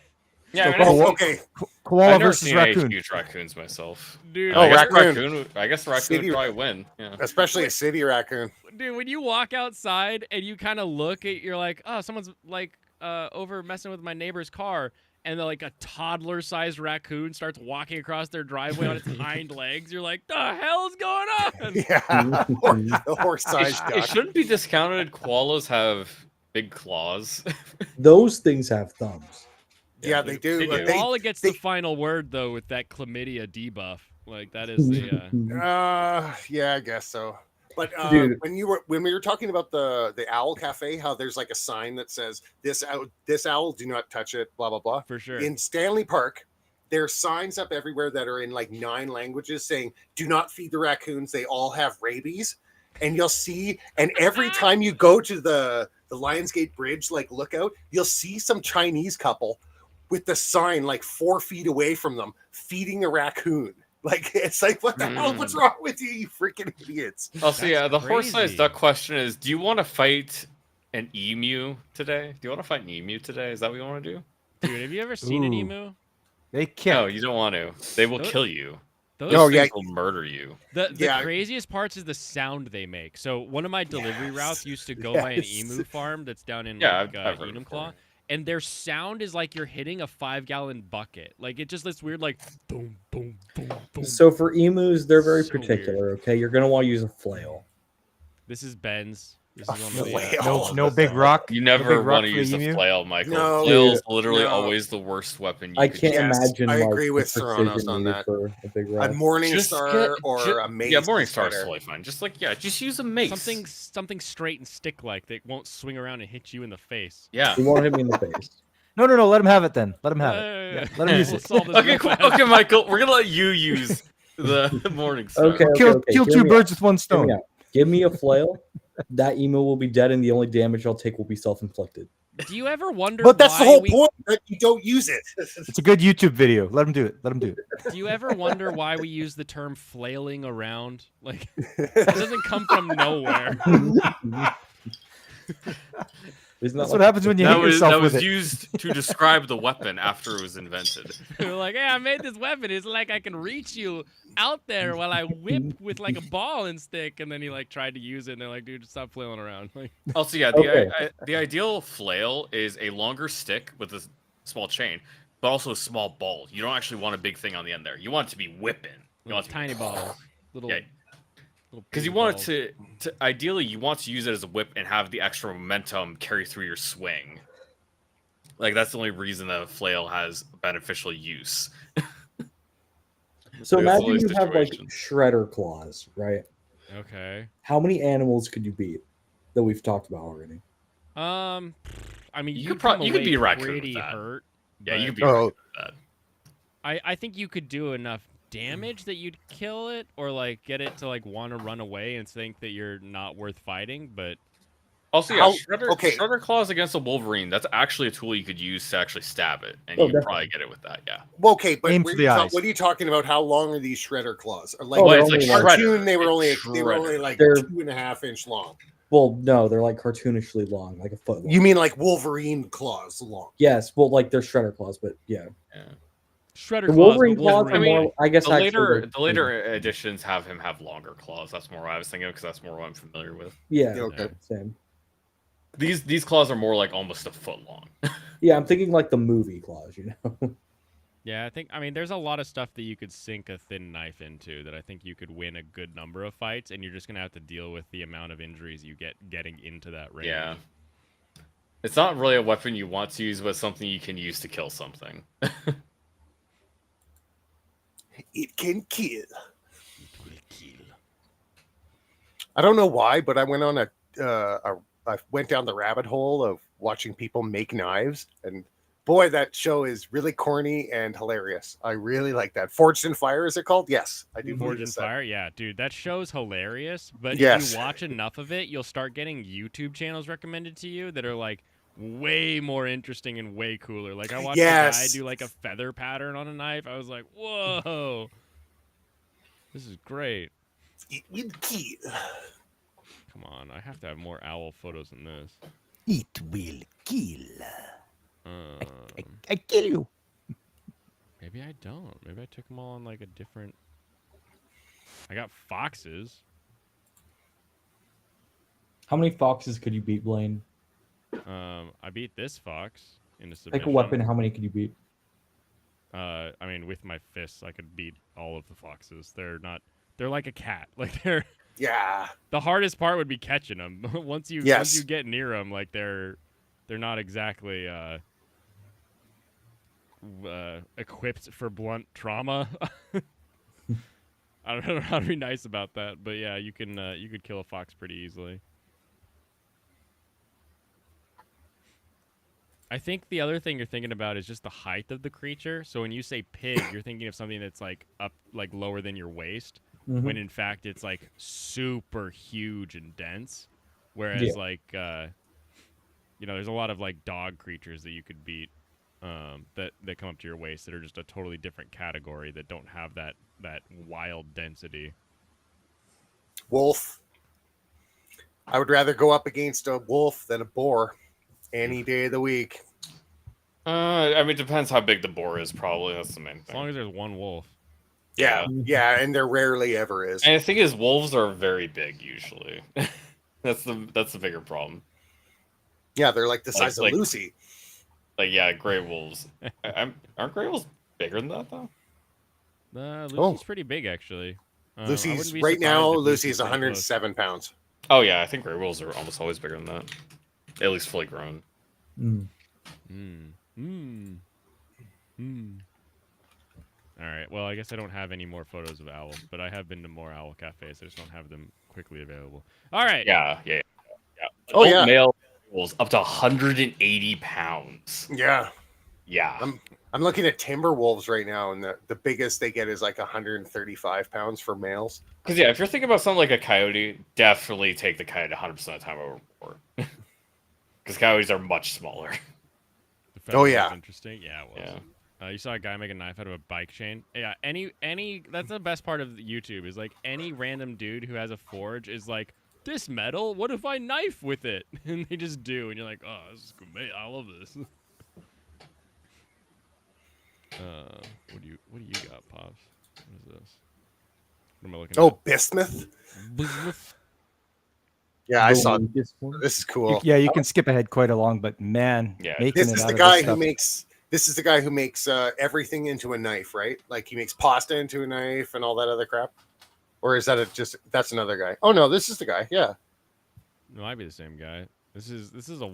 Yeah, Oh, okay. Koala I've never versus seen any raccoon. huge raccoons myself. Dude, Oh, I guess raccoon. I guess the raccoon City- would probably win. Yeah. Especially a city raccoon. dude, when you walk outside and you kind of look at, you're like, oh, someone's like over messing with my neighbor's car, and then like a toddler-sized raccoon starts walking across their driveway on its hind legs. You're like, the hell's going on? Yeah. The horse-sized It duck. shouldn't be discounted. Koalas have big claws. Those things have thumbs. Yeah, they do. They but do. they- Koala gets they- the final word though with that chlamydia debuff. Like that is the. Yeah, I guess so. But Dude. when we were talking about the owl cafe, how there's like a sign that says this owl, do not touch it, blah blah blah. For sure. In Stanley Park, there's signs up everywhere that are in like 9 languages saying, "Do not feed the raccoons; they all have rabies." And you'll see, and every time you go to the Lionsgate Bridge, like lookout, you'll see some Chinese couple with the sign like 4 feet away from them feeding a raccoon. Like it's like, what the hell? What's wrong with you, you freaking idiots? Also, yeah, the That's horse-sized crazy. duck question is: do you want to fight an emu today? Do you want to fight an emu today? Is that what you want to do? Dude, have you ever seen an Ooh. emu? They can't. No, you don't want to. They will Those- kill you. Those No, Those yeah. things will murder you. The Yeah. craziest parts is the sound they make. So one of my delivery routes used to go by an Yes. emu farm that's down in Yeah, like I've heard it Enumclaw, before. and their sound is like you're hitting a 5-gallon bucket. Like it just this weird like boom boom boom boom. So for emus, they're very So particular. Okay, you're gonna want to use a flail. This is Ben's. This A is one of the flail. No big rock. You No never big rock want to for use the a emu? flail, Michael. No. Flail's literally No. always the worst weapon you I could can't use. imagine. I like, agree the with Serranos precision on needed that. for a big A rock. Morning Just Star get- or ju- a mace. Yeah, Morning is Star's better. totally fine. Just just use a mace. something straight and stick like that won't swing around and hit you in the face. Yeah. You won't hit me in the face. No. Let him have it then. Let him have it. Yeah, let him use We'll it. solve this Okay, real cool. fast. Okay, Michael. We're gonna let you use the Morning Star. Okay, Kill hear 2 me birds out. with one Hear me stone. out. Give me a flail. That emu will be dead, and the only damage I'll take will be self-inflicted. Do you ever wonder But that's the why whole we point that you don't use it. It's a good YouTube video. Let him do it. Let him do it. do you ever wonder why we use the term flailing around? Like it doesn't come from nowhere. Isn't That's that what happens when you hit yourself that with was it. used to describe the weapon after it was invented. They're like, hey, I made this weapon. It's like I can reach you out there while I whip with like a ball and stick. And then he like tried to use it, and they're like, dude, stop flailing around. Like, Also, yeah, Okay. the ideal flail is a longer stick with a small chain, but also a small ball. You don't actually want a big thing on the end there. You want it to be whipping. You little want it to be tiny balls. Little, Yeah. little Because you ping want balls. it to ideally you want to use it as a whip and have the extra momentum carry through your swing. Like that's the only reason that a flail has beneficial use. So Like, that's the imagine only you have like situation. shredder claws, right? Okay. How many animals could you beat that we've talked about already? I mean, You you could come you could away be a raccoon with pretty that. hurt. Yeah, you but could be a raccoon with that. I think you could do enough damage that you'd kill it, or like get it to like want to run away and think that you're not worth fighting. But Also, yeah, How- okay. shredder claws against a Wolverine. That's actually a tool you could use to actually stab it, and Oh, you could definitely. probably get it with that. Yeah. Okay, but Aim what for are the you eyes. what are you talking about? How long are these shredder claws? Like, Oh, Well, they're it's like only like- cartoon, shredder. they were only It's shredder. like They're- 2.5 inch long. Well, no, they're like cartoonishly long, like a foot long. You mean like Wolverine claws long? Yes, well, like they're shredder claws, but yeah. shredder The claws. Wolverine but claws are Wolverine more, way. I guess, The actually, later editions have him have longer claws. That's more what I was thinking of because that's more what I'm familiar with. Yeah, Okay. same. These claws are more like almost a foot long. Yeah, I'm thinking like the movie claws, you know? Yeah, I mean, there's a lot of stuff that you could sink a thin knife into that I think you could win a good number of fights, and you're just gonna have to deal with the amount of injuries you get getting into that range. Yeah. It's not really a weapon you want to use, but something you can use to kill something. It can kill. I don't know why, but I went on I went down the rabbit hole of watching people make knives, and boy, that show is really corny and hilarious. I really like that. Forged in Fire, is it called? Yes, I do. Forged believe in it's that. Fire, yeah, dude, that show's hilarious. But if Yes. you watch enough of it, you'll start getting YouTube channels recommended to you that are like way more interesting and way cooler. Like I watched a guy Yes. do like a feather pattern on a knife. I was like, whoa, this is great. It will kill. Come on, I have to have more owl photos than this. It will kill. Um, I kill you. Maybe I don't. Maybe I took them all on like a different. I got foxes. How many foxes could you beat, Blaine? I beat this fox in a submission. Pick a weapon, how many could you beat? I mean, with my fists, I could beat all of the foxes. They're not. They're like a cat. Like they're. Yeah. The hardest part would be catching them. once you get near them, like they're not exactly equipped for blunt trauma. I don't know how to be nice about that, but yeah, you could kill a fox pretty easily. I think the other thing you're thinking about is just the height of the creature. So when you say pig, you're thinking of something that's like up, like lower than your waist, when in fact it's like super huge and dense. Whereas like, there's a lot of like dog creatures that you could beat that come up to your waist that are just a totally different category that don't have that wild density. Wolf. I would rather go up against a wolf than a boar any day of the week. I mean, it depends how big the boar is. Probably that's the main thing. As long as there's one wolf. Yeah, and there rarely ever is. And the thing is, wolves are very big usually. that's the bigger problem. Yeah, they're like the size of like- Lucy. Like yeah, gray wolves. Aren't gray wolves bigger than that though? Lucy's pretty big actually. I Lucy's wouldn't be right surprised now. if Lucy's pretty close. 107 pounds. Oh yeah, I think gray wolves are almost always bigger than that. At least fully grown. All right. Well, I guess I don't have any more photos of owls, but I have been to more owl cafes. I just don't have them quickly available. All right. Yeah. Oh, Adult yeah. Male wolves up to 180 pounds. Yeah, Yeah. I'm looking at timber wolves right now, and the biggest they get is like 135 pounds for males. Because yeah, if you're thinking about something like a coyote, definitely take the coyote 100% of the time over boar. Because coyotes are much smaller. The feather Oh, was yeah. interesting. Yeah, it was. Yeah. You saw a guy make a knife out of a bike chain. Yeah, any that's the best part of YouTube is like any random dude who has a forge is like this metal. What if I knife with it? And they just do, and you're like, oh, this is great. I love this. What do you got, Pops? What is this? What am I looking Oh, bismuth. Bismuth. Yeah, I The saw. weakest one. This is cool. Yeah, you can skip ahead quite along, but man, Yeah, making This it is out the of guy this who stuff. makes. This is the guy who makes everything into a knife, right? Like he makes pasta into a knife and all that other crap. Or is that that's another guy? Oh no, this is the guy. Yeah. No, might be the same guy. This is a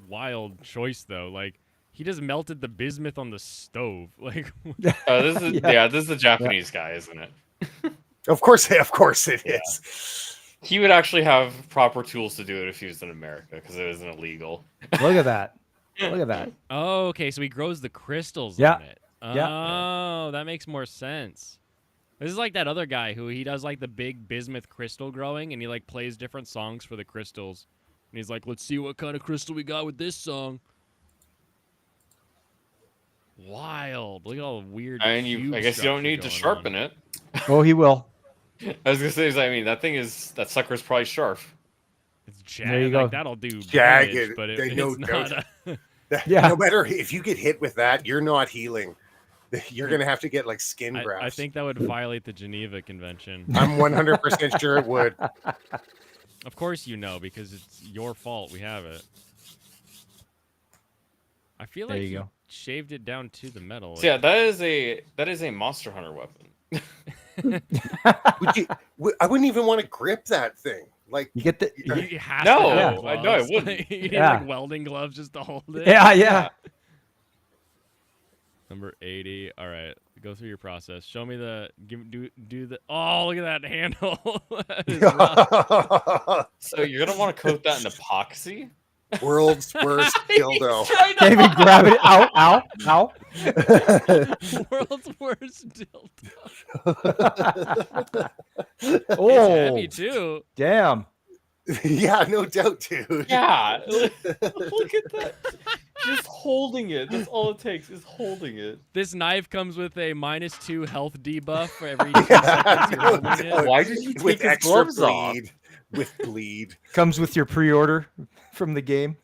wild choice though. Like he just melted the bismuth on the stove. Like This is Yeah. this is the Japanese guy, isn't it? Of course it Yeah. is. He would actually have proper tools to do it if he was in America, because it isn't illegal. Look at that. Look at that. oh, okay, so he grows the crystals Yeah. on it. Yeah. Oh, that makes more sense. This is like that other guy who he does like the big bismuth crystal growing, and he like plays different songs for the crystals. And he's like, let's see what kind of crystal we got with this song. Wild. Look at all the weird. I guess you don't need to sharpen it. Oh, he will. I was gonna say, that sucker's probably sharp. It's jagged. There you go. Like, that'll do Jagged, damage, but they know it's not. Yeah. No matter if you get hit with that, you're not healing. You're gonna have to get like skin grafts. I think that would violate the Geneva Convention. I'm 100% sure it would. Of course you know, because it's your fault we have it. I feel There like you he go. shaved it down to the metal. So yeah, that is a Monster Hunter weapon. I wouldn't even want to grip that thing. Like You get the You have No, to have I gloves. wouldn't. You need Yeah. like welding gloves just to hold it. yeah. Number 80. All right, go through your process. Show me do the. Oh, look at that handle. That is rough. So you're gonna want to coat that in epoxy. World's worst dildo. David, grab it. Ow, ow, ow. World's worst dildo. It's Oh, heavy too. damn. Yeah, no doubt, dude. Yeah, look at that. Just holding it. That's all it takes is holding it. This knife comes with a -2 health debuff for every 2 seconds you're holding it. Why did you With take his extra gloves off? bleed. With bleed. Comes with your pre-order from the game.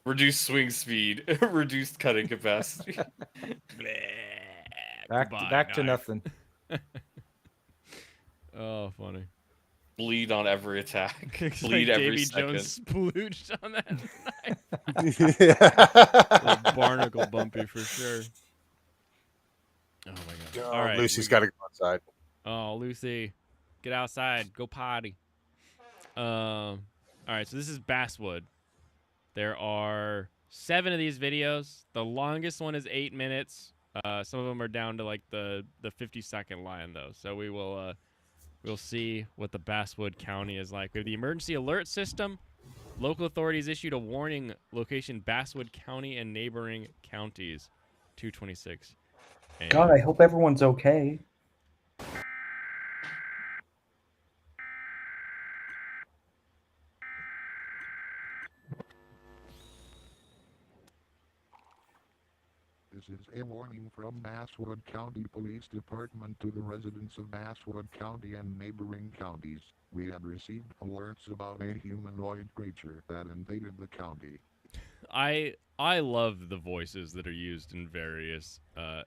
Reduced swing speed, reduced cutting capacity. Back to knife. nothing. Oh, funny. Bleed on every attack. It's Bleed like every Davy second. Jones splooged on that knife. Like barnacle bumpy for sure. Oh my god! All right, Lucy's got to go outside. Oh, Lucy, get outside. Go potty. All right, so this is Basswood. There are 7 of these videos. The longest one is 8 minutes. Some of them are down to like the 50-second line though. So we will we'll see what the Basswood County is like. We have the emergency alert system. Local authorities issued a warning. Location Basswood County and neighboring counties. 226. And God, I hope everyone's okay. This is a warning from Basswood County Police Department to the residents of Basswood County and neighboring counties. We have received alerts about a humanoid creature that invaded the county. I love the voices that are used in various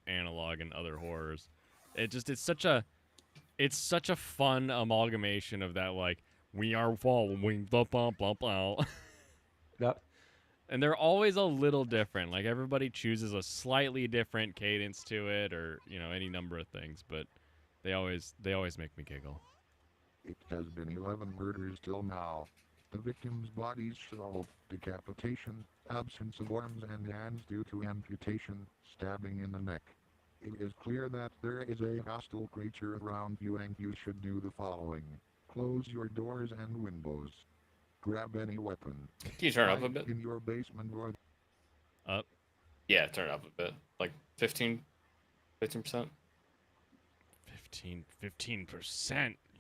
analog and other horrors. It's such a fun amalgamation of that, like, we are following the blah blah blah. Yep. And they're always a little different. Like, everybody chooses a slightly different cadence to it, or any number of things, but they always make me giggle. It has been 11 murders till now. The victims' bodies show decapitation, absence of arms and hands due to amputation, stabbing in the neck. It is clear that there is a hostile creature around you and you should do the following. Close your doors and windows. Grab any weapon. Can you turn it up a Hide bit? in your basement or Up. Yeah, turn it up a bit. Like 15%. 15%. 15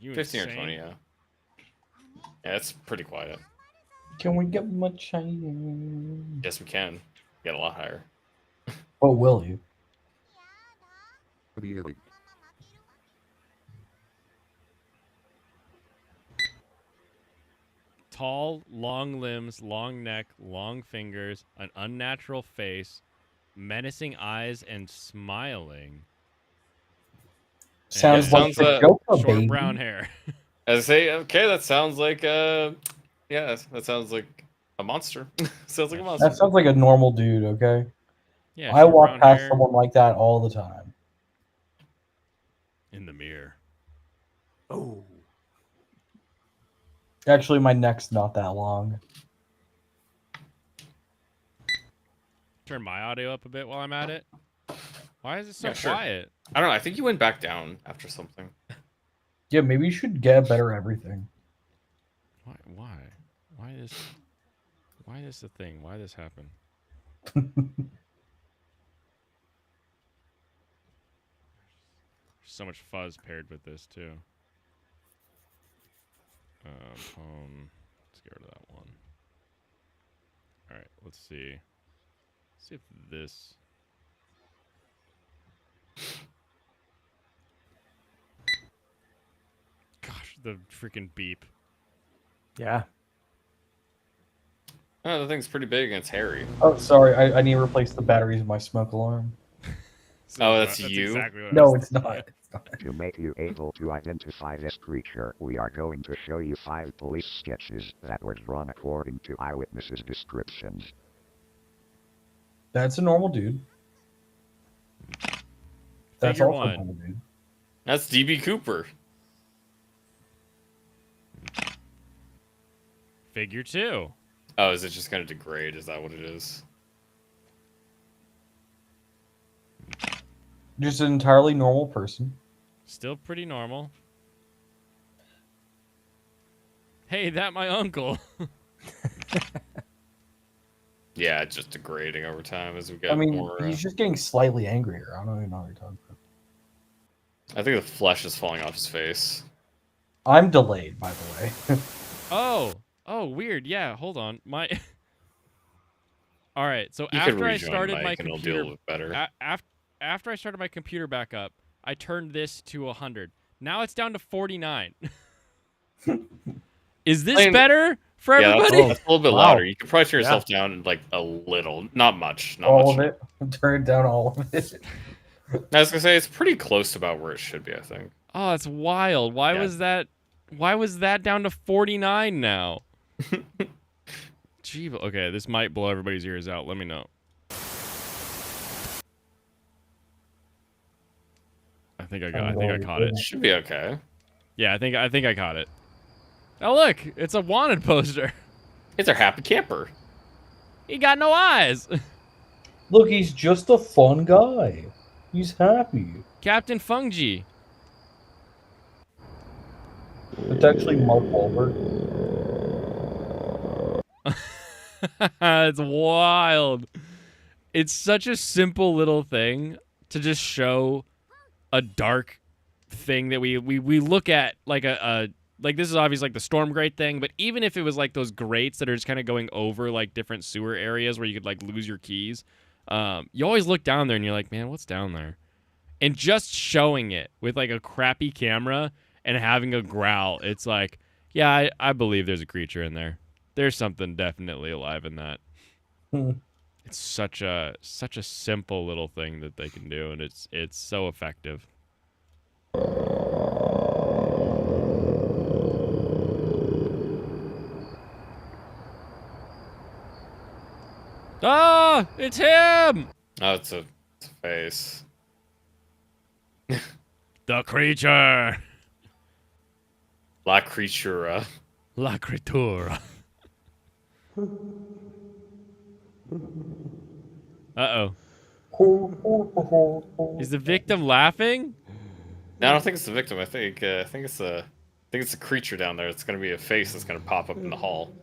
You or insane? 20, yeah. Yeah, it's pretty quiet. Can we get much higher? Yes, we can. Get a lot higher. Oh, will you? really. tall, long limbs, long neck, long fingers, an unnatural face, menacing eyes, and smiling. Sounds And like sounds, a Joker, short baby. brown hair. As I say, okay, that sounds like yeah, that sounds like a monster. Sounds like a monster. That sounds like a normal dude, okay? Yeah, I short walk brown past hair someone like that all the time. in the mirror. Oh. Actually, my neck's not that long. Turn my audio up a bit while I'm at it. Why is it so Yeah, sure. quiet? I don't know. I think you went back down after something. Yeah, maybe you should get better everything. Why? Why this? Why this a thing? Why this happen? So much fuzz paired with this too. Let's get rid of that one. All right, let's see. Let's see if this. Gosh, the freaking beep. Yeah. Oh, the thing's pretty big and it's hairy. Oh, sorry. I need to replace the batteries of my smoke alarm. Oh, that's you? Exactly what I No, was it's not. thinking. To make you able to identify this creature, we are going to show you 5 police sketches that were drawn according to eyewitnesses' descriptions. That's a normal dude. That's Figure also one. a normal dude. That's DB Cooper. Figure two. Oh, is it just going to degrade? Is that what it is? Just an entirely normal person. Still pretty normal. Hey, that my uncle. Yeah, it's just degrading over time as we get I mean, more. he's just getting slightly angrier. I don't even know what you're talking about. I think the flesh is falling off his face. I'm delayed, by the way. Oh, weird. Yeah, hold on. My. All right. So You could after I rejoin started Mike my and it'll computer, deal with better. after I started my computer back up, I turned this to 100. Now it's down to 49. Is this better for everybody? That's a little bit Wow. louder. You could probably turn yourself down like a little, not much, not all much. of it. Turn down all of it. I was gonna say it's pretty close to about where it should be. I think. Oh, that's wild. Why Yeah. was that? Why was that down to 49 now? Gee, okay, this might blow everybody's ears out. Let me know. I think I caught it. Should be okay. Yeah, I think I caught it. Oh look, it's a wanted poster. It's our happy camper. He got no eyes. Look, he's just a fun guy. He's happy. Captain Fungi. It's actually Mark Wahlberg. It's wild. It's such a simple little thing to just show a dark thing that we look at like like this is obviously like the storm grate thing, but even if it was like those grates that are just kind of going over like different sewer areas where you could like lose your keys, you always look down there and you're like, man, what's down there? And just showing it with like a crappy camera and having a growl, it's like, yeah, I believe there's a creature in there. There's something definitely alive in that. It's such a simple little thing that they can do, and it's so effective. Ah, it's him! Oh, it's a face. The creature. La Creatura. La Creatura. Uh-oh. Is the victim laughing? No, I don't think it's the victim. I think it's a creature down there. It's gonna be a face that's gonna pop up in the hall.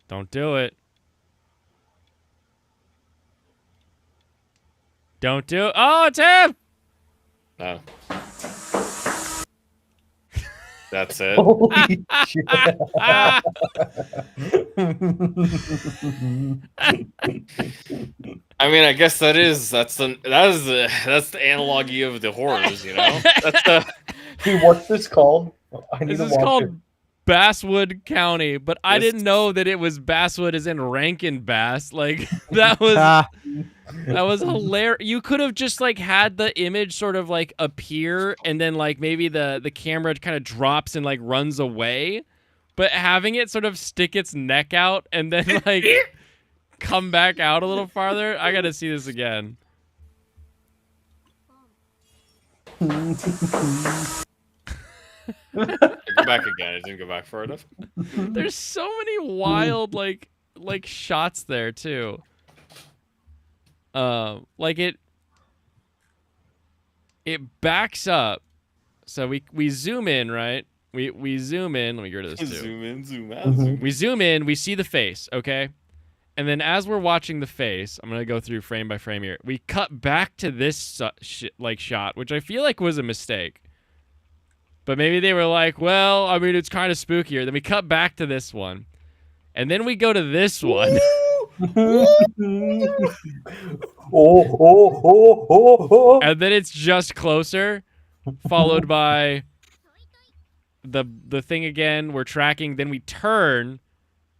Don't do it. Don't do it. Oh, it's him! No. That's it. Holy shit. I mean, I guess that's the analogy of the horrors, you know. That's Hey, what's this called? I need This to is watch called it. Basswood County, but I This- didn't know that it was Basswood as in Rankin Bass. Like that was hilarious. You could have just like had the image sort of like appear and then like maybe the camera kind of drops and like runs away, but having it sort of stick its neck out and then like come back out a little farther. I got to see this again. Go back again. It didn't go back far enough. There's so many wild like shots there too. Like it backs up. So we zoom in, right? We zoom in. Let me go to this too. Zoom in, zoom out. Zoom We zoom in, we see the face, okay? And then as we're watching the face, I'm going to go through frame by frame here. We cut back to this shot, which I feel like was a mistake. But maybe they were like, well, I mean, it's kind of spookier. Then we cut back to this one. And then we go to this one. And then it's just closer, followed by the thing again. We're tracking. Then we turn,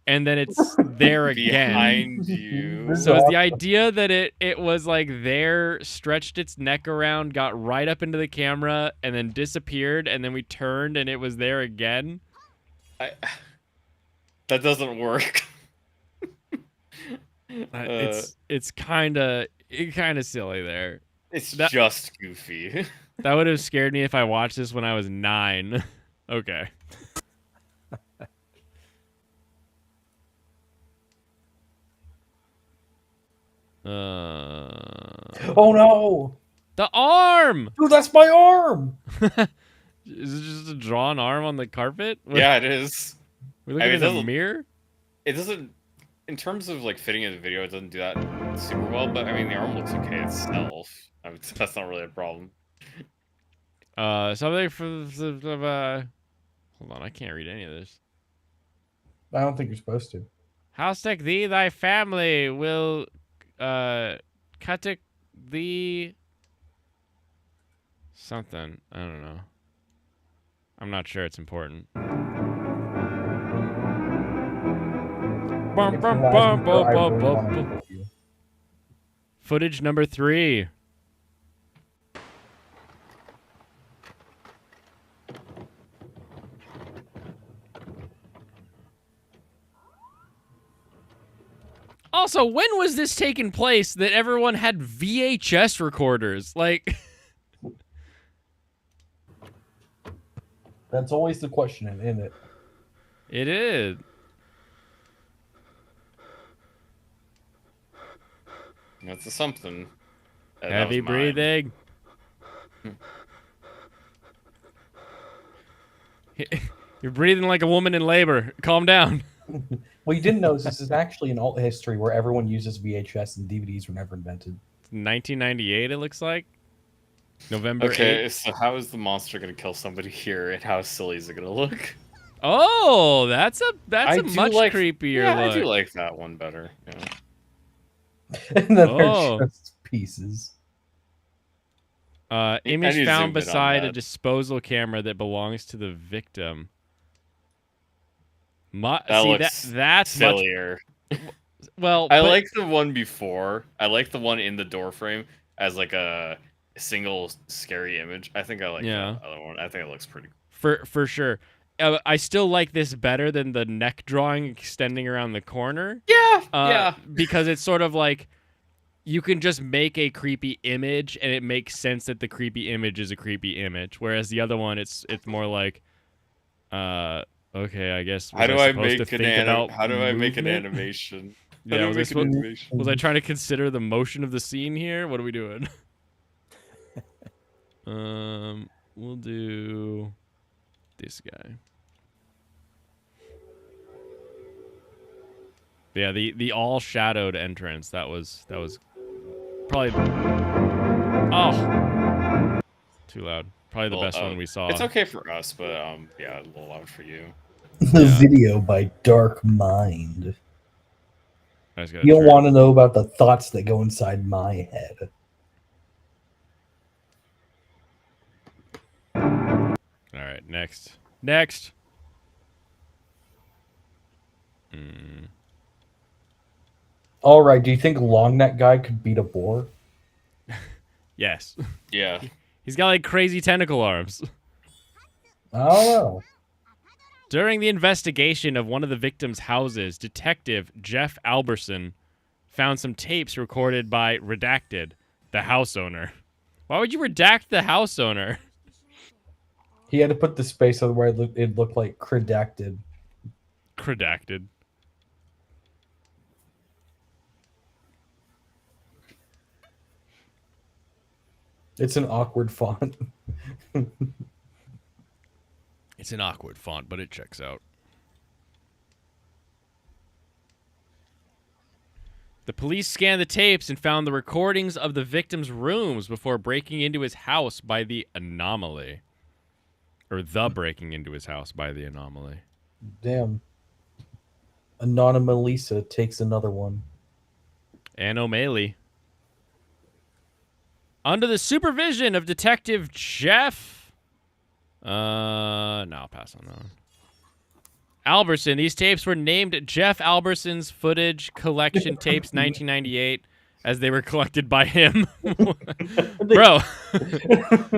and then it's there again. Behind you. So it's the idea that it was like there, stretched its neck around, got right up into the camera, and then disappeared, and then we turned, and it was there again. That doesn't work. It's kind of silly there. It's just goofy. That would have scared me if I watched this when I was 9. Okay. Oh no! The arm! Dude, that's my arm! Is it just a drawn arm on the carpet? Yeah, it is. We looking in a mirror? It doesn't, in terms of like fitting in the video, it doesn't do that super well. But I mean, the arm looks okay itself. I mean, that's not really a problem. Something for the hold on, I can't read any of this. I don't think you're supposed to. How sick thee thy family will cut thee something. I don't know. I'm not sure it's important. Footage number 3. Also, when was this taking place that everyone had VHS recorders? Like, That's always the question, isn't it? it is. That's a something. Heavy breathing. You're breathing like a woman in labor. Calm down. Well, you didn't know this is actually an alt history where everyone uses VHS and DVDs were never invented. 1998, it looks like. November 8th. Okay, so how is the monster gonna kill somebody here, and how silly is it gonna look? Oh, that's a much creepier yeah, look. I do like that one better. Yeah. And then they're just pieces. Image need to found zoom in on beside a that. disposal camera that belongs to the victim. That's sillier. sillier. Well, I like the one before. I like the one in the door frame as like a single scary image. I think I like that other one. I think it looks pretty cool. For sure. I still like this better than the neck drawing extending around the corner. Yeah. Because it's sort of like you can just make a creepy image and it makes sense that the creepy image is a creepy image. Whereas the other one, it's more like, okay, I guess. How do I make an animation? Yeah, was I trying to consider the motion of the scene here? What are we doing? We'll do this guy. Yeah, the all shadowed entrance. That was probably too loud. Probably the best one we saw. It's okay for us, but yeah, a little loud for you. The video by Dark Mind. You don't want to know about the thoughts that go inside my head. All right, next. Next. All right. Do you think long neck guy could beat a boar? Yes. Yeah. He's got like crazy tentacle arms. I don't know. During the investigation of one of the victims' houses, Detective Jeff Alberson found some tapes recorded by Redacted, the house owner. Why would you redact the house owner? He had to put the space on where it looked like credacted. Redacted. It's an awkward font. It's an awkward font, but it checks out. The police scanned the tapes and found the recordings of the victim's rooms before breaking into his house by the anomaly. Or the breaking into his house by the anomaly. Damn. Anonymalisa takes another one. Anomaly. Under the supervision of Detective Jeff... no, I'll pass on that one. Alberson. These tapes were named Jeff Alberson's Footage Collection Tapes 1998 as they were collected by him. Bro,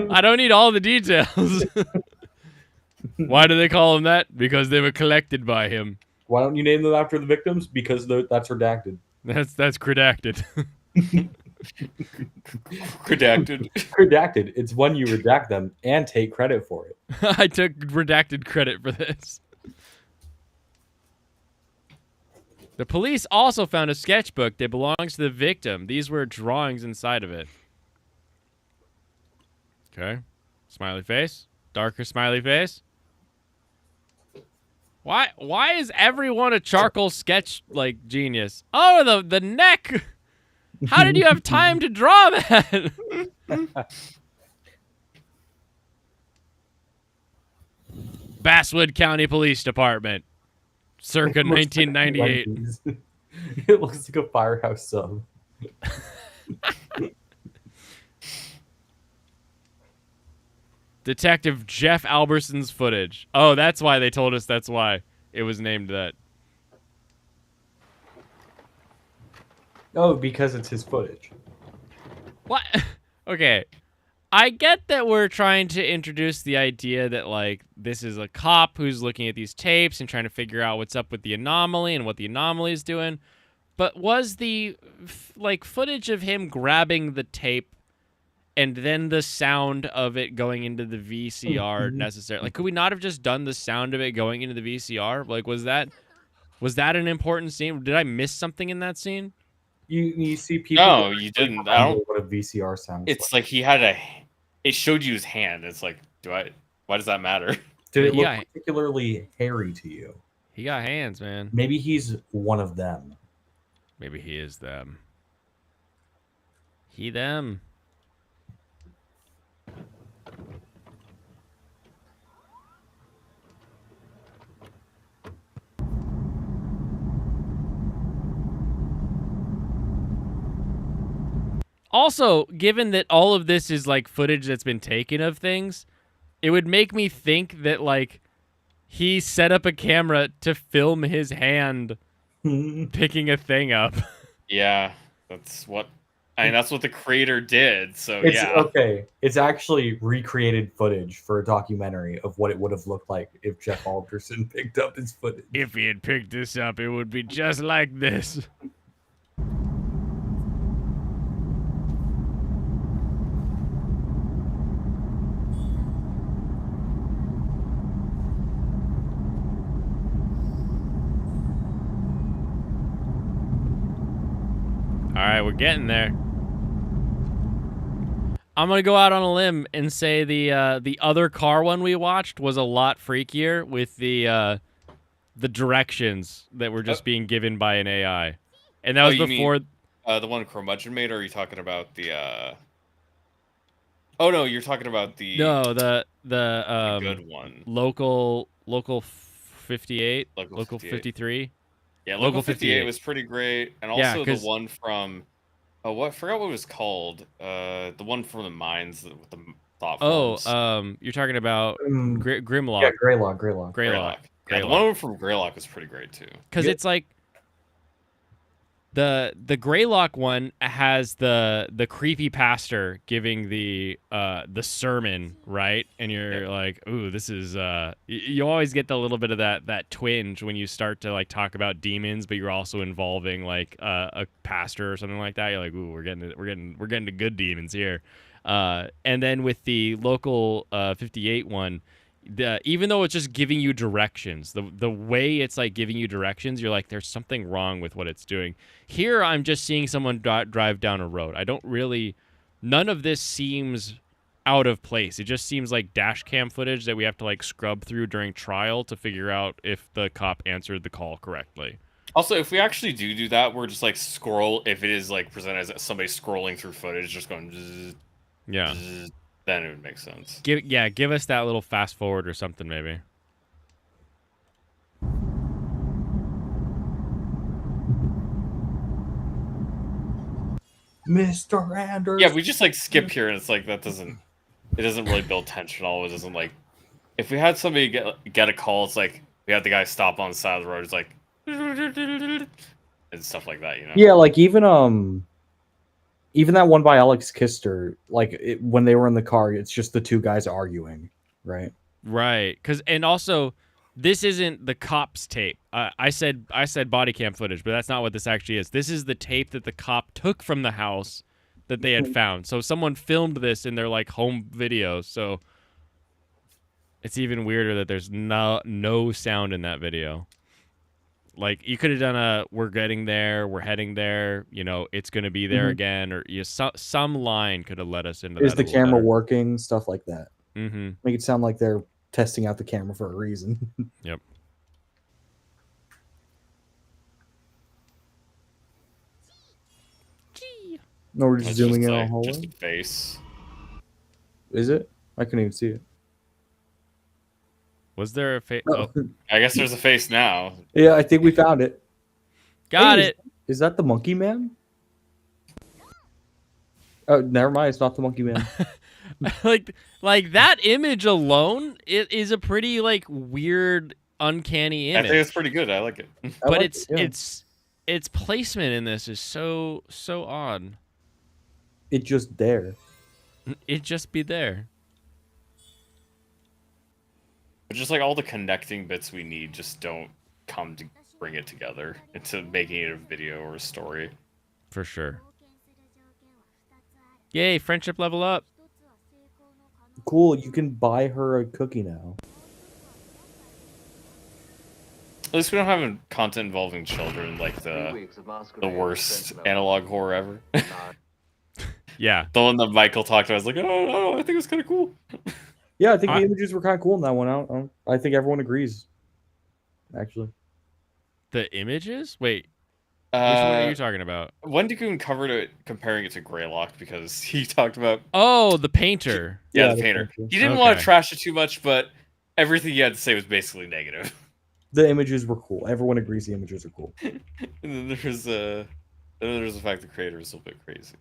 I don't need all the details. Why do they call them that? Because they were collected by him. Why don't you name them after the victims? Because that's redacted. That's redacted. Redacted. Redacted. It's when you redact them and take credit for it. I took redacted credit for this. The police also found a sketchbook that belongs to the victim. These were drawings inside of it. Okay. Smiley face. Darker smiley face. Why is everyone a charcoal sketch like genius? Oh, the neck. How did you have time to draw that? Basswood County Police Department. Circa 1998. It looks like a firehouse sub. Detective Jeff Alberson's footage. Oh, that's why they told us that's why it was named that. Oh, because it's his footage. What? Okay. I get that we're trying to introduce the idea that, like, this is a cop who's looking at these tapes and trying to figure out what's up with the anomaly and what the anomaly is doing. But was the, footage of him grabbing the tape and then the sound of it going into the VCR necessary? Like, could we not have just done the sound of it going into the VCR? Like, was that an important scene? Did I miss something in that scene? You see people. No, you didn't. I don't. What a VCR sounds. It's like he had it showed you his hand. It's like, why does that matter? Did it look particularly hairy to you? He got hands, man. Maybe he's one of them. Maybe he is them. He, them. Also, given that all of this is like footage that's been taken of things, it would make me think that like he set up a camera to film his hand picking a thing up. Yeah, that's what the creator did. So It's, yeah. Okay, it's actually recreated footage for a documentary of what it would have looked like if Jeff Alderson picked up his footage. If he had picked this up, it would be just like this. All right, we're getting there. I'm gonna go out on a limb and say the other car one we watched was a lot freakier with the directions that were just being given by an AI, and that was before the one Curmudgeon made. Or are you talking about the? Oh no, you're talking about the the good one. Local 58, local 53. Yeah, Local 58 was pretty great, and also the one from I forgot what it was called. The one from the mines with the thought Oh, forms. you're talking about Grimlock. Yeah, Greylock. Greylock. Yeah, the one from Greylock was pretty great too. Because it's like the Greylock one has the creepy pastor giving the sermon, right? And you're like, ooh, this is you always get the little bit of that twinge when you start to like talk about demons, but you're also involving like a pastor or something like that. You're like, ooh, we're getting to good demons here. And then with the local 58 one, even though it's just giving you directions, the way it's like giving you directions, you're like, there's something wrong with what it's doing. Here, I'm just seeing someone drive down a road. None of this seems out of place. It just seems like dash cam footage that we have to like scrub through during trial to figure out if the cop answered the call correctly. Also, if we actually do that, we're just like scroll. If it is like presented as somebody scrolling through footage, just going, zzz, yeah, zzz, then it would make sense. Give us that little fast forward or something, maybe. Mr. Anders. Yeah, we just like skip here, and it's like it doesn't really build tension at all. It doesn't like if we had somebody get a call, it's like we had the guy stop on the side of the road. It's like and stuff like that, you know. Yeah, like even that one by Alex Kister, like when they were in the car, it's just the two guys arguing, right? Right, and also this isn't the cops tape. I said body cam footage, but that's not what this actually is. This is the tape that the cop took from the house that they had found. So someone filmed this in their like home video. So it's even weirder that there's no sound in that video. Like you could have done we're getting there, we're heading there, you know, it's going to be there again, or some line could have led us into that. Is the camera working? Stuff like that. Mm-hmm. Make it sound like they're testing out the camera for a reason. Yep. No, we're just zooming in on like, a hallway. just a face. Is it? I couldn't even see it. Was there a face? Oh. I guess there's a face now. Yeah, I think we found it. Got it. Is that the Monkey Man? Oh, never mind. It's not the Monkey Man. like that image alone, it is a pretty like weird, uncanny image. I think it's pretty good. I like it. But its placement in this is so odd. It just there. It just be there. But just like all the connecting bits we need just don't come to bring it together into making it a video or a story. For sure. Yay, friendship level up. Cool, you can buy her a cookie now. At least we don't have content involving children like the worst analog horror ever. Yeah. The one that Michael talked about, I was like, oh, I think it was kind of cool. Yeah, I think the images were kind of cool in that one. I think everyone agrees. Actually. The images? Wait. Which one are you talking about? Wendigoon covered it comparing it to Greylock because he talked about... Oh, the painter. Yeah, the painter. He didn't want to trash it too much, but everything he had to say was basically negative. The images were cool. Everyone agrees the images are cool. And then there's the fact the creator is a little bit crazy.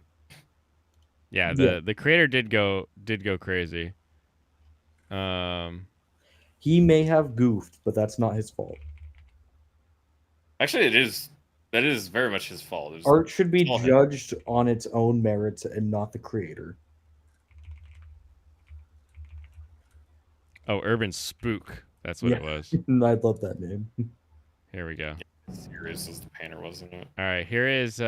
Yeah, the creator did go crazy. He may have goofed, but that's not his fault. Actually, that is very much his fault. Art should be judged on its own merits and not the creator. Oh, Urban Spook. That's what it was. I love that name. Here we go. Serious as the painter, wasn't it? All right, here is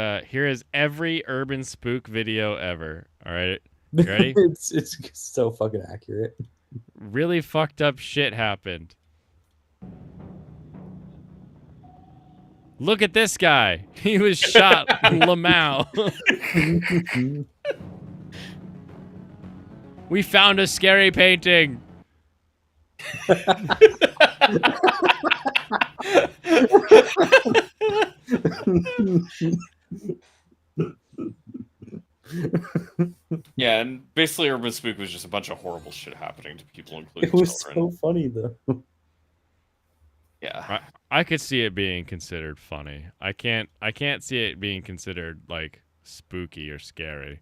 every Urban Spook video ever. All right, you ready? It's so fucking accurate. Really fucked up shit happened. Look at this guy. He was shot Lamau. We found a scary painting. Yeah, and basically Urban Spook was just a bunch of horrible shit happening to people, including It was children. so funny though. Yeah. I could see it being considered funny. I can't see it being considered like spooky or scary.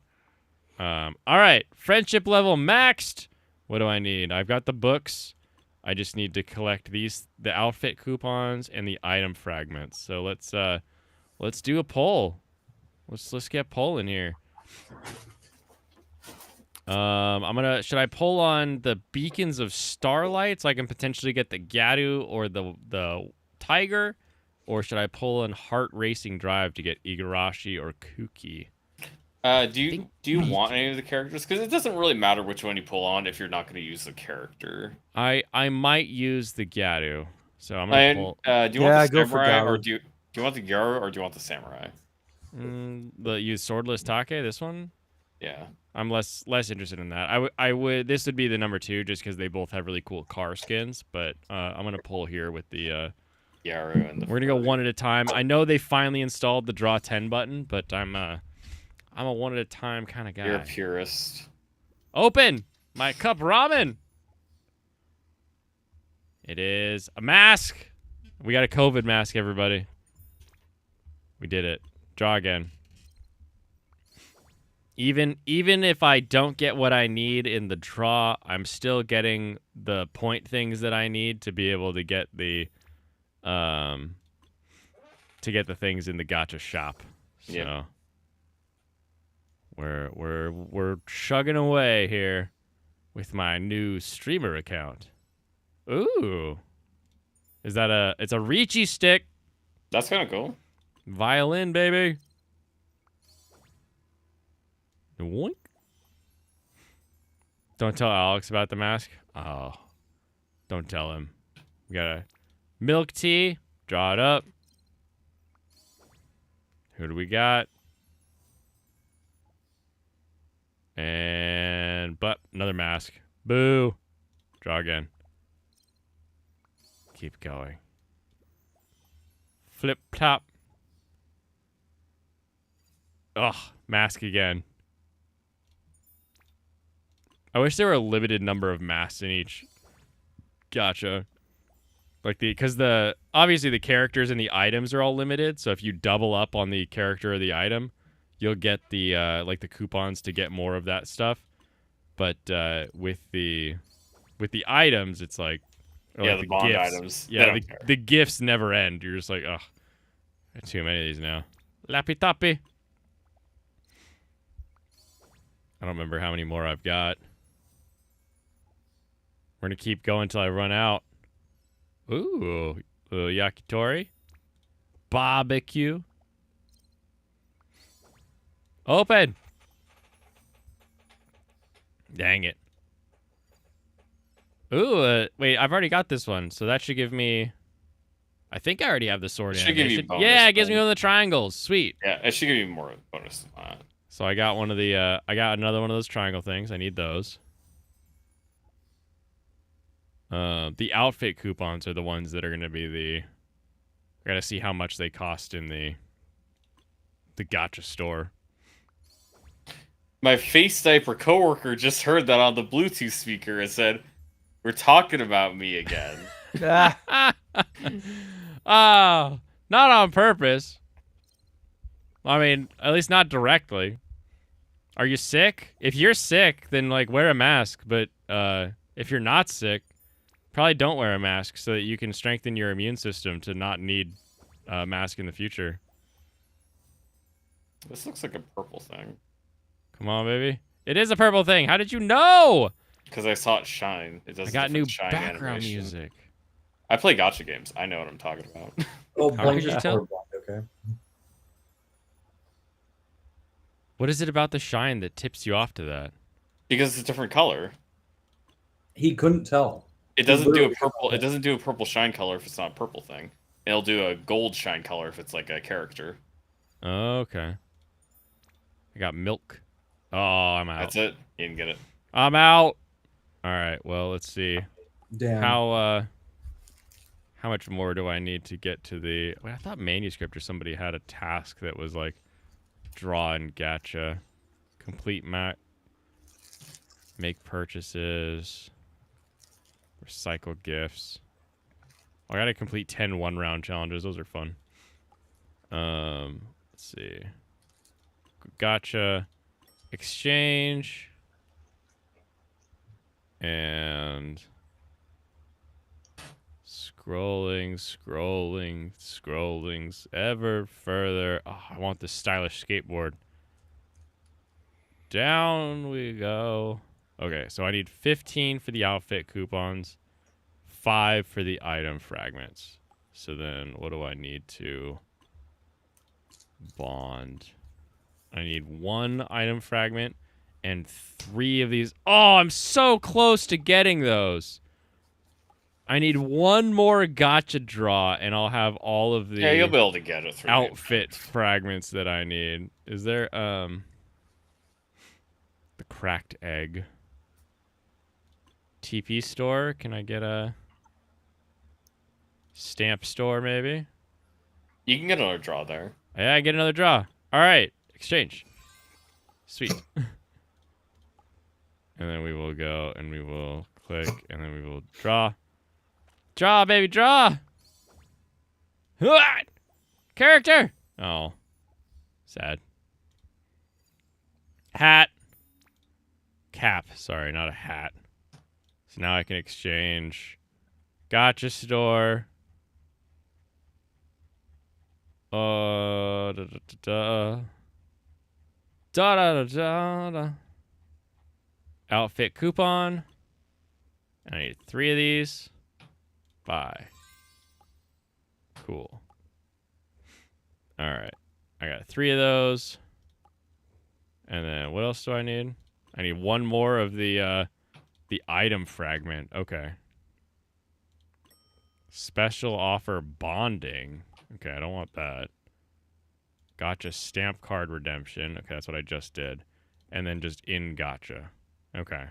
All right, friendship level maxed. What do I need? I've got the books. I just need to collect the outfit coupons and the item fragments. So let's do a poll. Let's get poll in here. Should I pull on the beacons of starlight so I can potentially get the Gadu or the tiger, or should I pull on heart racing drive to get Igarashi or Kuki? Do you want any of the characters? Because it doesn't really matter which one you pull on if you're not going to use the character. I might use the Gadu, so I'm gonna pull. Do you want the samurai or do you want the Gyaru or do you want the samurai? Use swordless Take. This one. Yeah. I'm less interested in that. I would. This would be the number 2 just because they both have really cool car skins. But I'm gonna pull here with the Gyaru and the. We're gonna go one at a time. I know they finally installed the draw 10 button, but I'm a one at a time kind of guy. You're a purist. Open my cup ramen. It is a mask. We got a COVID mask, everybody. We did it. Draw again. Even if I don't get what I need in the draw, I'm still getting the point things that I need to be able to get the things in the gacha shop. So yeah. we're chugging away here with my new streamer account. Ooh. It's a Riichi stick. That's kind of cool. Violin, baby. Woink. Don't tell Alex about the mask. Oh. Don't tell him. We got a milk tea. Draw it up. Who do we got? And another mask. Boo. Draw again. Keep going. Flip top. Ugh, mask again. I wish there were a limited number of masks in each gacha. Like because obviously the characters and the items are all limited, so if you double up on the character or the item, you'll get the like the coupons to get more of that stuff. But with the items, it's like the bond gifts. items. Yeah, the gifts never end. You're just like, ugh, too many of these now. Lappy tappy. I don't remember how many more I've got. We're going to keep going until I run out. Ooh, little yakitori. Barbecue. Open. Dang it. Ooh, wait, I've already got this one, so that should give me... I think I already have the sword should give you bonus. Yeah, it gives me one of the triangles. Sweet. Yeah, it should give you more bonus than that. So I got one of the, I got another one of those triangle things. I need those. The outfit coupons are the ones that are going to be the... I got to see how much they cost in the gacha store. My face diaper coworker just heard that on the Bluetooth speaker and said, "We're talking about me again." Oh, not on purpose. I mean, at least not directly. Are you sick? If you're sick, then like wear a mask. But if you're not sick, probably don't wear a mask so that you can strengthen your immune system to not need a mask in the future. This looks like a purple thing. Come on, baby. It is a purple thing. How did you know? Because I saw it shine. It does. I got new shine background animation. music. I play gacha games. I know what I'm talking about. Oh, How could you tell? Okay. What is it about the shine that tips you off to that? Because it's a different color. He couldn't tell. It doesn't do a purple. It doesn't do a purple shine color if it's not a purple thing. It'll do a gold shine color if it's like a character. Okay. I got milk. Oh, I'm out. That's it. You didn't get it. I'm out. All right. Well, let's see. Damn. How much more do I need to get to the... Wait, I thought Manuscript or somebody had a task that was like draw and gacha. Complete make purchases. Recycle gifts. I gotta complete 10 one-round challenges. Those are fun. Let's see. Gotcha. exchange, and scrolling ever further. Oh, I want this stylish skateboard. Down we go. Okay, so I need 15 for the outfit coupons, 5 for the item fragments. So then what do I need to bond? I need 1 item fragment and 3 of these. Oh, I'm so close to getting those. I need 1 more gotcha draw, and I'll have all of the you'll be able to get it through outfit fragments that I need. Is there the cracked egg TP store? Can I get a stamp store maybe? You can get another draw there. Yeah, I get another draw. All right, exchange. Sweet. And then we will go and we will click and then we will draw. Draw, baby, draw! Character! Oh. Sad. Hat. Cap. Sorry, not a hat. So now I can exchange. Gotcha store. Da da da da. Da da da da. Outfit coupon. I need 3 of these. Buy. Cool. All right. I got 3 of those. And then what else do I need? I need 1 more of the item fragment. Okay. Special offer bonding. Okay, I don't want that. Gotcha stamp card redemption. Okay, that's what I just did. And then just in gotcha. Okay.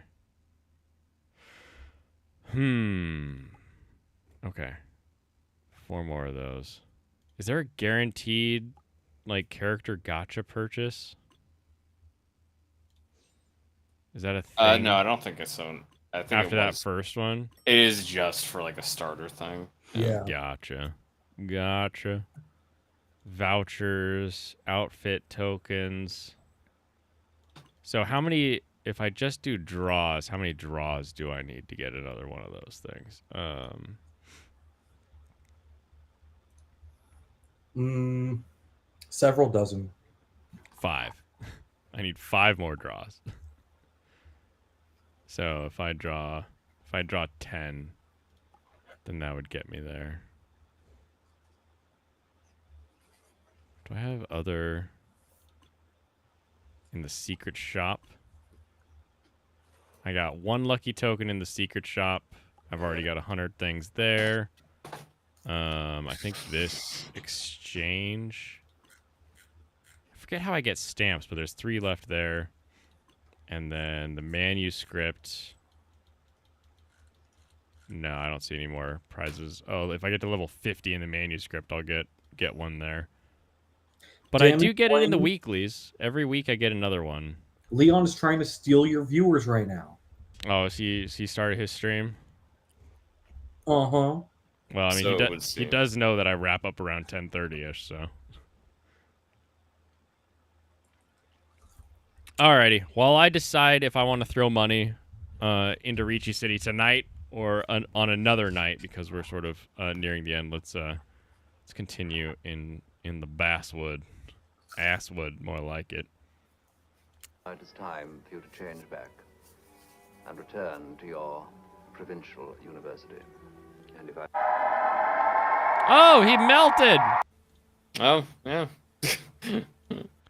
Okay. 4 more of those. Is there a guaranteed, like, character gotcha purchase? Is that a thing? No, I don't think it's so. I think after that first one? It is just for, like, a starter thing. Yeah. Gotcha. Gotcha. Vouchers, outfit tokens. So how many, if I just do draws, how many draws do I need to get another one of those things? Several dozen. 5. I need 5 more draws. So if I draw 10, then that would get me there. Do I have other in the secret shop? I got 1 lucky token in the secret shop. I've already got 100 things there. I think this exchange. I forget how I get stamps, but there's 3 left there. And then the manuscript. No, I don't see any more prizes. Oh, if I get to level 50 in the manuscript, I'll get one there. But I do get it in the weeklies. Every week I get another one. Leon is trying to steal your viewers right now. Oh, he started his stream? Uh-huh. Well, I mean, he does know that I wrap up around 10:30ish, so. Alrighty. While I decide if I want to throw money into Riichi City tonight or on another night, because we're sort of nearing the end, let's continue in the Basswood. Asswood, more like it. It is time for you to change back and return to your provincial university. And if I... Oh, he melted! Oh, yeah.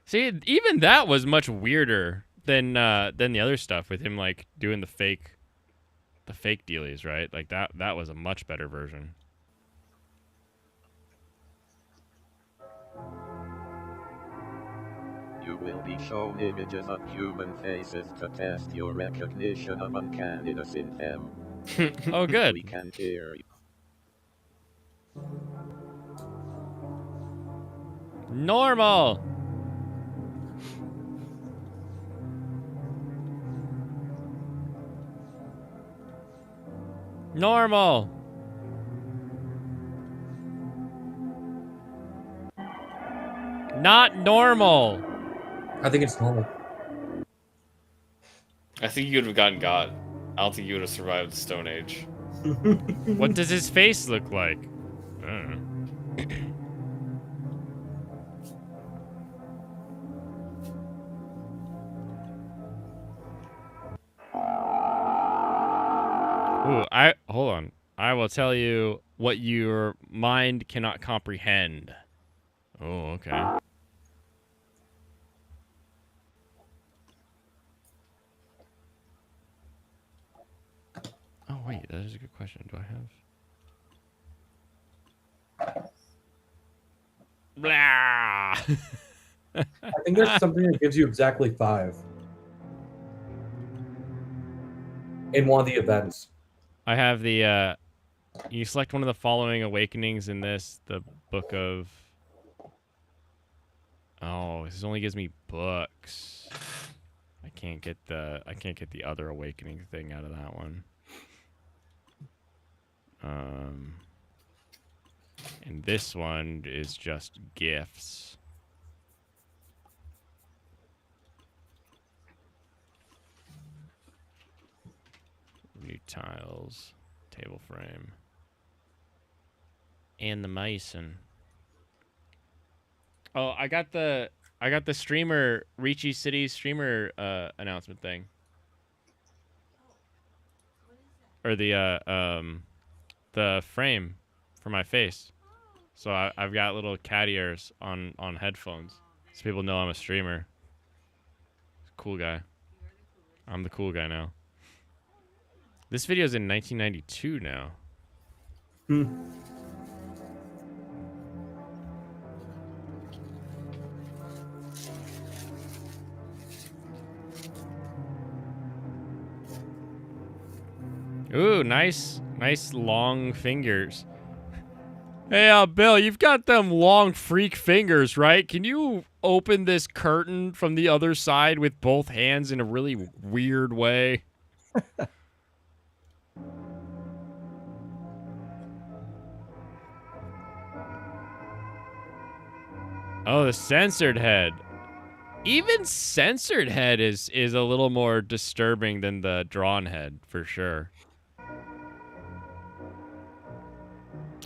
See, even that was much weirder than the other stuff with him, like, doing the fake dealies, right? Like, that was a much better version. You will be shown images of human faces to test your recognition of uncanniness in them. Oh, good. We can hear you. Normal! Normal! Not normal! I think it's normal. I think you would have gotten got. I don't think you would have survived the Stone Age. What does his face look like? I don't know. Ooh, hold on. I will tell you what your mind cannot comprehend. Oh, okay. Oh wait, that is a good question. Do I have? Blah. I think there's something that gives you exactly 5 in one of the events. I have the you select one of the following awakenings in this, the book of. Oh, this only gives me books. I can't get the other awakening thing out of that one. And this one is just gifts. New tiles, table frame, and the Mason. Oh, I got the streamer Riichi City streamer announcement thing. Or the frame for my face. So I've got little cat ears on headphones, so people know I'm a streamer. Cool guy. I'm the cool guy now. This video's in 1992 now. Ooh, nice long fingers. Hey, Bill, you've got them long freak fingers, right? Can you open this curtain from the other side with both hands in a really weird way? Oh, the censored head. Even censored head is a little more disturbing than the drawn head, for sure.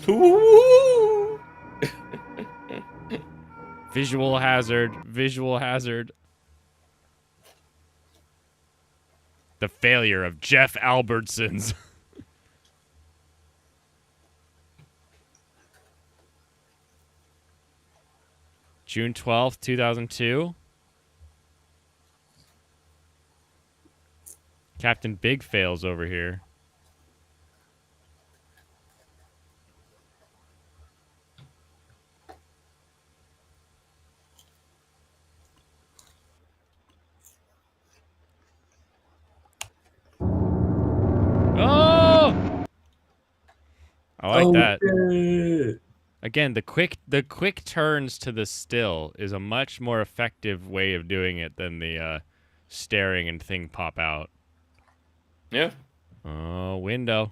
Ooh. Visual hazard. Visual hazard. The failure of Jeff Albertsons. June 12th, 2002. Captain Big Fails over here. Oh! I like that. Shit. Again, the quick turns to the still is a much more effective way of doing it than the staring and thing pop out. Yeah. Oh, window.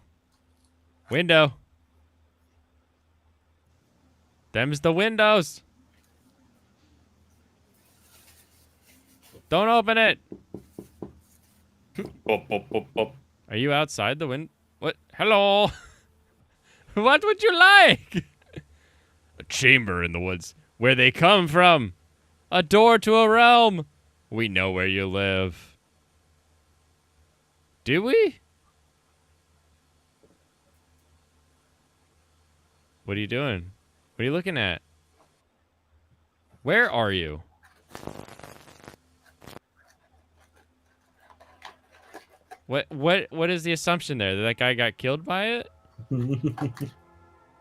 Window. Them's the windows. Don't open it. Are you outside the window? What? Hello. What would you like? A chamber in the woods. Where they come from. A door to a realm. We know where you live. Do we? What are you doing? What are you looking at? Where are you? What is the assumption there? That guy got killed by it?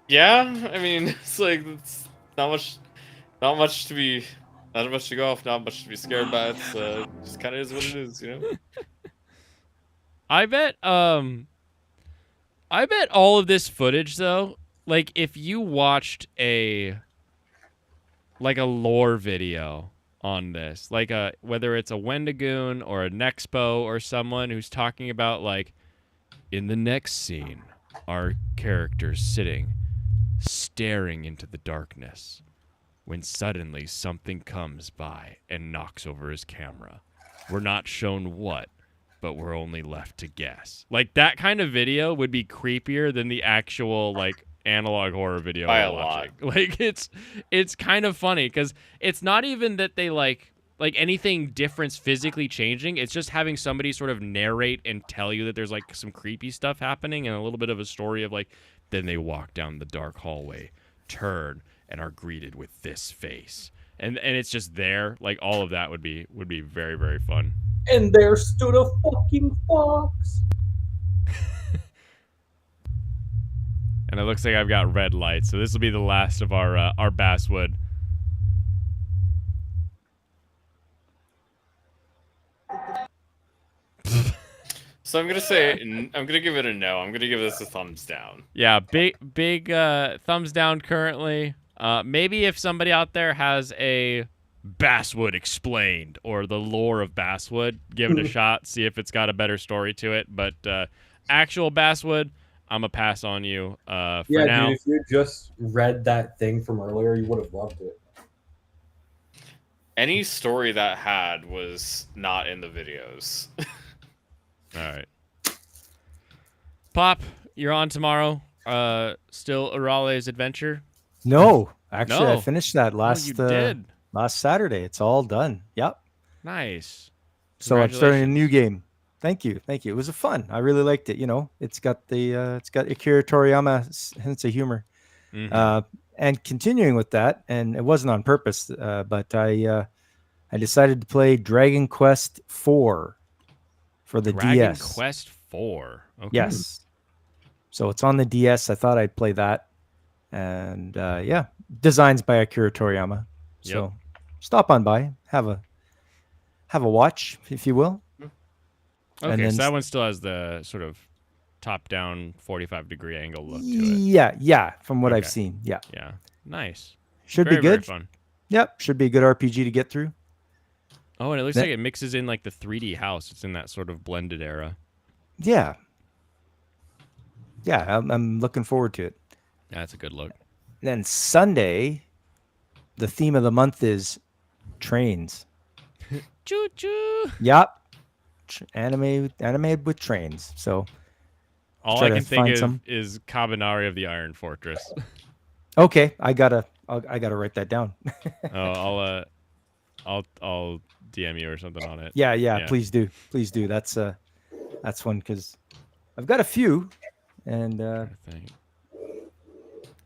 Yeah, I mean, it's like it's not much to go off, not much to be scared by. It's just kind of is what it is, you know. I bet all of this footage though, like if you watched a lore video on this, like whether it's a Wendigoon or a Nexpo or someone who's talking about like in the next scene, our character's sitting staring into the darkness when suddenly something comes by and knocks over his camera. We're not shown what, but we're only left to guess. Like, that kind of video would be creepier than the actual, like, analog horror video By we're a lot. watching. Like, it's kind of funny because it's not even that they like anything difference physically changing. It's just having somebody sort of narrate and tell you that there's like some creepy stuff happening and a little bit of a story of like, then they walk down the dark hallway, turn, and are greeted with this face. And it's just there. Like, all of that would be very, very fun. And there stood a fucking fox. And it looks like I've got red lights, so this will be the last of our basswood. So I'm gonna give it a no. I'm gonna give this a thumbs down. Yeah, big thumbs down currently. Maybe if somebody out there has a Basswood Explained or the lore of Basswood, give it a shot. See if it's got a better story to it. But actual Basswood, I'm a pass on you. For now. Dude, if you just read that thing from earlier, you would have loved it. Any story that had was not in the videos. All right. Pop, you're on tomorrow. Still Urale's adventure? No, actually, No. I finished that last you did. last Saturday. It's all done. Yep. Nice. So I'm starting a new game. Thank you. It was fun. I really liked it. You know, it's got Akira Toriyama sense of humor, and continuing with that. And it wasn't on purpose, but I decided to play Dragon Quest IV for the Dragon DS. Quest 4. Okay. Yes. So it's on the DS. I thought I'd play that, and yeah, designs by Akira Toriyama. So stop on by, have a watch, if you will. Okay, so that one still has the sort of top-down 45-degree angle look to it. Yeah. From what I've seen, yeah. Nice. Should Very, be good. Very fun. Yep, should be a good RPG to get through. Oh, and it looks like it mixes in like the 3D house. It's in that sort of blended era. Yeah. Yeah, I'm looking forward to it. That's a good look. Then Sunday, the theme of the month is trains. Choo choo. Yep. Anime with trains. So all I can think of is Kabanari of the Iron Fortress. Okay, I gotta write that down. I'll DM you or something on it. Yeah. Please do. That's one because I've got a few, and other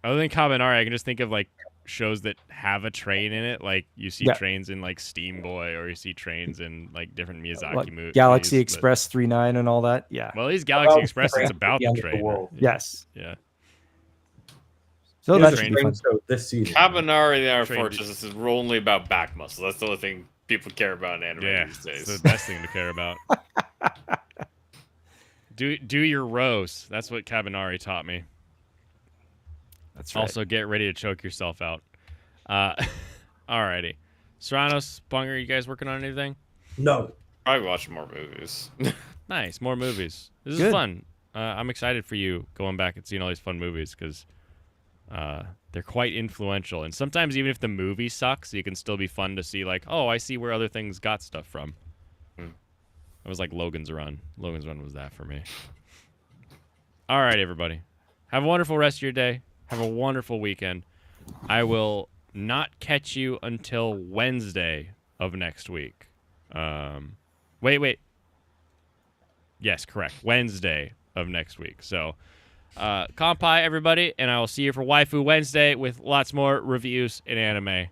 than Kabanari, I can just think of like shows that have a train in it. Like you see trains in like Steam Boy, or you see trains in like different Miyazaki movies. Galaxy Express 39 and all that. Yeah. Well, these Galaxy Express, it's about the train. Yes. Yeah. So that's fun. This season. Kabanari the Iron Fortress is only about back muscle. That's the only thing people care about in anime these days. It's the best thing to care about. Do your rows. That's what Kabanari taught me. That's right. Also, get ready to choke yourself out. Alrighty. Serranos, Bunger, you guys working on anything? No. Probably watching more movies. Nice, more movies. This Good. is fun. I'm excited for you going back and seeing all these fun movies because they're quite influential. And sometimes even if the movie sucks, you can still be fun to see like, oh, I see where other things got stuff from. It was like Logan's Run. Logan's Run was that for me. All right, everybody. Have a wonderful rest of your day. Have a wonderful weekend. I will not catch you until Wednesday of next week. Wait. Yes, correct. Wednesday of next week. So, Kampai, everybody, and I will see you for Waifu Wednesday with lots more reviews in anime.